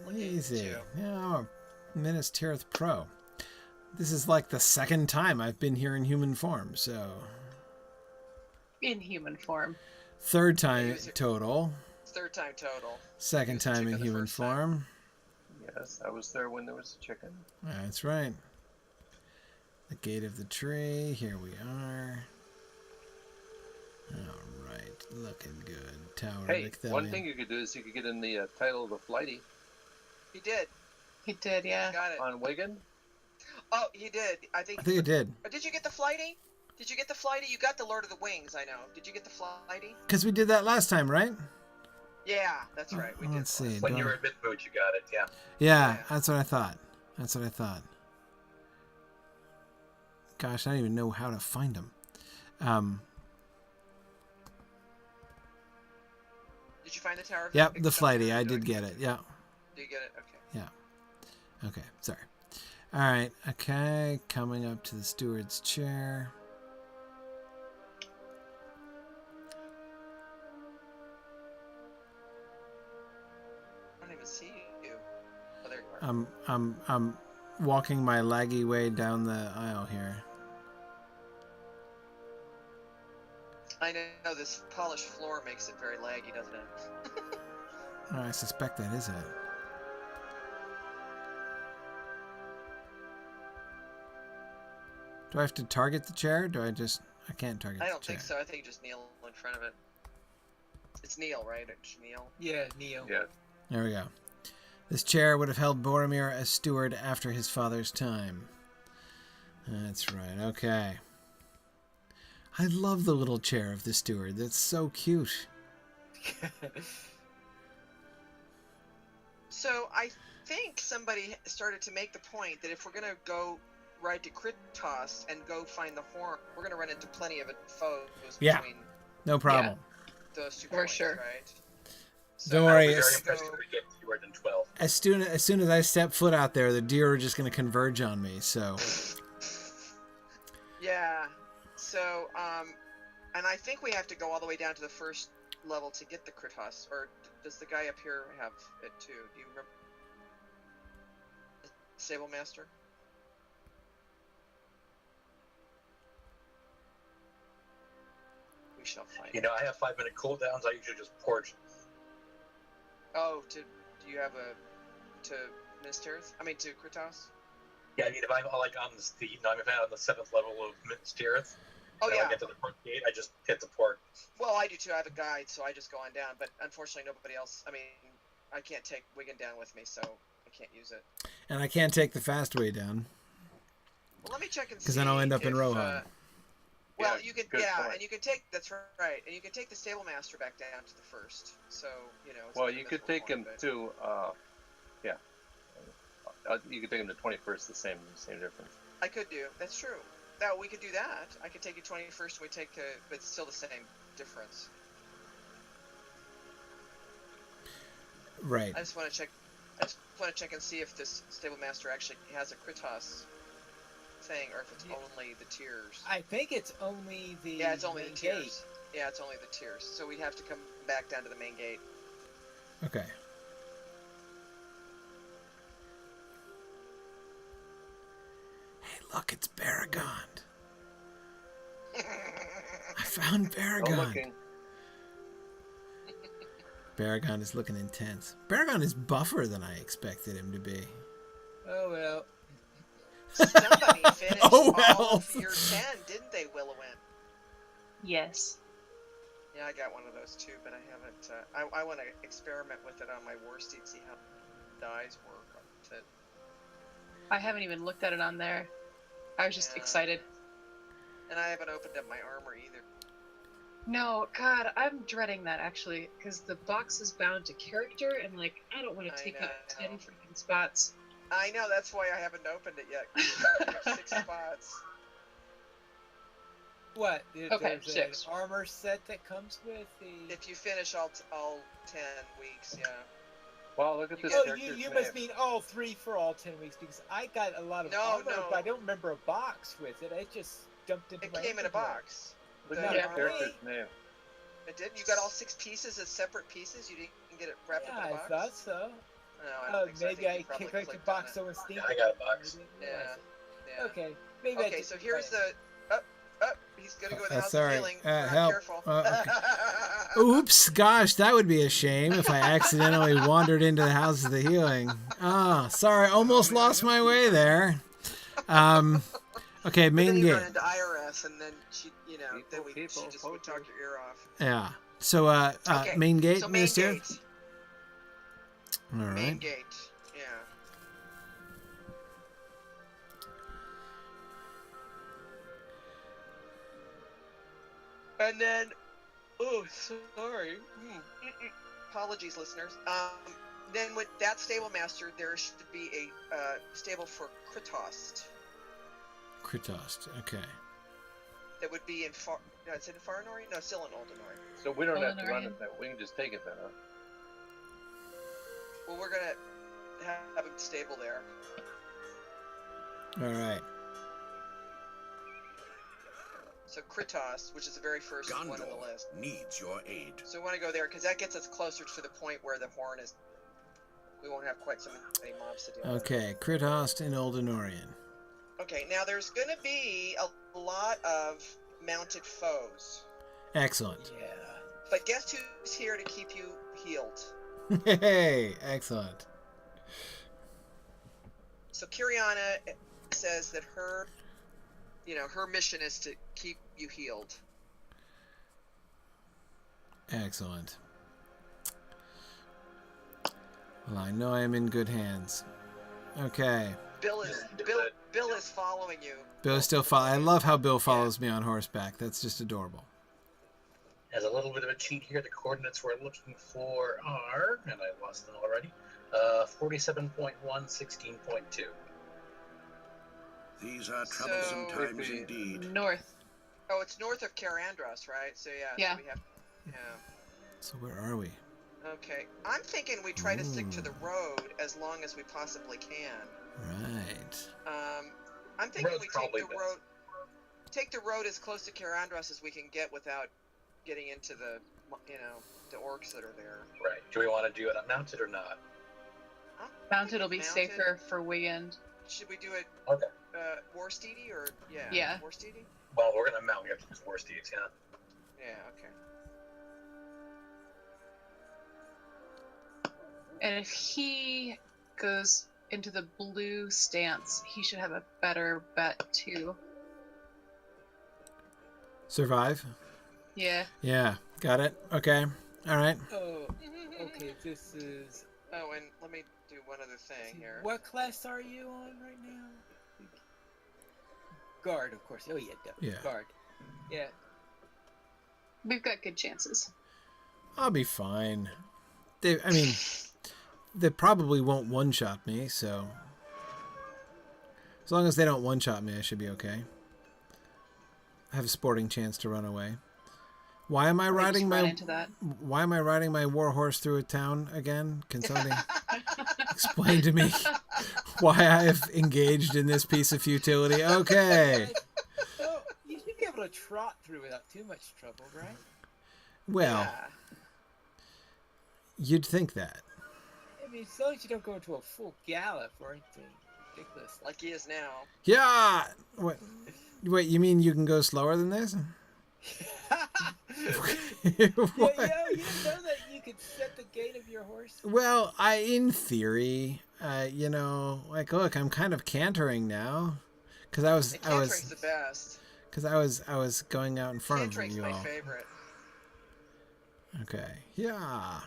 Look at Easy. you. Yeah, I'm a Minas Tirith pro. This is like the second time I've been here in human form, so... In human form. Third time total. Third time total. Second time in chicken the human first time. form. Yes, I was there when there was a chicken. That's right. The gate of the tree. Here we are. All right, looking good. Tower Hey, of Icthelion. one thing you could do is you could get in the title of the flighty He did. He did, yeah. Got it. on Wigan. Oh, he did. I think it did. Did you get the flighty? Did you get the flighty? You got the Lord of the Wings, I know. Did you get the flighty? Because we did that last time, right? Yeah, that's right. We did. Let's see. When do you I- were at Mythgard, you got it. Yeah. Yeah, that's what I thought. That's what I thought. Gosh, I don't even know how to find them. Did you find the Tower of Yep, the Icthelion? flighty. I did get it. Yeah. Did you get it? Okay. Yeah. Okay, sorry. All right. Okay. Coming up to the steward's chair. I don't even see you. Oh, there you are. I'm walking my laggy way down the aisle here. I know this polished floor makes it very laggy, doesn't it? Oh, I suspect that is it. Do I have to target the chair? I can't target the chair. I don't think so. I think just kneel in front of it. It's kneel, right? It's kneel. Yeah, Neo. Yeah. There we go. This chair would have held Boromir as steward after his father's time. That's right. Okay. I love the little chair of the steward. That's so cute. So I think somebody started to make the point that if we're going to go right to Kritos and go find the horn, we're going to run into plenty of foes between No problem. those 2 For points, sure. right? Don't I worry. was very impressed that we get fewer than 12. As soon as I step foot out there, the deer are just going to converge on me. So. Yeah. So, and I think we have to go all the way down to the first level to get the Kritos, or does the guy up here have it too? Do you remember? Stable Master? We shall find You know, I have 5-minute cooldowns. I usually just porch. Oh, do you have to Minas Tirith? I mean, to Kritos? Yeah, I mean, if I'm on the 7th level of Minas Tirith, Oh, and yeah. I get to the port gate, I just hit the port. Well, I do too. I have a guide, so I just go on down. But unfortunately, nobody else. I mean, I can't take Wigan down with me, so I can't use it. And I can't take the fast way down. Well, let me check and see. Because then I'll end up in if, Rohan. Well, Yeah, you could, good point. and you can take. That's right, and you can take the Stable Master back down to the first. So It's Well, like a you could miserable take him point, but- to, you could take him to 21st, the same difference. I could do. That's true. No, we could do that. I could take you 21st, and we take, but it's still the same difference. Right. I just want to check. I just want to check and see if this Stable Master actually has a Kritos thing, or if it's only the tiers. I think it's only the Yeah, it's only the main tiers. gate. Yeah, it's only the tiers. So we'd have to come back down to the main gate. Okay. Hey, look, it's Baragond. I found Oh, Baragond. looking. Baragond is looking intense. Baragond is buffer than I expected him to be. Oh well. Somebody finished Oh, all well. of year 10, didn't they, Willowin? Yes. Yeah, I got one of those too, but I haven't. I want to experiment with it on my Worsted, see how dies work. I haven't even looked at it on there. I was just Yeah. excited. And I haven't opened up my armor either. No, God, I'm dreading that actually, because the box is bound to character, and like, I don't want I to take know. up 10 freaking spots. I know, that's why I haven't opened it yet. 6 spots. What? Okay, There's 6. an armor set that comes with the. If you finish all 10 weeks, yeah. Wow, look at this Oh, character's you name. must mean all 3 for all 10 weeks, because I got a lot of No, armor, no. but I don't remember a box with it. It just dumped into It my came in a inventory. box. Look The at this armor- character's name. It did? You got all 6 pieces as separate pieces? You didn't get it wrapped Yeah, up in a I box? thought so. No, I don't think so. Maybe I think you probably clicked the clicked on box it. so instinctively. I got a box. I didn't Yeah. realize it. Yeah. Okay, maybe I Okay, didn't so here's play it. the... He's gonna go in the That's house of alright. healing. Not Help. careful. Okay. Oops, gosh, that would be a shame if I accidentally wandered into the house of the healing. Oh, sorry, almost lost my way there. Okay, But then main you gate. run into IRS, and then she, People, she just would talk your ear off. Yeah. So, Okay, main gate, so main Minas Tirith? gate. All right. Main gate. Yeah. And then, sorry. Apologies, listeners. Then with that stable master, there should be a stable for Kritos. Kritost, okay. That would be in is it in Farinori? No, still in Oldenori. So we don't have to run Oldenorian. it then. We can just take it then, huh? Well, we're gonna have a stable there. All right. So Kritos, which is the very first one on the Gondor list. needs your aid. So we want to go there because that gets us closer to the point where the horn is. We won't have quite so many mobs to deal with. Okay, Kritost in Old Anorian. Okay, now there's going to be a lot of mounted foes. Excellent. Yeah. But guess who's here to keep you healed? Hey, excellent. So Kiriana says that her mission is to keep you healed. Excellent. Well, I know I'm in good hands. Okay. Bill is following you. Bill still I love how Bill follows me on horseback. That's just adorable. As a little bit of a cheat here, the coordinates we're looking for are, and I lost them already, 47.1, 16.2. These are troublesome So- times indeed. North. Oh, it's north of Karandros, right? So Yeah. So we have, So where are we? Okay. I'm thinking we try to stick to the road as long as we possibly can. Right. I'm thinking Road's we take probably the best. road. Take the road as close to Karandros as we can get without getting into the orcs that are there. Right. Do we want to do it unmounted or not? Mounted will be Mounted? safer for Wiegand. Should we do it Okay. war steedy or Yeah. war steedy? Well, we're going to mount. We have to use war steeds, yeah. Yeah. Okay. And if he goes into the blue stance, he should have a better bet too. Survive? Yeah. Yeah. Got it. Okay. All right. Oh, okay. This is. Oh, and let me do one other thing here. What class are you on right now? Guard, of course. Oh yeah, Yeah. Guard. Yeah. We've got good chances. I'll be fine. They probably won't one-shot me, so as long as they don't one-shot me, I should be okay. I have a sporting chance to run away. Why am I riding run my into that. Why am I riding my war horse through a town again? Can somebody explain to me why I have engaged in this piece of futility? Okay. So you should be able to trot through without too much trouble, right? Well, Yeah. you'd think that. I mean, as long as you don't go into a full gallop or anything ridiculous. Like he is now. Yeah. What? Wait, you mean you can go slower than this? What? What? You didn't know that you could set the gait of your horse? Well, in theory, look, I'm kind of cantering now, because Cantering's the best. I was going out in front of Cantering's you my all. favorite. Okay, yeah.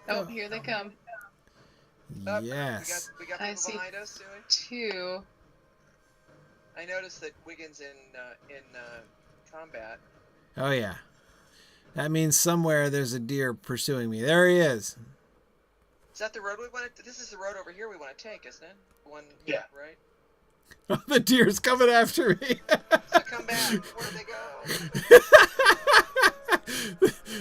Oh, here they come. Oh, Yes. We got I people see. behind us, do we? Two. I noticed that Wiggins in combat. Oh yeah. That means somewhere there's a deer pursuing me. There he is. Is that the road we want to? This is the road over here we want to take, isn't it? One. Yeah. Right. Oh, the deer's coming after me. So come back. Where did they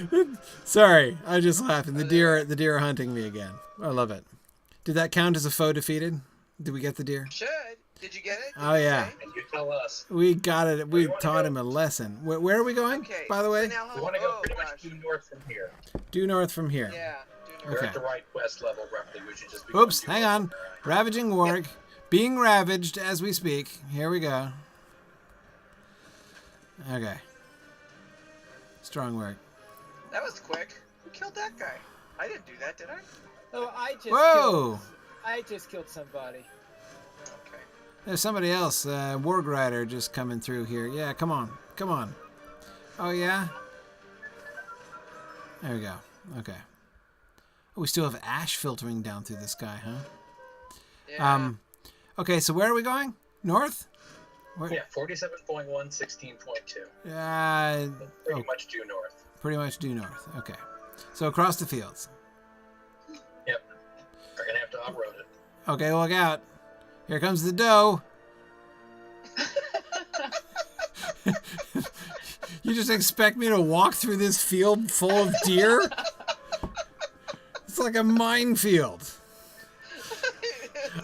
go? Sorry, I was just laughing. The deer are hunting me again. I love it. Did that count as a foe defeated? Did we get the deer? Should. Did you get it? Oh yeah. And you tell us. We got it. We wanna taught go? him a lesson. Where are we going, Okay. by the way? So now, We want to go oh, pretty gosh. much due north from here. Due north from here. Yeah. We're Okay. at the right quest level, roughly. We should just be Oops, going hang due on. north from there. Ravaging warg. Being ravaged as we speak. Here we go. Okay. Strong work. That was quick. Who killed that guy? I didn't do that, did I? Oh, Whoa! I just killed somebody. Okay. There's somebody else. Warg Rider just coming through here. Yeah, come on. Come on. Oh, yeah? There we go. Okay. Oh, we still have ash filtering down through the sky, huh? Yeah. Okay, so where are we going? North? Where? Yeah, 47.1, 16.2. Oh, Pretty much due north. pretty much due north. Okay. So across the fields. Yep. We're going to have to off-road it. Okay, look out. Here comes the doe. You just expect me to walk through this field full of deer? It's like a minefield.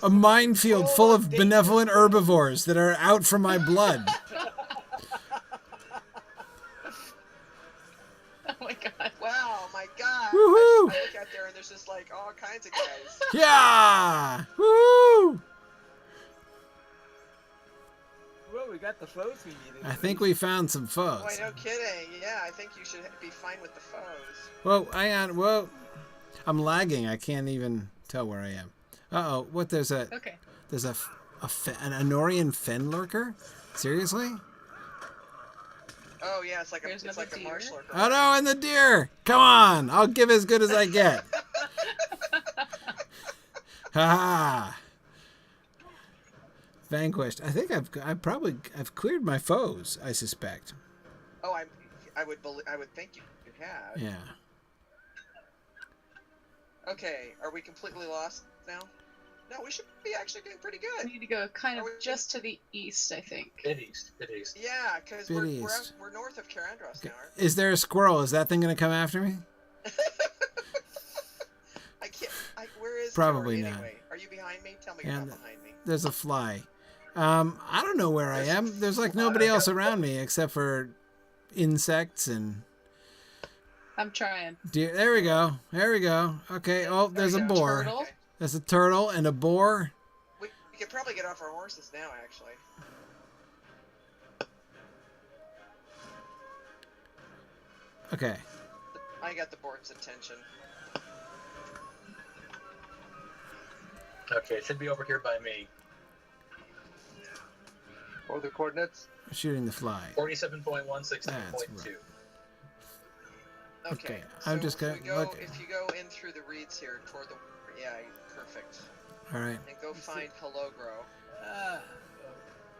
A minefield full of benevolent herbivores that are out for my blood. Oh my god. Wow, my god. Woohoo! I look out there and there's just like all kinds of guys. Yeah! Woo! Well, we got the foes we needed. I think we found some foes. Boy, no kidding. Yeah, I think you should be fine with the foes. Whoa, hang on. Whoa. I'm lagging. I can't even tell where I am. Uh-oh. What, there's a... Okay. There's an Anorian fen lurker? Seriously? Oh, yeah, it's like There's a deer. marsh lurker. Oh, no, and the deer! Come on! I'll give as good as I get. Ha-ha! Vanquished. I think I've cleared my foes, I suspect. Oh, I would think you have. Yeah. Okay, are we completely lost now? No, we should be actually doing pretty We good. need to go kind of Are we just to the east, I think. Bit east. Yeah, because Bit we're east. north of Carandros now. Aren't Is there a squirrel? Is that thing going to come after me? we? I can't. Where is Probably Tori, not. anyway? Are you behind me? Tell me Yeah, you're not behind me. There's a fly. I don't know where I am. There's like nobody else around me except for insects and I'm trying. deer. There we go. There we go. Okay. Oh, there's a boar. Turtle. Okay. There's a turtle and a boar. We could probably get off our horses now, actually. Okay. I got the board's attention. Okay, it should be over here by me. What are the coordinates? Shooting the fly. 47.1, That's 16.2. right. Okay, Okay, I'm just gonna look. If you go in through the reeds here toward the perfect. All right. And go find Hello Grow.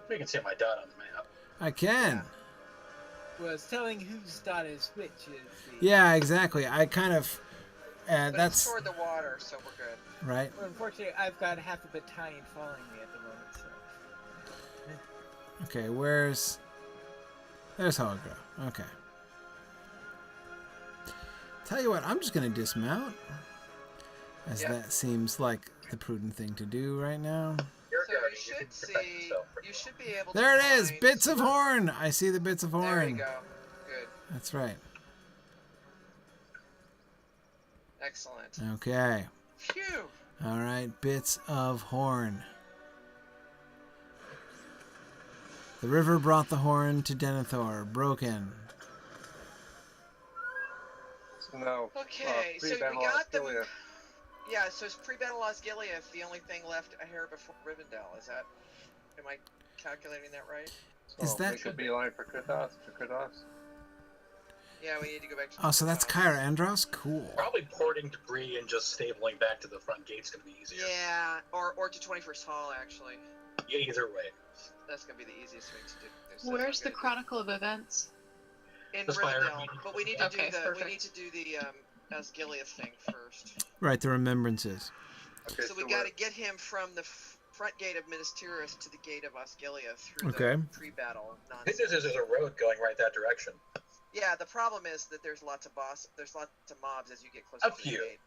You can see my dot on the map. I can. Was telling whose dot is which is the... Yeah, exactly. I kind of. But That's it's toward the water, so we're good. right. Well, unfortunately, I've got half a battalion following me at the moment, so... Okay, there's Hologrow. Okay. Tell you what, I'm just gonna dismount, as Yep. that seems like the prudent thing to do right now. You're So good. you can should protect see. yourself pretty You well. should be able. There to it is, find- bits of horn. I see the bits of horn. There you go. Good. That's right. Excellent. Okay. Phew. All right, bits of horn. The river brought the horn to Denethor, broken. So now, Okay, so we pre-battle got them. Osgiliath. Yeah, so it's pre-battle Osgiliath, the only thing left a hair before Rivendell. Is that? Am I calculating that right? So Is that- we should be line for Kratos. Yeah, we need to go back to. Oh, so that's Kratos. Kyra Andros? Cool. Probably porting debris and just stabling back to the front gate's gonna be easier. Yeah, or to 21st Hall actually. Yeah, either way. That's gonna be the easiest thing to do. So Where's that's the not Chronicle of Events? good. In The Spire. Rivendell, but we need to Okay, do the perfect. Osgiliath thing first. Right, the Remembrances. Okay, So we we're- got to get him from the front gate of Minas Tirith to the gate of Osgiliath through Okay. the pre-battle Good nonsense. news is there's a road going right that direction. Yeah, the problem is that there's lots of mobs as you get closer A to the few. gate.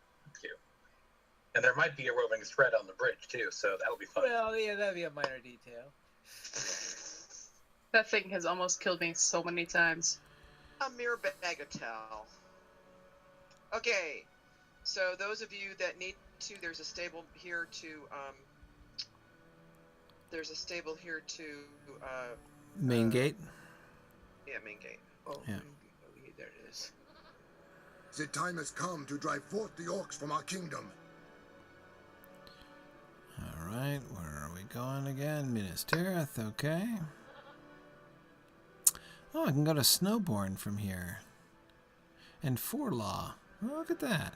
And there might be a roving thread on the bridge too, so that'll be fun. Well, yeah, that'd be a minor detail. That thing has almost killed me so many times. A mere bagatelle. Okay, so those of you that need to, there's a stable here to, Main gate. main gate. Oh, Yeah. there it is. The time has come to drive forth the orcs from our kingdom. All right, where are we going again? Minas Tirith, okay. Oh, I can go to Snowbourne from here. And Forlaw. Oh, look at that.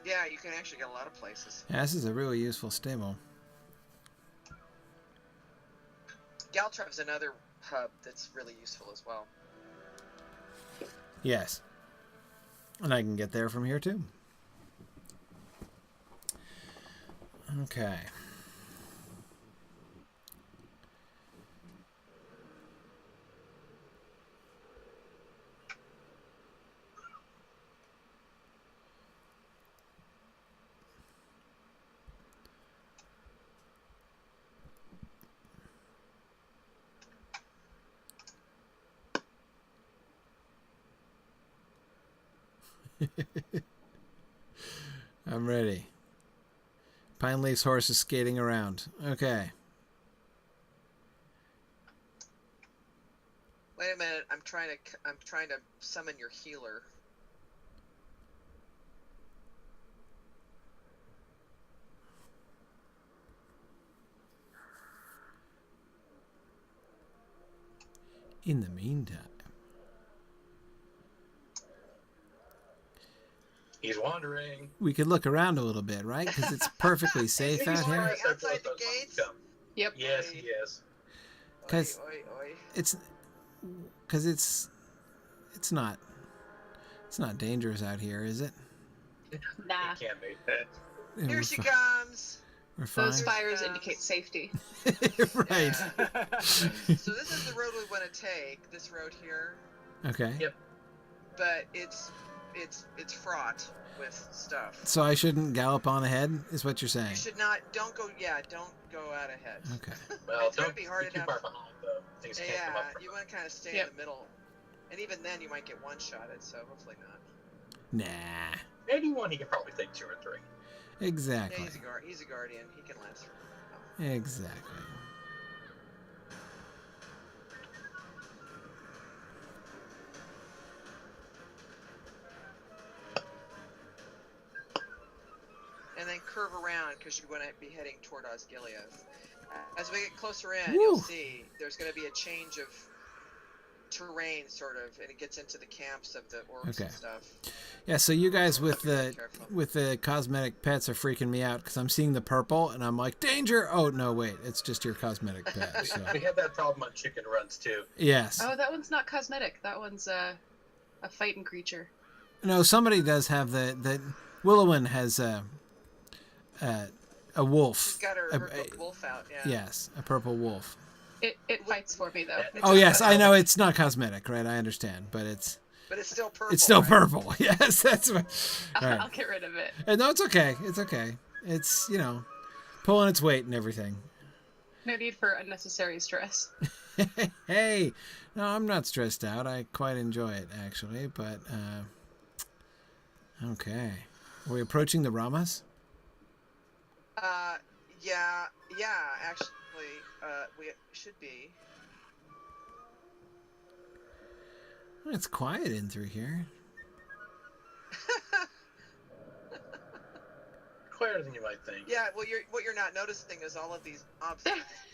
Yeah, you can actually get a lot of places. Yeah, this is a really useful stable. Galtrav's another hub that's really useful as well. Yes. And I can get there from here too. Okay. I'm ready. Pine Leaf's horse is skating around. Okay. Wait a minute. I'm trying to summon your healer. In the meantime, he's wandering. we could look around a little bit, right? Because it's perfectly safe out here. Outside the gates? Yep. Yes, he is. Because it's not dangerous out here, is it? Nah. It can't be. Yeah, Here she comes. We're fine. Those fires indicate safety. Right. So this is the road we want to take. This road here. Okay. Yep. But it's fraught with stuff. So I shouldn't gallop on ahead, is what you're saying? You should not. Don't go out ahead. Okay. Well, It's gonna don't be hard too enough. far behind, though. Things can't come up from You want to kind of stay in the middle, and even then you might get one-shotted. So hopefully not. Nah. Maybe one he can probably take 2 or 3. Exactly. Yeah, he's a guardian. He can last for. Exactly. And then curve around because you're going to be heading toward Osgiliath. As we get closer in, Woo. you'll see there's going to be a change of terrain, sort of, and it gets into the camps of the orcs and stuff. Yeah, so you guys with Be careful. the cosmetic pets are freaking me out because I'm seeing the purple and I'm like, danger! Oh, no, wait, it's just your cosmetic pet. So. We had that problem on chicken runs, too. Yes. Oh, that one's not cosmetic. That one's a fighting creature. No, somebody does have the Willowin has a wolf. She's got her wolf out, yeah. Yes, a purple wolf. It fights for me, though. Oh, yes, I know it's not cosmetic, right? I understand, but it's still purple. It's still right? purple. Yes, that's what. Right. I'll get rid of it. No, it's okay. It's okay. It's, pulling its weight and everything. No need for unnecessary stress. Hey, no, I'm not stressed out. I quite enjoy it, actually, but, okay. Are we approaching the Ramas? Yeah, actually, we should be. It's quiet in through here. Quieter than you might think. Yeah, well, what you're not noticing is all of these mobs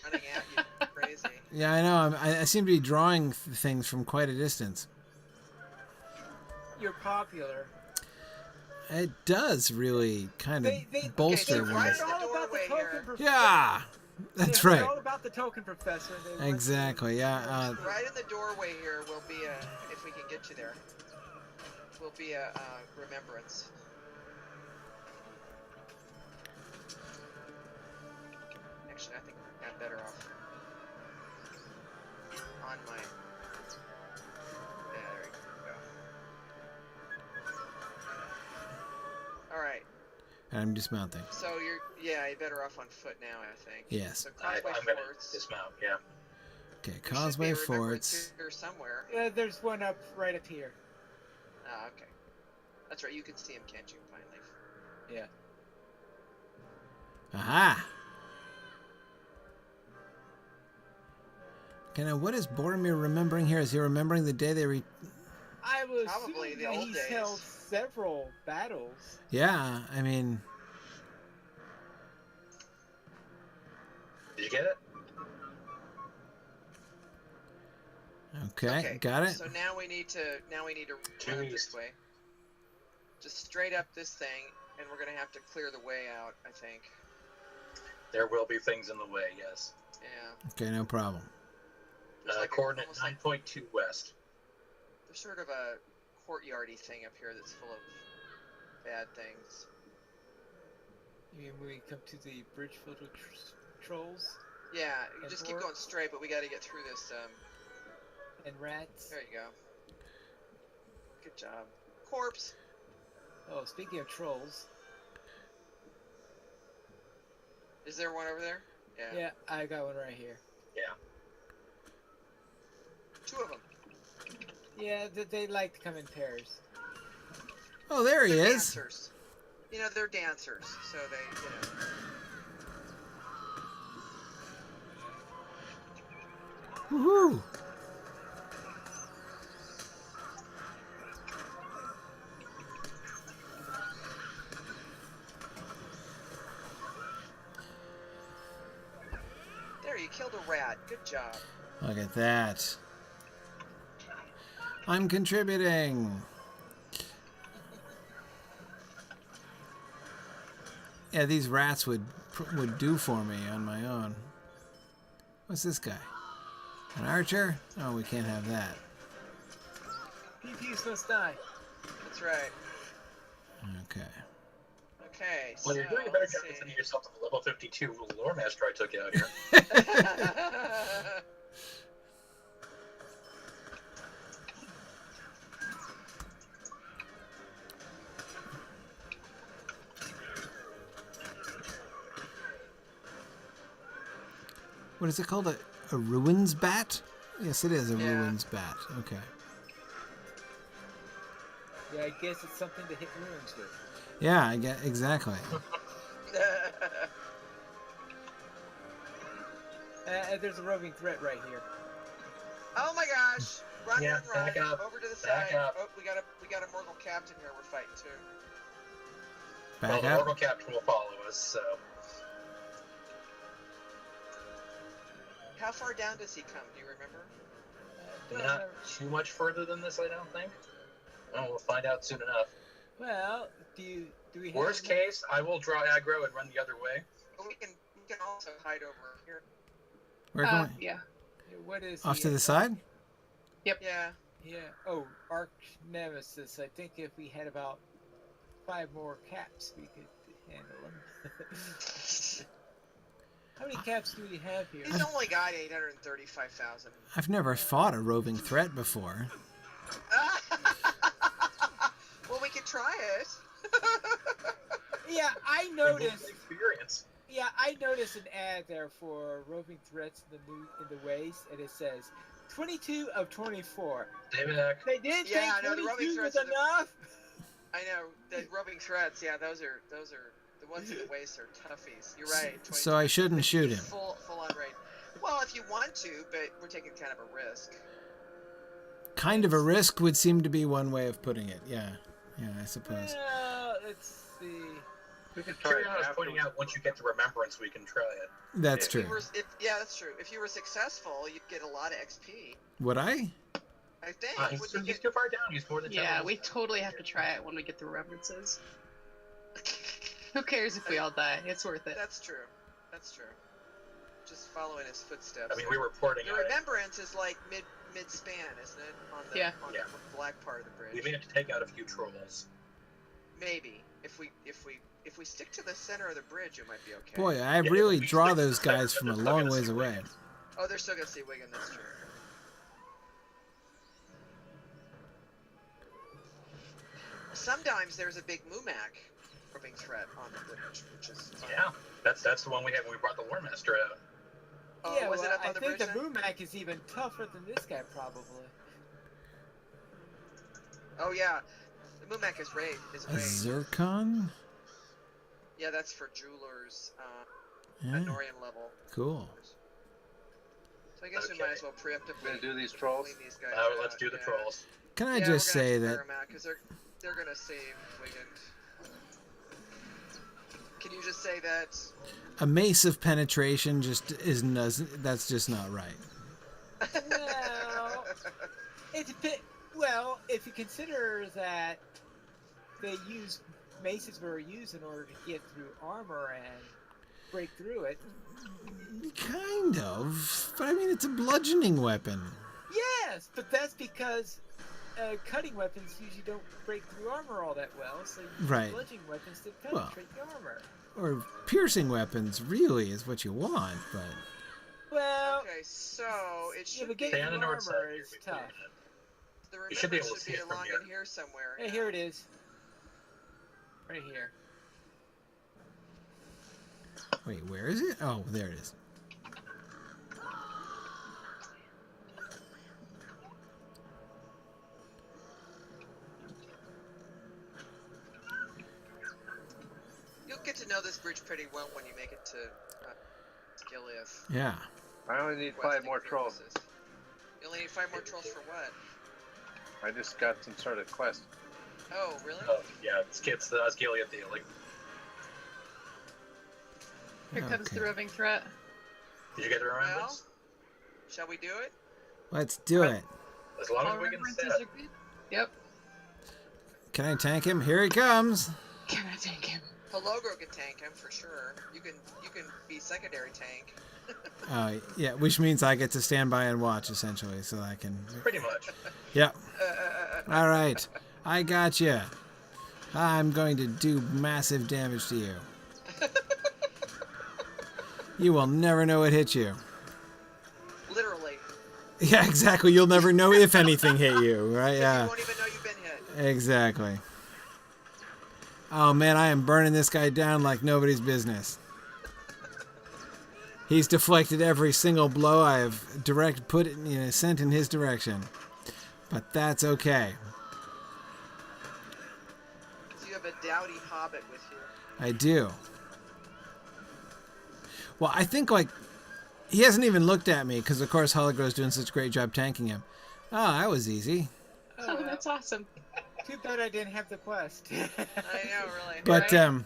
running at you. Crazy. Yeah, I know. I seem to be drawing things from quite a distance. You're popular. It does really kind of bolster okay, so one. right in the doorway here. Yeah, that's They're right. all about the token professor. Exactly. Yeah. Right in the doorway here will be if we can get you there, will be a remembrance. Actually, I think I'm better off on my. Yeah, there you go. All right. And I'm dismounting. So you're better off on foot now, I think. Yes. So I'm Causeway going to Forts. dismount, yeah. Okay, There should Causeway be a remembrance Forts. here somewhere. Yeah, there's one right up here. Ah, okay. That's right. You can see him, can't you, Pine Leaf? Yeah. Aha! Okay, now what is Boromir remembering here? Is he remembering the day they I was Probably assuming the that old he's days. held several battles. Yeah, I mean... Did you get it? Okay, got it. So now we need to run this way. Just straight up this thing, and we're gonna have to clear the way out, I think. There will be things in the way, yes. Yeah. Okay, no problem. Coordinate 9.2 west. There's sort of a courtyardy thing up here that's full of bad things. You mean when we come to the bridge filled with trolls Yeah, you And just keep orcs? going straight, but we got to get through this. and rats? There you go. Good job. Corpse. Oh, speaking of trolls. Is there one over there? Yeah. Yeah, I got one right here. Yeah. 2 of them. Yeah, they like to come in pairs. Oh, there he They're is. dancers. You know, they're dancers, so they, Woohoo! There, you killed a rat. Good job. Look at that. I'm contributing. Yeah, these rats would do for me on my own. What's this guy? An archer? Oh, we can't have that. PPs must die. That's right. Okay. Okay, Well, so you're doing a better let's job see. defending yourself than the level 52 lore master I took out here. What is it called? A ruins bat? Yes, it is a Yeah. ruins bat. Okay. Yeah, I guess it's something to hit ruins with. Yeah, I get exactly. There's a roving threat right here. Oh my gosh! Run, Yeah, run, back run! up. Over to the Back side. up. Oh, we got a Morgul captain here. We're fighting too. Well, Back the up. Morgul captain will follow us, so... How far down does he come? Do you remember? Not too much further than this, I don't think. Well, we'll find out soon enough. Well, do we have... Worst case, I will draw aggro and run the other way. But we can also hide over here. Where can we? Yeah. What is Off to the side? Yeah. Yeah. Oh, Arch Nemesis. I think if we had about 5 more caps, we could handle them. How many caps do we have here? He's only got 835,000. I've never fought a roving threat before. Well, we could try it. Yeah, I Good noticed. experience. Yeah, I noticed an ad there for roving threats in the waste, and it says 22 of 24. Stay back. They did Yeah, think no, the roving 22 was threats are the- enough. I know the roving threats. Yeah, those are the ones in the waste are toughies. You're right. 22. So I shouldn't shoot him. Full on raid. Well, if you want to, but we're taking kind of a risk. Kind of a risk would seem to be one way of putting it. Yeah. Yeah, I suppose. Well, let's see. We can try it Kirion is afterwards. pointing out once you get to Remembrance, we can try it. That's If true. you were, yeah, that's true. If you were successful, you'd get a lot of XP. Would I? I think. He's too far down. He's more than 10 Yeah, levels we down. totally have to try it when we get the Remembrances. Who cares if we all die? It's worth it. That's true. That's true. Just following his footsteps. I mean, we were porting The out. Remembrance is like mid span, isn't it? On the Yeah. on Yeah. the black part of the bridge. We may have to take out a few trolls. Maybe if we stick to the center of the bridge, it might be okay. Boy, I Yeah, really we draw stick to those the center, guys from a they're still long gonna ways see away. Wiggins. Oh, they're still gonna see Wigan. That's true. Sometimes there's a big Mumak roving threat on the bridge, which is fun. Yeah, that's the one we had when we brought the Lore Master out. Oh, Yeah, was well, it up on I the think bridge the then? Mumak is even tougher than this guy, probably. Oh yeah, the Mumak is raid. A zircon? Yeah, that's for jewelers, Yeah, Norian level. cool. So I guess we Okay. might as well preemptively Gonna do these trolls? clean these guys Let's out, do the yeah. trolls. Can I Yeah, just we're gonna say have to that clear 'em out, 'cause they're gonna save Wigan. Can you just say that? a mace of penetration just isn't, that's just not right. Well, it's a bit. Well, if you consider that they use maces were used in order to get through armor and break through it. Kind of. But I mean, it's a bludgeoning weapon. Yes, but that's because cutting weapons usually don't break through armor all that well, so you use Right. bludgeoning weapons to Well. penetrate the armor. Or piercing weapons really is what you want, but... Well, Okay, so it yeah, should but be. Stay on the getting north side. armor here, is we tough. can. The You should be Remembrance able to see it from along here. in here somewhere. Hey, here it is. Right here. Wait, where is it? Oh, there it is. to know this bridge pretty well when you make it to Gileath. Yeah. I only need 5 more trolls. You only need 5 more trolls for what? I just got some sort of quest. Oh, really? Oh, yeah, it's Gileath Daily. Here comes the roving threat. Did you get the remembrance? Well, shall we do it? Let's do it. As long All as we can remembrances set. are good. Yep. Can I tank him? Here he comes. Can I take him? Pelogro can tank him for sure. You can be secondary tank. Yeah, which means I get to stand by and watch, essentially, so I can... Pretty much. Yep. All right. I got you. I'm going to do massive damage to you. You will never know what hit you. Literally. Yeah, exactly. You'll never know if anything hit you, right? Yeah. You won't even know you've been hit. Exactly. Oh, man, I am burning this guy down like nobody's business. He's deflected every single blow I have sent in his direction. But that's okay. So you have a dowdy hobbit with you. I do. Well, I think, he hasn't even looked at me, because, of course, Hologro's doing such a great job tanking him. Oh, that was easy. Oh, that's awesome. Too bad I didn't have the quest. I know, really. But, Right?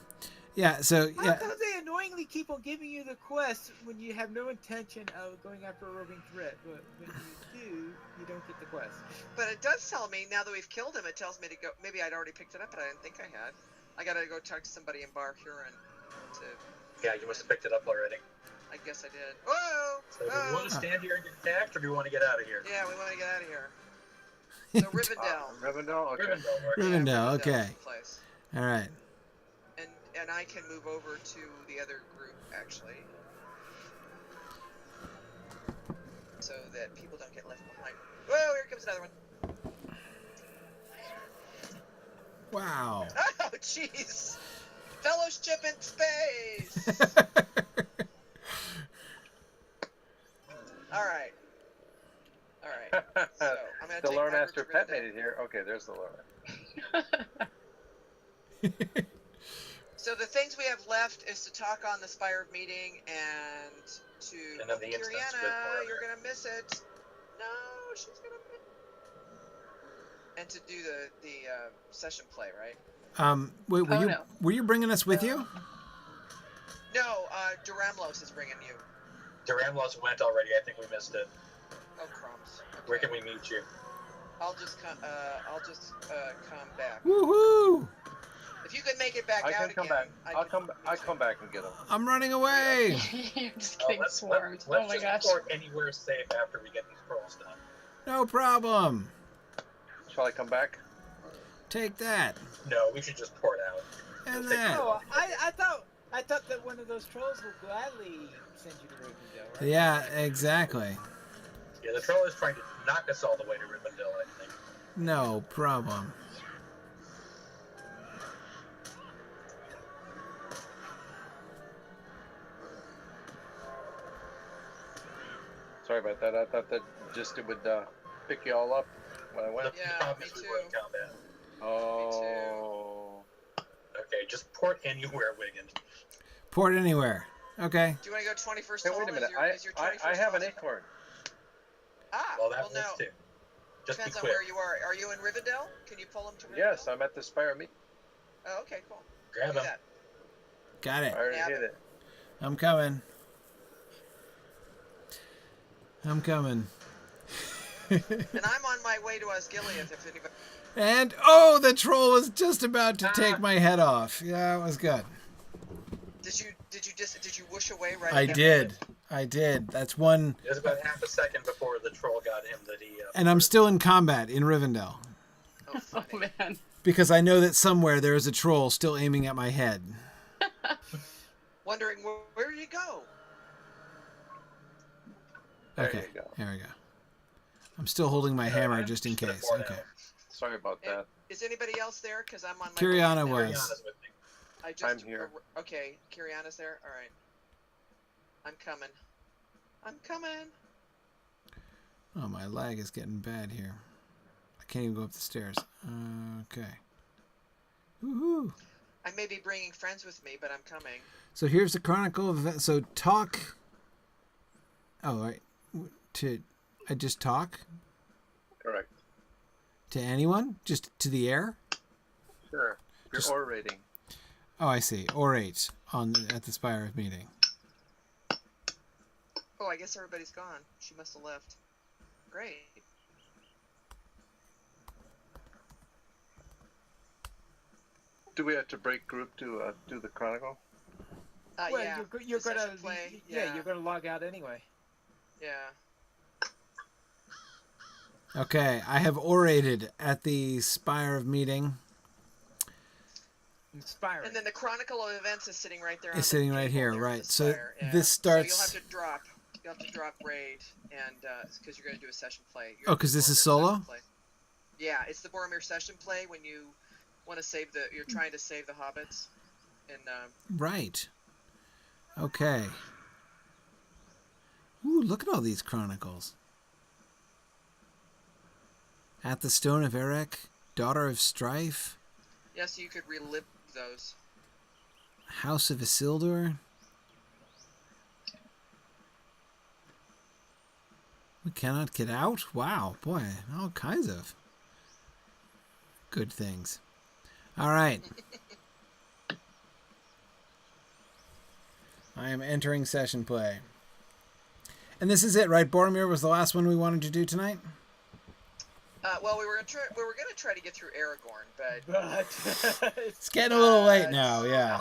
yeah, so, How yeah. come they annoyingly keep on giving you the quest when you have no intention of going after a roving threat, but when you do, you don't get the quest? But it does tell me, now that we've killed him, it tells me to go... Maybe I'd already picked it up, but I didn't think I had. I gotta go talk to somebody in Bar Huron to... Yeah, you must have picked it up already. I guess I did. Whoa! So do we want to stand here and get attacked, or do we want to get out of here? Yeah, we want to get out of here. So Rivendell. Rivendell? Okay. Rivendell works. Rivendell, Rivendell's okay. the place. All right. And I can move over to the other group, actually. So that people don't get left behind. Whoa, here comes another one. Wow. Oh, jeez. Fellowship in space. All right. So I'm gonna the take lore my master group to pet Rivendell. made it here. Okay, there's the lore. So the things we have left is to talk on the Spire of Meeting and to... And then the instance with Kiriana, Boromir. you're gonna miss it. No, she's gonna miss it. And to do the session play, right? Wait, were you bringing us with you? No, Duramlos is bringing you. Duramlos went already. I think we missed it. Oh, crumbs. Okay. Where can we meet you? I'll just come back. Woohoo! If you can make it back I out can come again, back. I'll come back and get him. I'm running away. You're just getting swarmed. Let's Oh my just gosh. report anywhere safe after we get these trolls done. No problem. Shall I come back? Take that. No, we should just port out. And We'll take that. Oh, I thought that one of those trolls would gladly send you to Rivendell, right? Yeah, exactly. Yeah, the troll is trying to knock us all the way to Rivendell, I think. No problem. Sorry about that. I thought that just it would pick you all up when I went. The Yeah, problem me is we too. were in combat. Oh. Okay, just port anywhere, Wiggins. Port anywhere. Okay. Do you want to go 21st Hey, hole? wait a minute. Is your 21st I have hole- an acorn. Well, that well, no. works too. Just Depends be on quick. where you are. Are you in Rivendell? Can you pull him to Rivendell? Yes, I'm at the Spire Meet. Oh, okay, cool. Grab Do him. that. Got it. I already Nab hit it. it. I'm coming. I'm coming. And I'm on my way to Osgiliath if anybody... And, oh, the troll was just about to take my head off. Yeah, it was good. Did you whoosh away right I after did. that? I did. That's one. It was about half a second before the troll got him that he... And I'm still in combat in Rivendell. Oh, funny. Oh man. Because I know that somewhere there is a troll still aiming at my head. Wondering where did he go? There Okay, you go. there we go. I'm still holding my hammer just in Should've case. poured Okay. out. Sorry about that. Is anybody else there? Because I'm on my Kiriana way now. was. Kiriana's with me. I just, I'm here. Okay, Kiriana's there? Alright. I'm coming. I'm coming. Oh, my lag is getting bad here. I can't even go up the stairs. Okay. Woohoo. I may be bringing friends with me, but I'm coming. So here's the chronicle of events. So talk. Oh, right. I just talk. Correct. To anyone? Just to the air? Sure. You're orating. Oh, I see. Orate at the Spire meeting. Oh, I guess everybody's gone. She must have left. Great. Do we have to break group to do the chronicle? Well, Yeah. you're The gonna session play. yeah, you're gonna log out anyway. Yeah. Okay, I have orated at the Spire meeting. Inspiring. And then the Chronicle of Events is sitting right there. It's sitting right here, right? So this starts. So you'll have to drop raid, and because you're going to do a session play. Oh, because this is solo. Yeah, it's the Boromir session play when you want to save you're trying to save the hobbits, and. Right. Okay. Ooh, look at all these chronicles. At the Stone of Erech, Daughter of Strife. Yes, you could relive those. House of Isildur. We cannot get out? Wow, boy, all kinds of good things. All right. I am entering session play. And this is it, right? Boromir was the last one we wanted to do tonight? Well, we were gonna try to get through Aragorn, but it's getting a little late now. Yeah.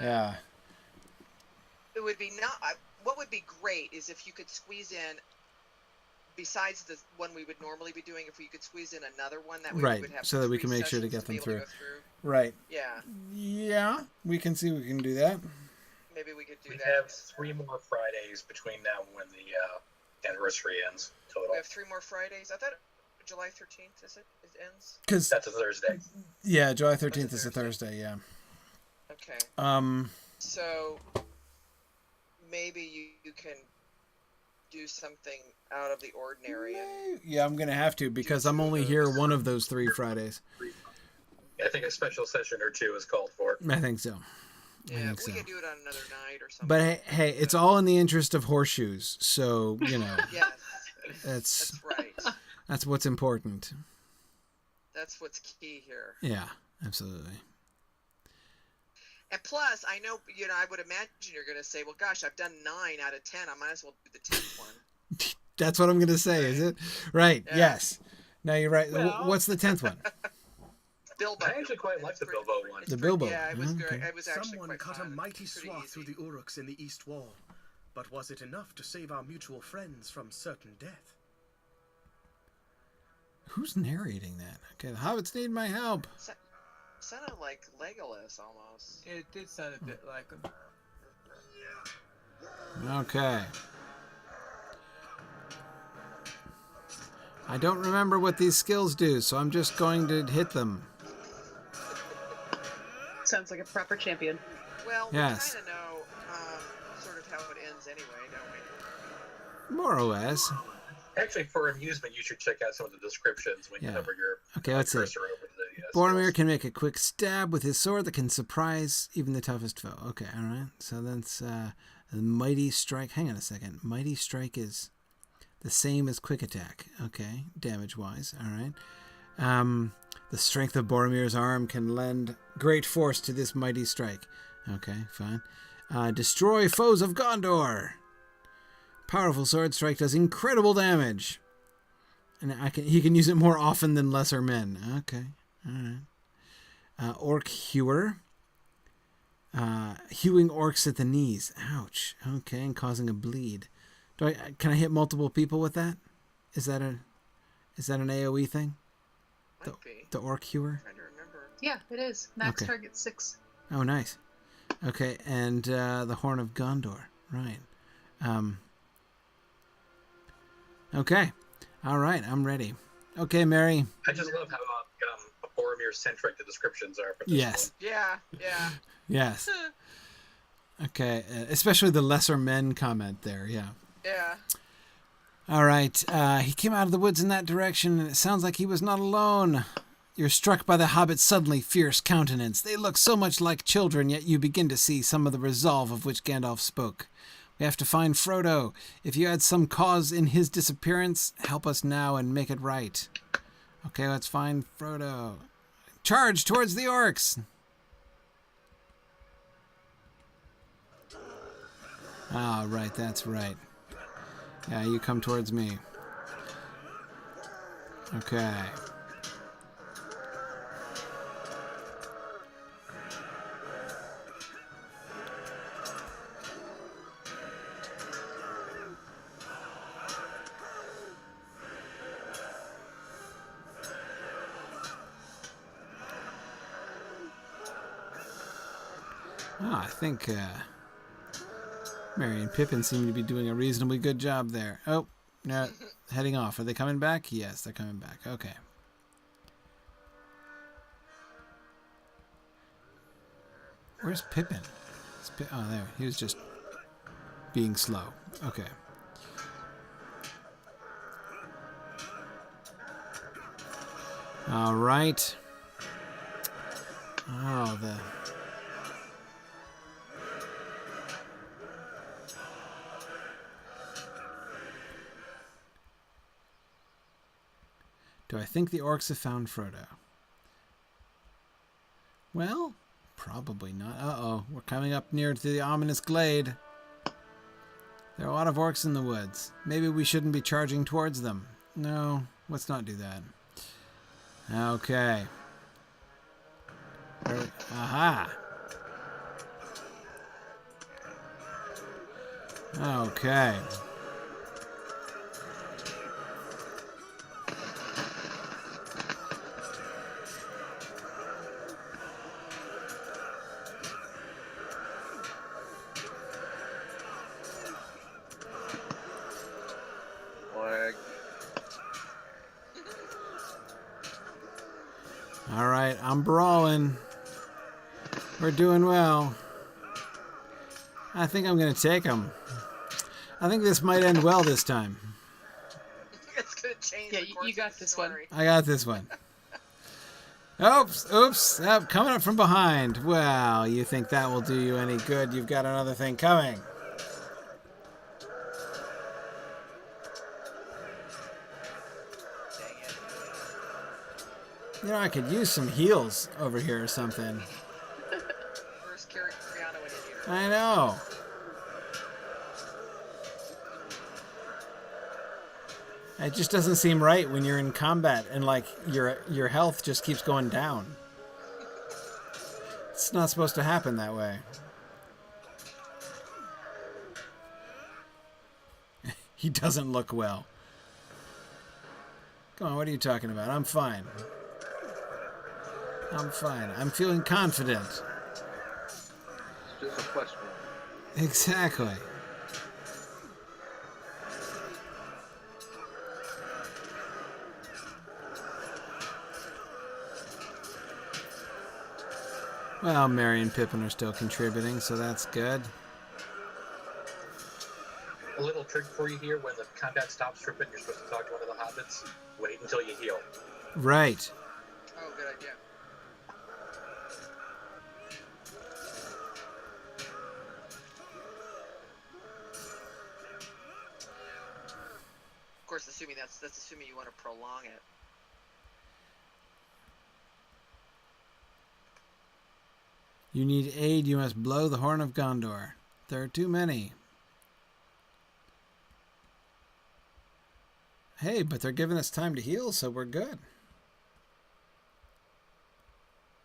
Yeah. It would be what would be great is if you could squeeze in, besides the one we would normally be doing, if we could squeeze in another one that we would have so that we can make sure to get them through. Right. Yeah. Yeah, we can see we can do that. Maybe we could do that. We have 3 more Fridays between now and when the anniversary ends. Total. We have 3 more Fridays. I thought July 13th is it? It ends. Because that's a Thursday. Yeah, July 13th is a Thursday. Yeah. Okay. So maybe you can do something out of the ordinary. Yeah, I'm gonna have to because I'm only here one of those 3 Fridays. I think a special session or 2 is called for. I think so. Yeah, we could do it on another night or something. But hey, it's all in the interest of horseshoes. So yes, that's right. That's what's important. That's what's key here. Yeah, absolutely. And plus, I know, I would imagine you're going to say, well, gosh, I've done 9 out of 10. I might as well do the 10th one. That's what I'm going to say, is it? Right, yeah. Yes. No, you're right. Well, what's the 10th one? Bilbo. I actually quite like the Bilbo one. The Bilbo. Yeah, it was good. It was actually Someone cut a mighty swath through the Uruks in the east wall. But was it enough to save our mutual friends from certain death? Who's narrating that? Okay, the hobbits need my help. Sounded like Legolas almost. It did sound a bit like him. Okay. I don't remember what these skills do, so I'm just going to hit them. Sounds like a proper champion. Well, yes. We kind of know sort of how it ends anyway, don't we? More or less. Actually, for amusement, you should check out some of the descriptions when you hover your cursor over the Boromir can make a quick stab with his sword that can surprise even the toughest foe. Okay, all right. So that's the mighty strike. Hang on a second. Mighty strike is the same as quick attack. Okay, damage-wise. All right. The strength of Boromir's arm can lend great force to this mighty strike. Okay, fine. Destroy foes of Gondor. Powerful sword strike does incredible damage. And he can use it more often than lesser men. Okay, all right. Orc hewer. Hewing orcs at the knees. Ouch. Okay, and causing a bleed. Can I hit multiple people with that? Is that an AoE thing? The orc hewer? Yeah, it is. Max target 6. Oh, nice. Okay, and the Horn of Gondor. Right. Okay. All right, I'm ready. Okay, Mary. I just love how Boromir-centric the descriptions are for this yes. one. Yeah. Yes. Okay, especially the lesser men comment there, yeah. Yeah. All right, he came out of the woods in that direction, and it sounds like he was not alone. You're struck by the hobbit's suddenly fierce countenance. They look so much like children, yet you begin to see some of the resolve of which Gandalf spoke. We have to find Frodo. If you had some cause in his disappearance, help us now and make it right. Okay, let's find Frodo. Charge towards the orcs! Ah, right, that's right. Yeah, you come towards me. Okay. I think Merry and Pippin seem to be doing a reasonably good job there. Oh, no, heading off. Are they coming back? Yes, they're coming back. Okay. Where's Pippin? Oh, there. He was just being slow. Okay. All right. Oh, the... Do I think the orcs have found Frodo? Well, probably not. Uh-oh, we're coming up near to the ominous glade. There are a lot of orcs in the woods. Maybe we shouldn't be charging towards them. No, let's not do that. Okay. Aha! Okay. All right, I'm brawling. We're doing well. I think I'm going to take him. I think this might end well this time. It's going to change. Yeah, you got this one. I got this one. Oops, oops. Oh, coming up from behind. Well, you think that will do you any good? You've got another thing coming. You know, I could use some heals over here or something. First Criano in here. I know. It just doesn't seem right when you're in combat and like your health just keeps going down. It's not supposed to happen that way. He doesn't look well. Come on, what are you talking about? I'm fine. I'm fine. I'm feeling confident. It's just a question. Exactly. Well, Merry and Pippin are still contributing, so that's good. A little trick for you here: when the combat stops tripping, you're supposed to talk to one of the hobbits. Wait until you heal. Right. Oh, good idea. Of course, assuming that's assuming you want to prolong it. You need aid, you must blow the horn of Gondor. There are too many. Hey, but they're giving us time to heal, so we're good.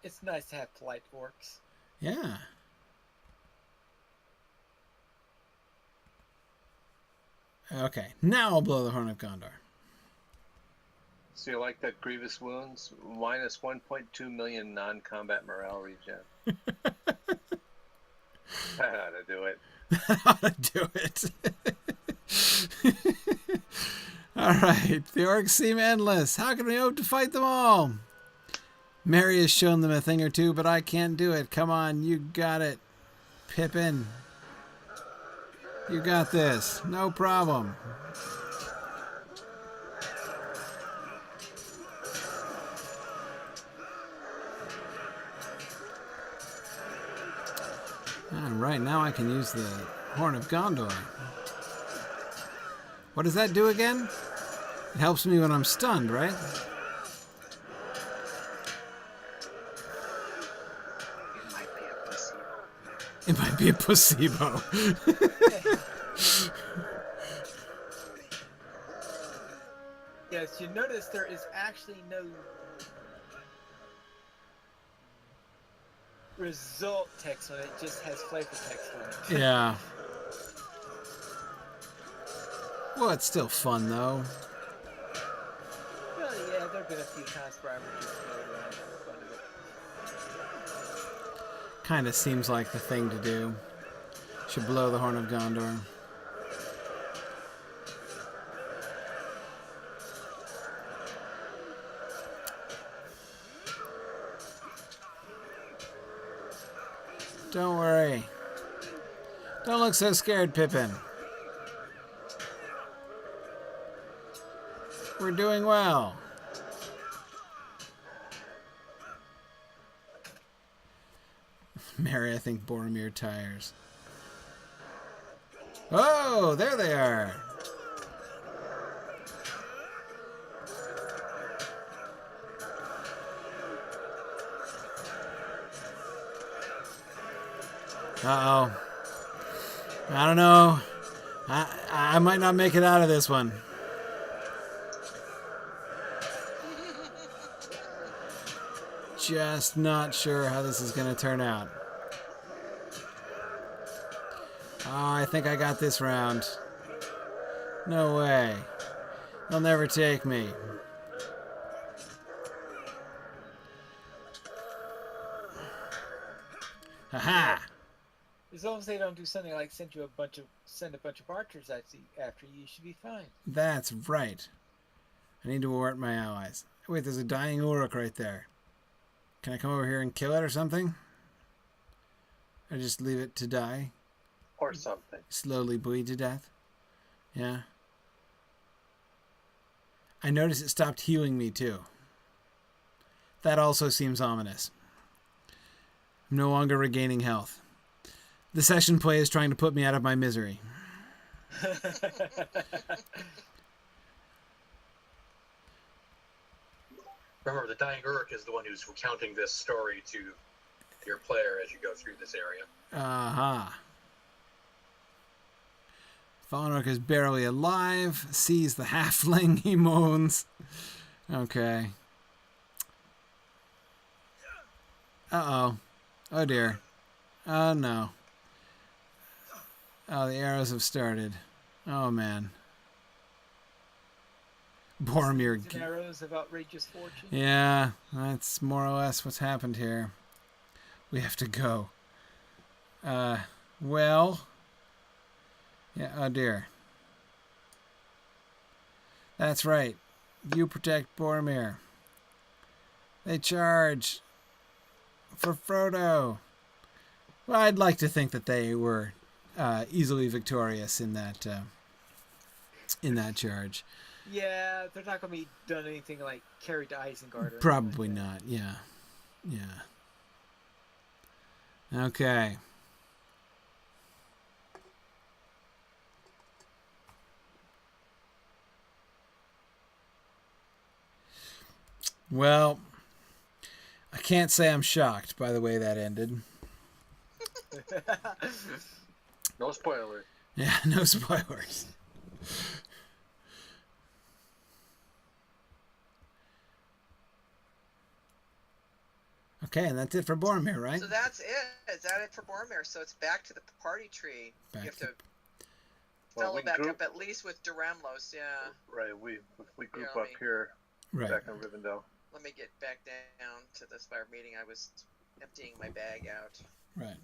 It's nice to have polite orcs. Yeah. Okay, now I'll blow the horn of Gondor. So you like that grievous wounds? Minus 1.2 million non-combat morale regen. That ought to do it. That ought to do it. Alright, the orcs seem endless. How can we hope to fight them all? Merry has shown them a thing or two, but I can't do it. Come on, you got it. Pippin. You got this. No problem. Alright, now I can use the Horn of Gondor. What does that do again? It helps me when I'm stunned, right? It might be a placebo. Yes, you notice there is actually no result text on it. It just has flavor text on it. Yeah. Well, it's still fun, though. Well, yeah, there have been a few times where I would just go around and have fun of it. Kind of seems like the thing to do. Should blow the Horn of Gondor. Don't worry. Don't look so scared, Pippin. We're doing well. Mary, I think Boromir tires. Oh, there they are. Uh-oh. I don't know. I might not make it out of this one. Just not sure how this is going to turn out. Oh, I think I got this round. No way. They'll never take me. Haha! As long as they don't do something like send a bunch of archers after you, you should be fine. That's right. I need to alert my allies. Wait, there's a dying Uruk right there. Can I come over here and kill it or something? Or just leave it to die? Or something. Slowly bleed to death? Yeah. I noticed it stopped healing me too. That also seems ominous. I'm no longer regaining health. The session play is trying to put me out of my misery. Remember, the Dying Uruk is the one who's recounting this story to your player as you go through this area. Aha. Fallen Uruk is barely alive. Sees the halfling, he moans. Okay. Uh-oh. Oh dear. Oh no. Oh, the arrows have started. Oh man. Boromir. Arrows of outrageous fortune. Yeah, that's more or less what's happened here. We have to go. Well. Yeah, oh dear. That's right. You protect Boromir. They charge for Frodo. Well, I'd like to think that they were easily victorious in that charge. Yeah, they're not going to be done anything like carried to Isengard. Or Probably like not. Yeah. Yeah. Okay. Well, I can't say I'm shocked by the way that ended. No spoilers. Yeah, no spoilers. Okay, and that's it for Boromir, right? So that's it. Is that it for Boromir? So it's back to the party tree. You have to follow back up at least with Duremlos, yeah. Right, we group up here, right, back in Rivendell. Let me get back down to the Spire meeting. I was emptying my bag out. Right.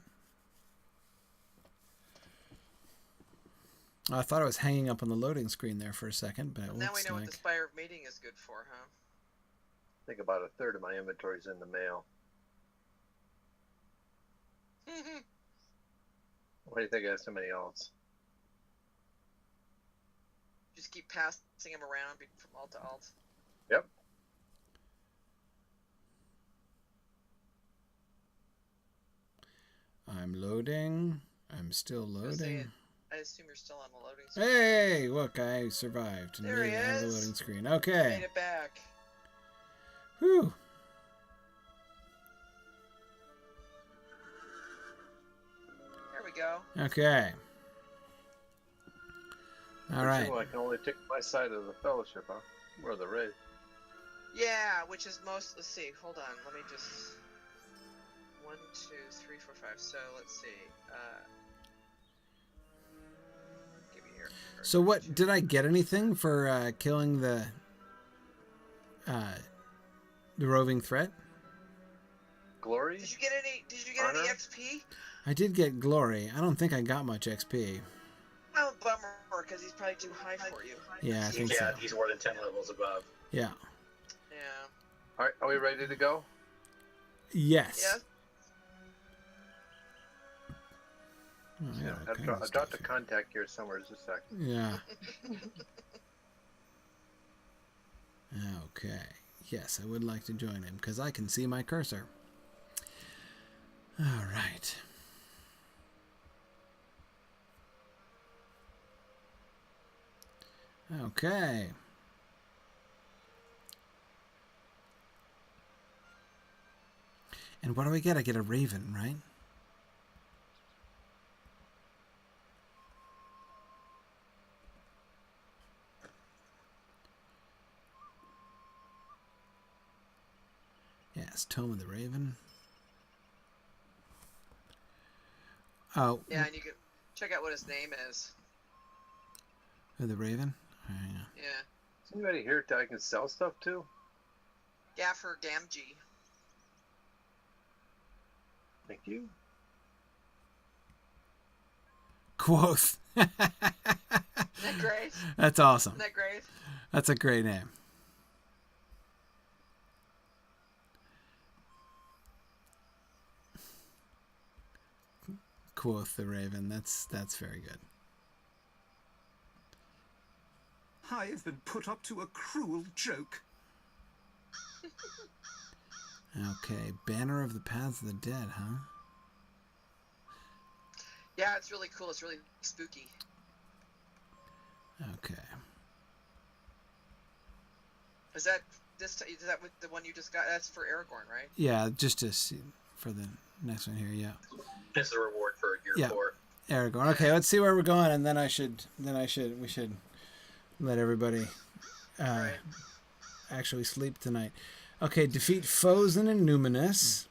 I thought I was hanging up on the loading screen there for a second, but it now looks we know like... what the Spire meeting is good for, huh? I think about a third of my inventory is in the mail. Why do you think I have so many alts? Just keep passing them around from alt to alt. Yep. I I'm loading. I'm still loading. I assume you're still on the loading screen. Hey, look, I survived. There he Out of the is. loading screen. Okay. Made it back. Whew. There we go. Okay. All right. I can only take my side of the fellowship, huh? Or the raid. Yeah, which is most. Let's see. Hold on. Let me just. 1, 2, 3, 4, 5. So let's see. Give me here. So what did I get anything for killing the roving threat? Glory? Did you get any XP? I did get glory. I don't think I got much XP. Oh, bummer, because he's probably too high for you. Yeah, I think so. He's more than 10 levels above. Yeah. Yeah. All right, are we ready to go? Yes. Yeah. Oh, I've got to contact here somewhere. Just a sec. Yeah. Okay. Yes, I would like to join him because I can see my cursor. All right. Okay. And what do I get? I get a raven, right? Yes, Tome of the Raven. Oh. Yeah, and you can check out what his name is. The Raven? Yeah. Yeah. Is anybody here that I can sell stuff to? Gaffer Gamgee. Thank you. Quoth. Isn't that great? That's awesome. Isn't that great? That's a great name. Quoth the Raven. That's very good. I have been put up to a cruel joke. Okay, Banner of the Paths of the Dead, huh? Yeah, it's really cool. It's really spooky. Okay. Is that with the one you just got? That's for Aragorn, right? Yeah, just to see for the next one here. Yeah. It's the reward for year 4. Aragorn. Okay, let's see where we're going, and then we should let everybody actually sleep tonight. Okay, defeat foes in Innuminous.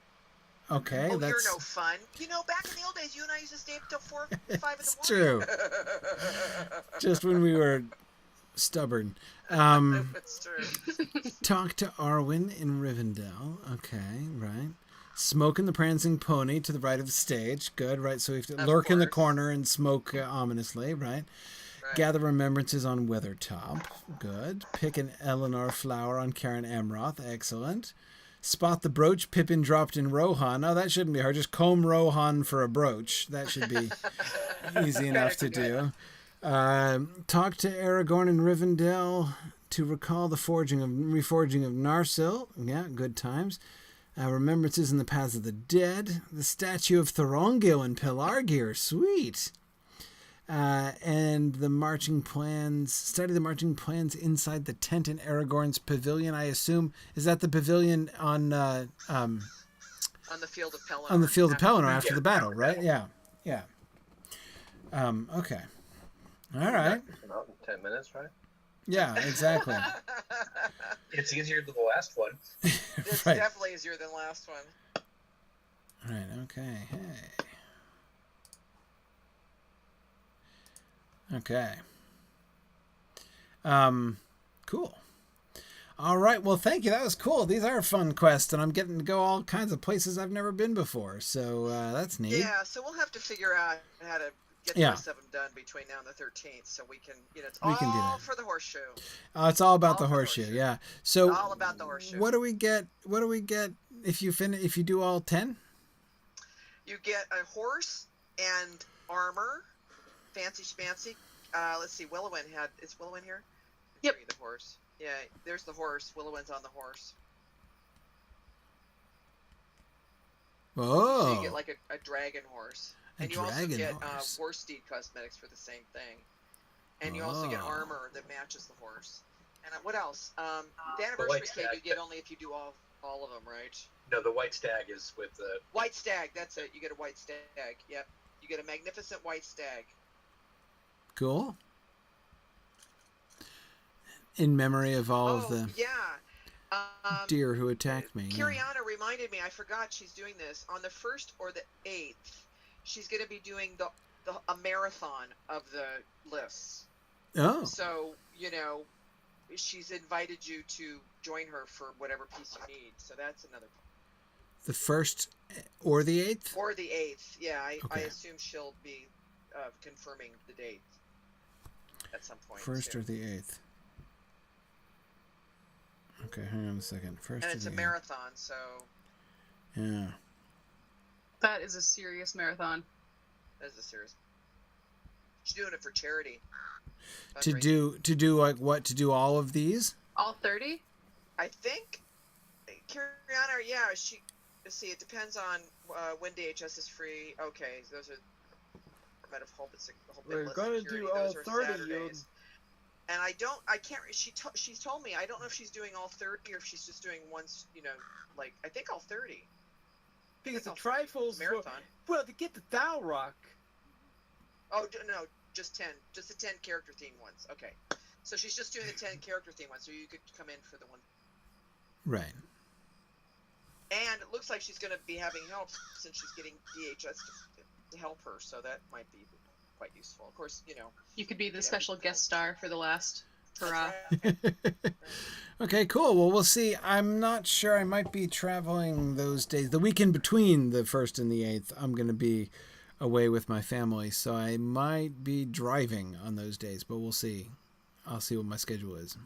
Okay, oh, that's... you're no fun. You know, back in the old days, you and I used to stay up till 4, 5 in the morning. It's true. Just when we were stubborn. That's true. Talk to Arwen in Rivendell. Okay, right. Smoking the Prancing Pony to the right of the stage. Good, right? So we have to lurk in the corner and smoke ominously, right? Gather remembrances on Weathertop. Good. Pick an Eleanor flower on Karen Amroth. Excellent. Spot the brooch Pippin dropped in Rohan. Oh, that shouldn't be hard. Just comb Rohan for a brooch. That should be easy enough to do. Talk to Aragorn in Rivendell to recall the reforging of Narsil. Yeah, good times. Remembrances in the Paths of the Dead. The statue of Thorongil and Pelargir. Sweet. And the marching plans. Study the marching plans inside the tent in Aragorn's pavilion. I assume, is that the pavilion on the field of Pelennor? On the field of Pelennor after the battle, right? Yeah. Yeah. Okay. All right. About in 10 minutes, right? Yeah, exactly. It's easier than the last one. It's Right. definitely easier than the last one. All right. Okay. Hey. Okay. Cool. All right. Well, thank you. That was cool. These are fun quests, and I'm getting to go all kinds of places I've never been before. So that's neat. Yeah, so we'll have to figure out how to get the rest of them done between now and the 13th, so we can, it's We can do all that. for the horseshoe. It's all about the horseshoe. Yeah. So All about the horseshoe. What do we get? What do we get if you do all 10? You get a horse and armor, fancy schmancy. Let's see, Willowin is Willowin here? Yep. The horse. Yeah, there's the horse. Willowin's on the horse. Oh. So you get like a dragon horse. And you also get horse steed cosmetics for the same thing. And you also get armor that matches the horse. And what else? The anniversary cake you get only if you do all of them, right? No, the white stag is with the... White stag, that's it. You get a white stag. Yep. You get a magnificent white stag. Cool. In memory of all of the deer who attacked me. Kiriana reminded me, I forgot she's doing this. On the 1st or the 8th, she's going to be doing a marathon of the lists. Oh. So, you know, she's invited you to join her for whatever piece you need. So that's another. The 1st or the 8th? Or the 8th, yeah. I assume she'll be confirming the date at some point. 1st or the 8th. Okay, hang on a second. 1st and it's a marathon, so. Yeah. That is a serious marathon. That is a serious. She's doing it for charity. To do like what? To do all of these? All 30? I think. Kiriana, yeah. Let's see, it depends on when DHS is free. Okay, those are. We're going to do all 30. And I can't. She's told me I don't know if she's doing all 30 or if she's just doing once. You know, like I think all 30. Because the trifles marathon. Well, to get the Thalrock. Oh no, just 10. Just the 10 character theme ones. Okay, so she's just doing the 10 character theme ones, so you could come in for the one. Right. And it looks like she's going to be having help since she's getting DHS to help her, so that might be quite useful. Of course, you know. You could be the special guest star for the last hurrah. Okay, cool. Well, we'll see. I'm not sure. I might be traveling those days. The weekend between the 1st and the 8th, I'm going to be away with my family, so I might be driving on those days, but we'll see. I'll see what my schedule is.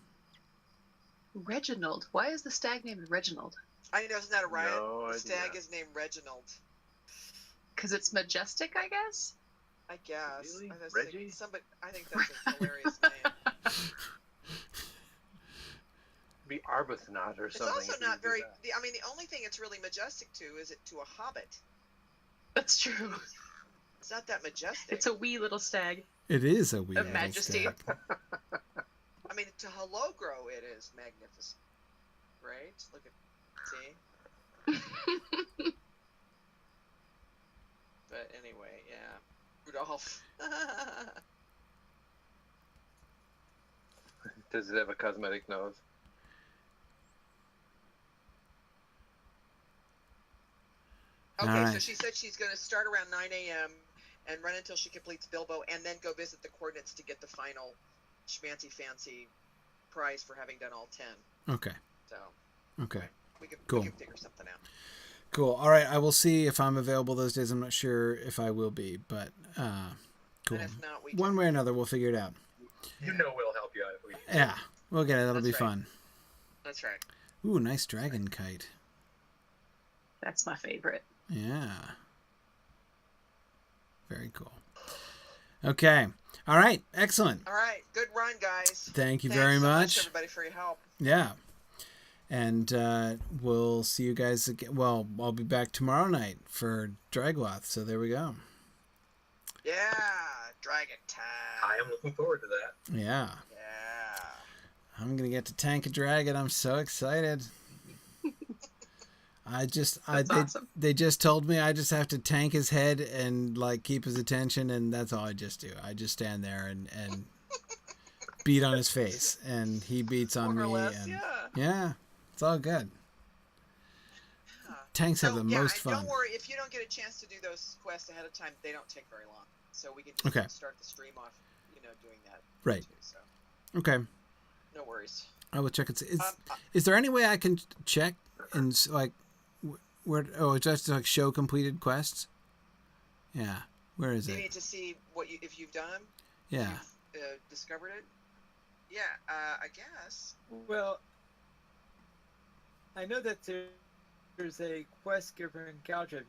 Reginald. Why is the stag named Reginald? I know, isn't that a riot? No the stag is named Reginald. Because it's majestic, I guess? I guess. Really? Reggie? I think that's a hilarious name. Be Arbuthnot or something. It's also not very. I mean, the only thing it's really majestic to is it to a hobbit. That's true. It's not that majestic. It's a wee little stag. It is a wee of majesty. Stag. I mean, to Halogro, it is magnificent, right? Look at, see. But anyway, yeah, Rudolph. Does it have a cosmetic nose? Okay, so she said she's going to start around 9 a.m. and run until she completes Bilbo, and then go visit the coordinates to get the final schmancy fancy prize for having done all 10. Okay. So. Okay. We can figure something out. Cool. All right. I will see if I'm available those days. I'm not sure if I will be, but cool. And if not, one way or another, we'll figure it out. You know we'll help you out if we. Yeah, we'll get it. That'll be fun. That's right. Ooh, nice dragon kite. That's my favorite. Yeah. Very cool. Okay. All right. Excellent. All right. Good run, guys. Thank you Thanks very so much, everybody, for your help. Yeah. And we'll see you guys again. Well, I'll be back tomorrow night for Dragloth. So there we go. Yeah. Dragon time. I am looking forward to that. Yeah. Yeah. I'm going to get to tank a dragon. I'm so excited. Awesome. They just told me I just have to tank his head and like keep his attention, and that's all I just do. I just stand there and beat on his face, and he beats on me. And yeah, it's all good. Tanks have the most fun. Don't worry, if you don't get a chance to do those quests ahead of time, they don't take very long. So we can just start the stream off, doing that. Right. Too, so. Okay. No worries. I will check it. Is there any way I can check and like where? Oh, it's just like show completed quests. Yeah. Where is it? You need to see if you've done them. Yeah. If you've, discovered it. Yeah. I guess. Well, I know that there's a quest giver in Galdra.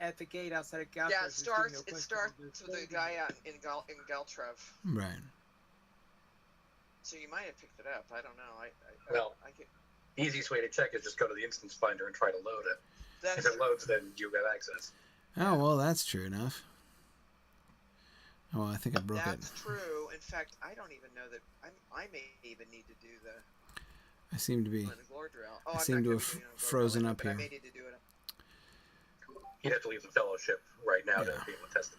At the gate outside of Galdra. Yeah, it starts with the guy out in Galtrev. Right. So you might have picked it up. I don't know. Easiest way to check is just go to the instance finder and try to load it. That's If it loads, then you have access. Oh, well, that's true enough. Oh, I think I broke it. That's true. In fact, I don't even know that I may even need to do the. I seem to be. Oh, I seem to have frozen up but here. I may need to do it. You'd have to leave the fellowship right now to Yeah. be able to test it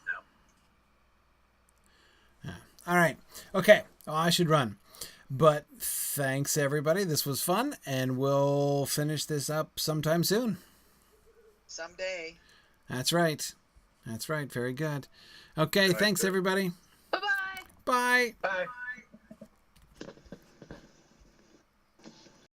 now. Yeah. All right. Okay. Oh, I should run. But thanks, everybody. This was fun, and we'll finish this up sometime soon. Someday. That's right. That's right. Very good. Okay. Thanks, everybody. Bye-bye. Bye. Bye.